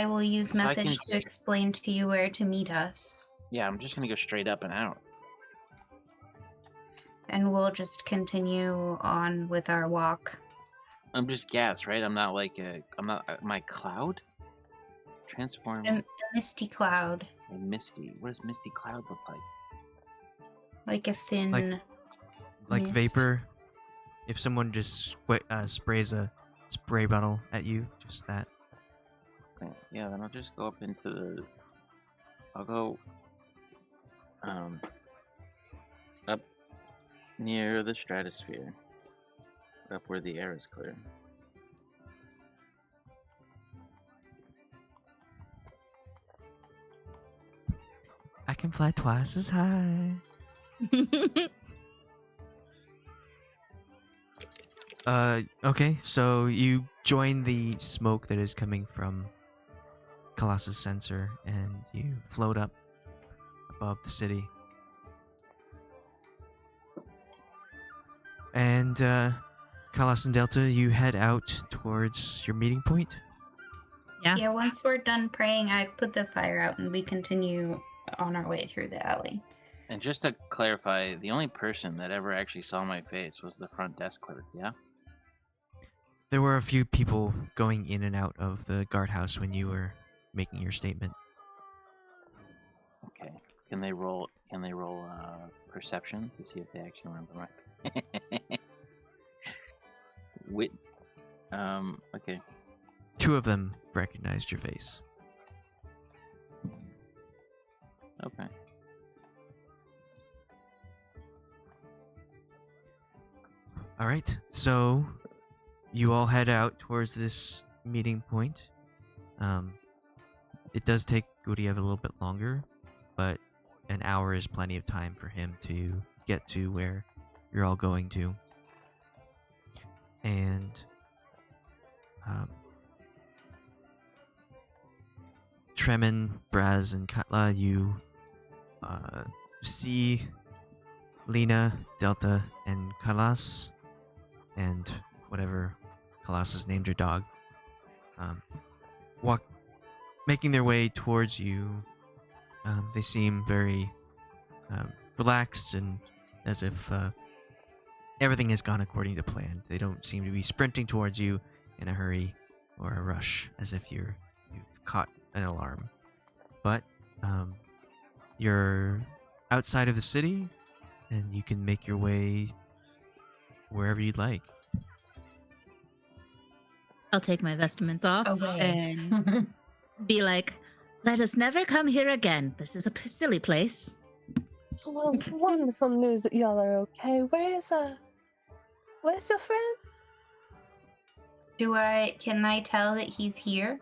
will use So I message can- to explain to you where to meet us, Yeah, I'm just gonna go straight up and out. and we'll just continue on with our walk. I'm just gas, right? I'm not like a. I'm not my cloud. Transform A misty cloud, a misty. What does misty cloud look like? like a thin. Like Mist. vapor. If someone just sprays a spray bottle at you, just that. Okay, yeah, then I'll just go up into the. I'll go. Up near the stratosphere. Up where the air is clear. I can fly twice as high. Okay, so you join the smoke that is coming from Khalas's sensor, and you float up above the city. And, Khalas and Delta, you head out towards your meeting point. Yeah, once we're done praying, I put the fire out and we continue on our way through the alley. And just to clarify, the only person that ever actually saw my face was the front desk clerk. Yeah. There were a few people going in and out of the guardhouse when you were making your statement. Okay. Can they roll? Perception to see if they actually remember right? Wit. Okay. Two of them recognized your face. Okay. All right, so you all head out towards this meeting point. It does take Guryev a little bit longer, but an hour is plenty of time for him to get to where you're all going to. And Tremen, Brasz, and Katla, you see Lena, Delta, and Khalas, and whatever Khalas has named her dog, making their way towards you. They seem very relaxed and as if everything has gone according to plan. They don't seem to be sprinting towards you in a hurry or a rush, as if you've caught an alarm. But you're outside of the city, and you can make your way wherever you'd like. I'll take my vestments off Okay. and be like, let us never come here again. This is a silly place. Well, wonderful news that y'all are okay. Where's your friend? Can I tell that he's here?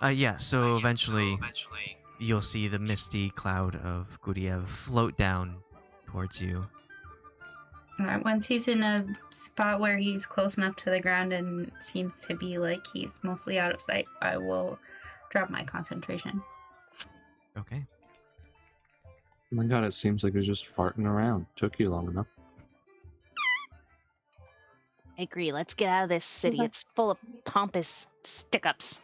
Yeah, so eventually you'll see the misty cloud of Guryev float down towards you. Alright, once he's in a spot where he's close enough to the ground and seems to be like he's mostly out of sight, I will drop my concentration. Okay. Oh my god, it seems like it was just farting around. Took you long enough. I agree. Let's get out of this city. that? It's full of pompous stick-ups.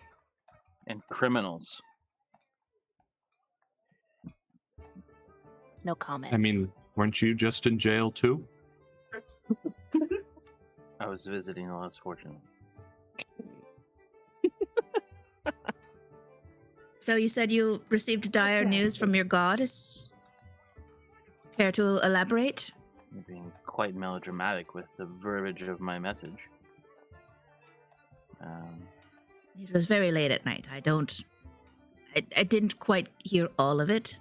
And criminals. No comment. I mean, weren't you just in jail too? I was visiting the less fortunate. So you said you received dire news from your goddess? Care to elaborate? You're being quite melodramatic with the verbiage of my message. It was very late at night. I didn't quite hear all of it.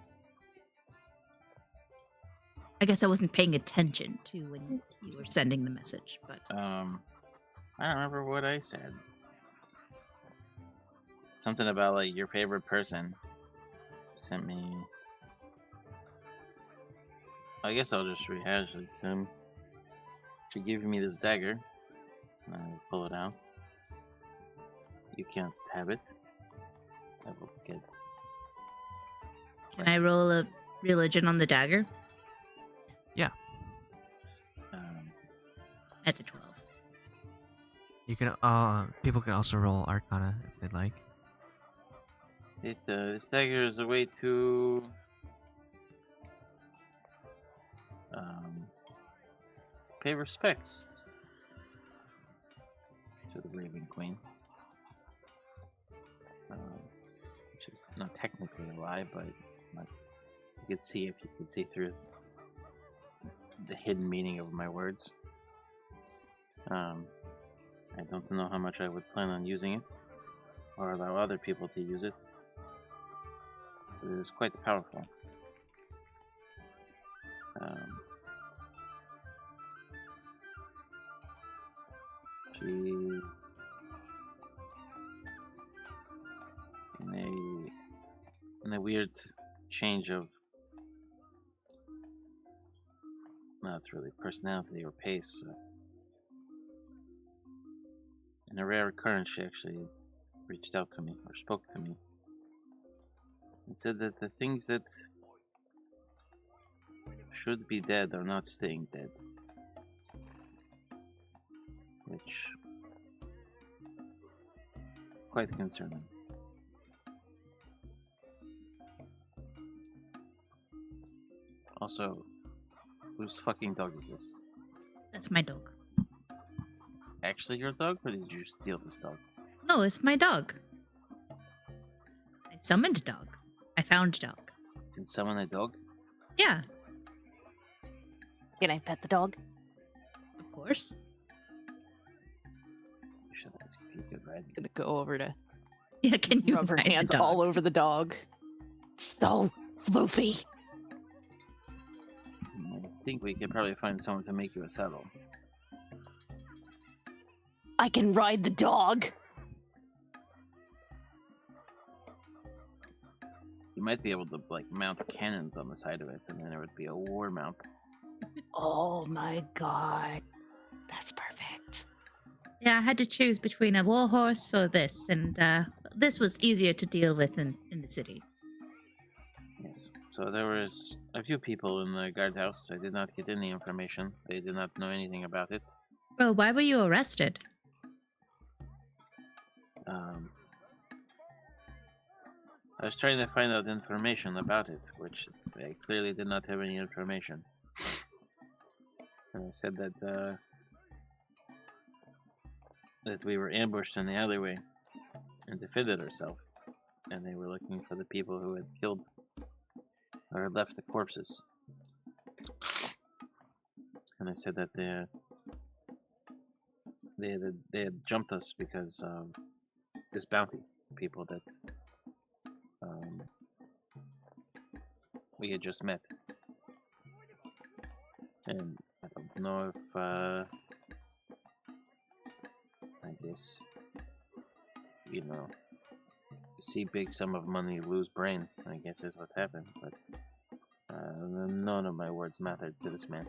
I guess I wasn't paying attention to when you were sending the message, but I don't remember what I said. Something about like your favorite person sent me. I guess I'll just rehash it. She gave me this dagger. I pull it out. You can't stab it. I will get. can I roll a religion on the dagger? That's a 12. You can people can also roll Arcana if they'd like. This dagger is a way to pay respects to the Raven Queen, which is not technically a lie, but you could see if you could see through the hidden meaning of my words. I don't know how much I would plan on using it, or allow other people to use it. It is quite powerful. She, in a weird change of, not really personality or pace. In a rare occurrence, she actually reached out to me or spoke to me and said that the things that should be dead are not staying dead, which quite concerning. Also, whose fucking dog is this? That's my dog. actually your dog, or did you steal this dog? No, it's my dog. I summoned a dog. I found a dog. You can summon a dog? Yeah, Can I pet the dog? of course. You should ask if you could ride it. Gonna go over to Yeah, can you rub her ride the hands dog? all over the dog. So floofy. I think we could probably find someone to make you a saddle. I can ride the dog. You might be able to like mount cannons on the side of it, and then it would be a war mount. Oh my god. That's perfect. Yeah, I had to choose between a warhorse or this, and this was easier to deal with in the city. Yes. So there was a few people in the guardhouse. I did not get any information. They did not know anything about it. Well, why were you arrested? I was trying to find out information about it, which I clearly did not have any information. And I said that that we were ambushed in the alleyway and defended ourselves, and they were looking for the people who had killed or left the corpses. And I said that they had jumped us because of this bounty, people that we had just met. And I don't know if I guess, you know, see big sum of money, lose brain, I guess is what happened, but none of my words mattered to this man.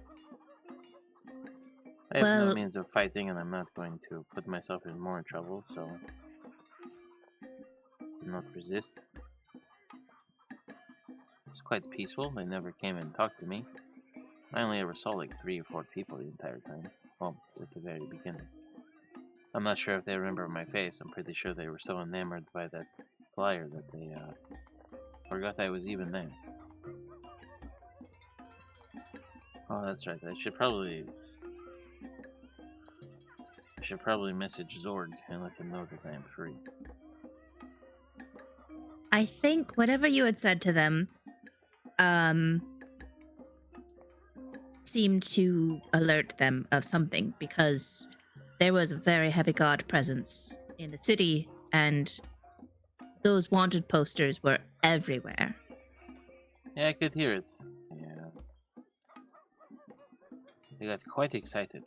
I have no Well- means of fighting, and I'm not going to put myself in more trouble, so do not resist. It was quite peaceful. They never came and talked to me. I only ever saw like 3 or 4 people the entire time. Well, at the very beginning. I'm not sure if they remember my face. I'm pretty sure they were so enamored by that flyer that they forgot I was even there. Oh, that's right. I should probably message Zorg and let him know that I am free. I think whatever you had said to them seemed to alert them of something, because there was a very heavy guard presence in the city, and those wanted posters were everywhere. Yeah, I could hear it. Yeah. They got quite excited.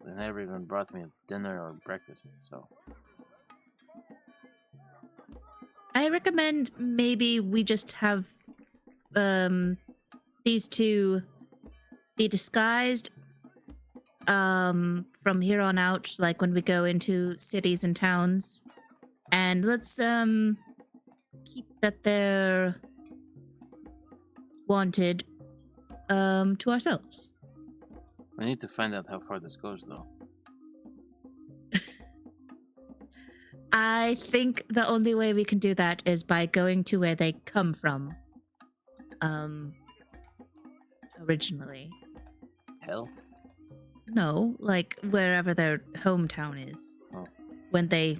They never even brought me dinner or breakfast, so... I recommend maybe we just have these two be disguised from here on out, like when we go into cities and towns, and let's keep that they're wanted to ourselves. We need to find out how far this goes, though. I think the only way we can do that is by going to where they come from originally. Hell? No, like wherever their hometown is. Oh. When they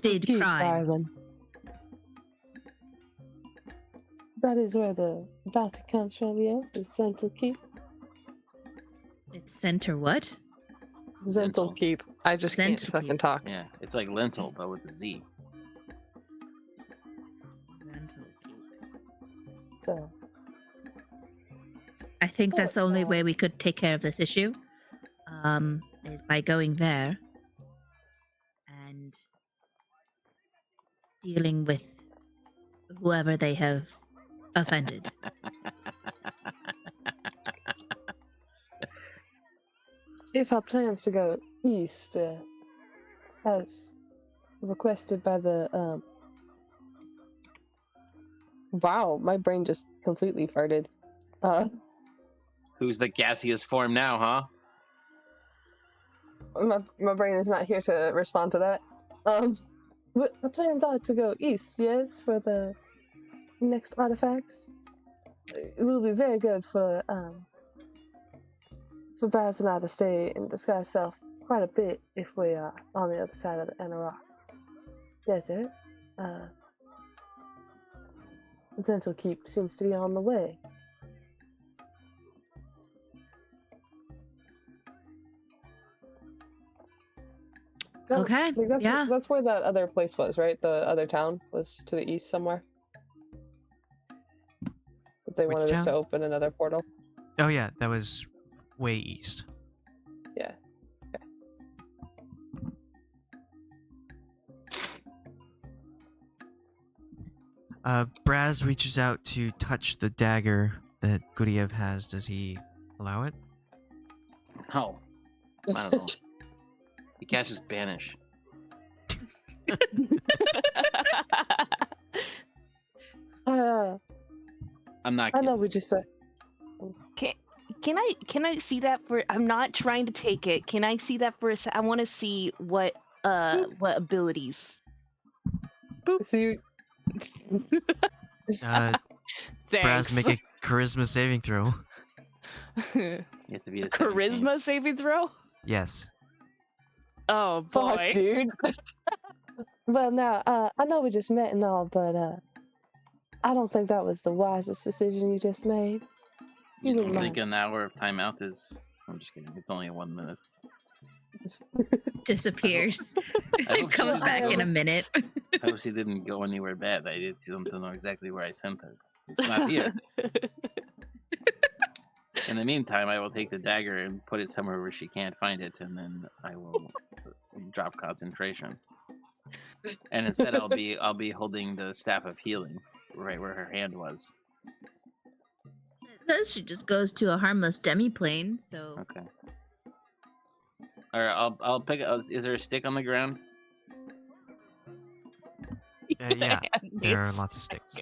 did crime. Darling. That is where the bounty comes from, yes? It's Zental Keep. It's center what? Zental Keep. I just can't Zental fucking Keep. talk. Yeah, it's like lentil, but with a Z. Zental Keep. So, I think that's the But, only way we could take care of this issue. Is by going there and dealing with whoever they have offended. if our plans to go east, as requested by the, Wow, my brain just completely farted. Who's the gaseous form now, huh? My brain is not here to respond to that. But the plans are to go east, yes, for the next artifacts. It will be very good for for Brasz and I to stay and disguise self quite a bit if we are on the other side of the Anorak desert. The Dental Keep seems to be on the way. Okay, yeah. That's where that other place was, right? The other town was to the east somewhere. But they Which wanted us to town? open another portal. Oh yeah, that was way east. Yeah. Brasz reaches out to touch the dagger that Guryev has. Does he allow it? No. I don't know. He casts Banish. I'm not I kidding. know we just Can I see that for? I'm not trying to take it. Can I see that for a sec? I want to see what abilities. so you Brasz, Thanks. make a charisma saving throw. You have to be a 17. Charisma saving throw. Yes. Oh boy. fuck, dude. Well, now I know we just met and all, but I don't think that was the wisest decision you just made. You You don't don't think mind. an hour of timeout is... I'm just kidding. It's only 1 minute. Disappears. I hope she Comes didn't back go- in a minute. I hope she didn't go anywhere bad. I don't know exactly where I sent her. It's not here. In the meantime, I will take the dagger and put it somewhere where she can't find it, and then I will drop concentration. And instead, I'll be holding the staff of healing right where her hand was. It says she just goes to a harmless demi-plane, so... Okay. All right, I'll pick. Is there a stick on the ground? Yeah, there are lots of sticks.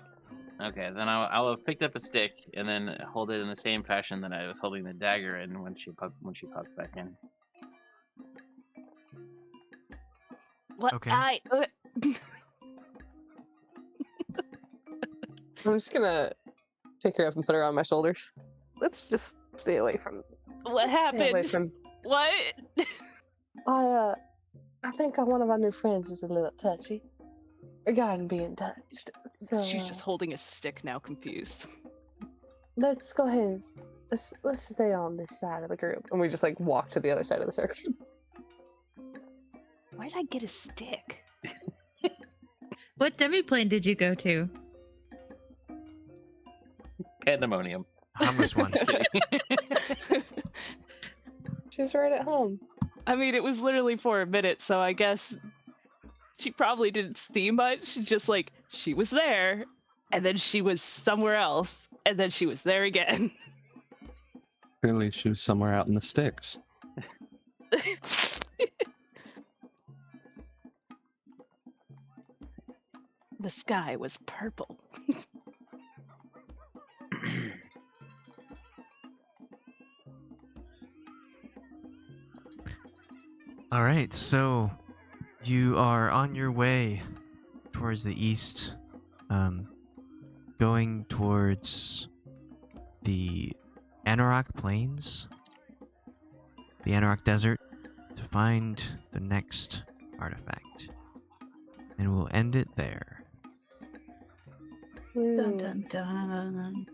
Okay, then I'll have picked up a stick and then hold it in the same fashion that I was holding the dagger in when she pops back in. What? Okay. I'm just gonna pick her up and put her on my shoulders. Let's just stay away from. What Stay away happened? from. What? I think one of our new friends is a little touchy regarding being touched. So She's just holding a stick now, confused. let's go ahead. Let's stay on this side of the group, and we just like walk to the other side of the circle. Where did I get a stick? What demi-plane did you go to? Pandemonium. Harmless one. Just kidding. She's right at home. I mean, it was literally for a minute, so I guess she probably didn't see much. Just like, she was there, and then she was somewhere else, and then she was there again. Clearly, she was somewhere out in the sticks. The sky was purple. All right, so you are on your way towards the east, going towards the Anorak Plains, the Anorak Desert, to find the next artifact. And we'll end it there. Dun dun dun.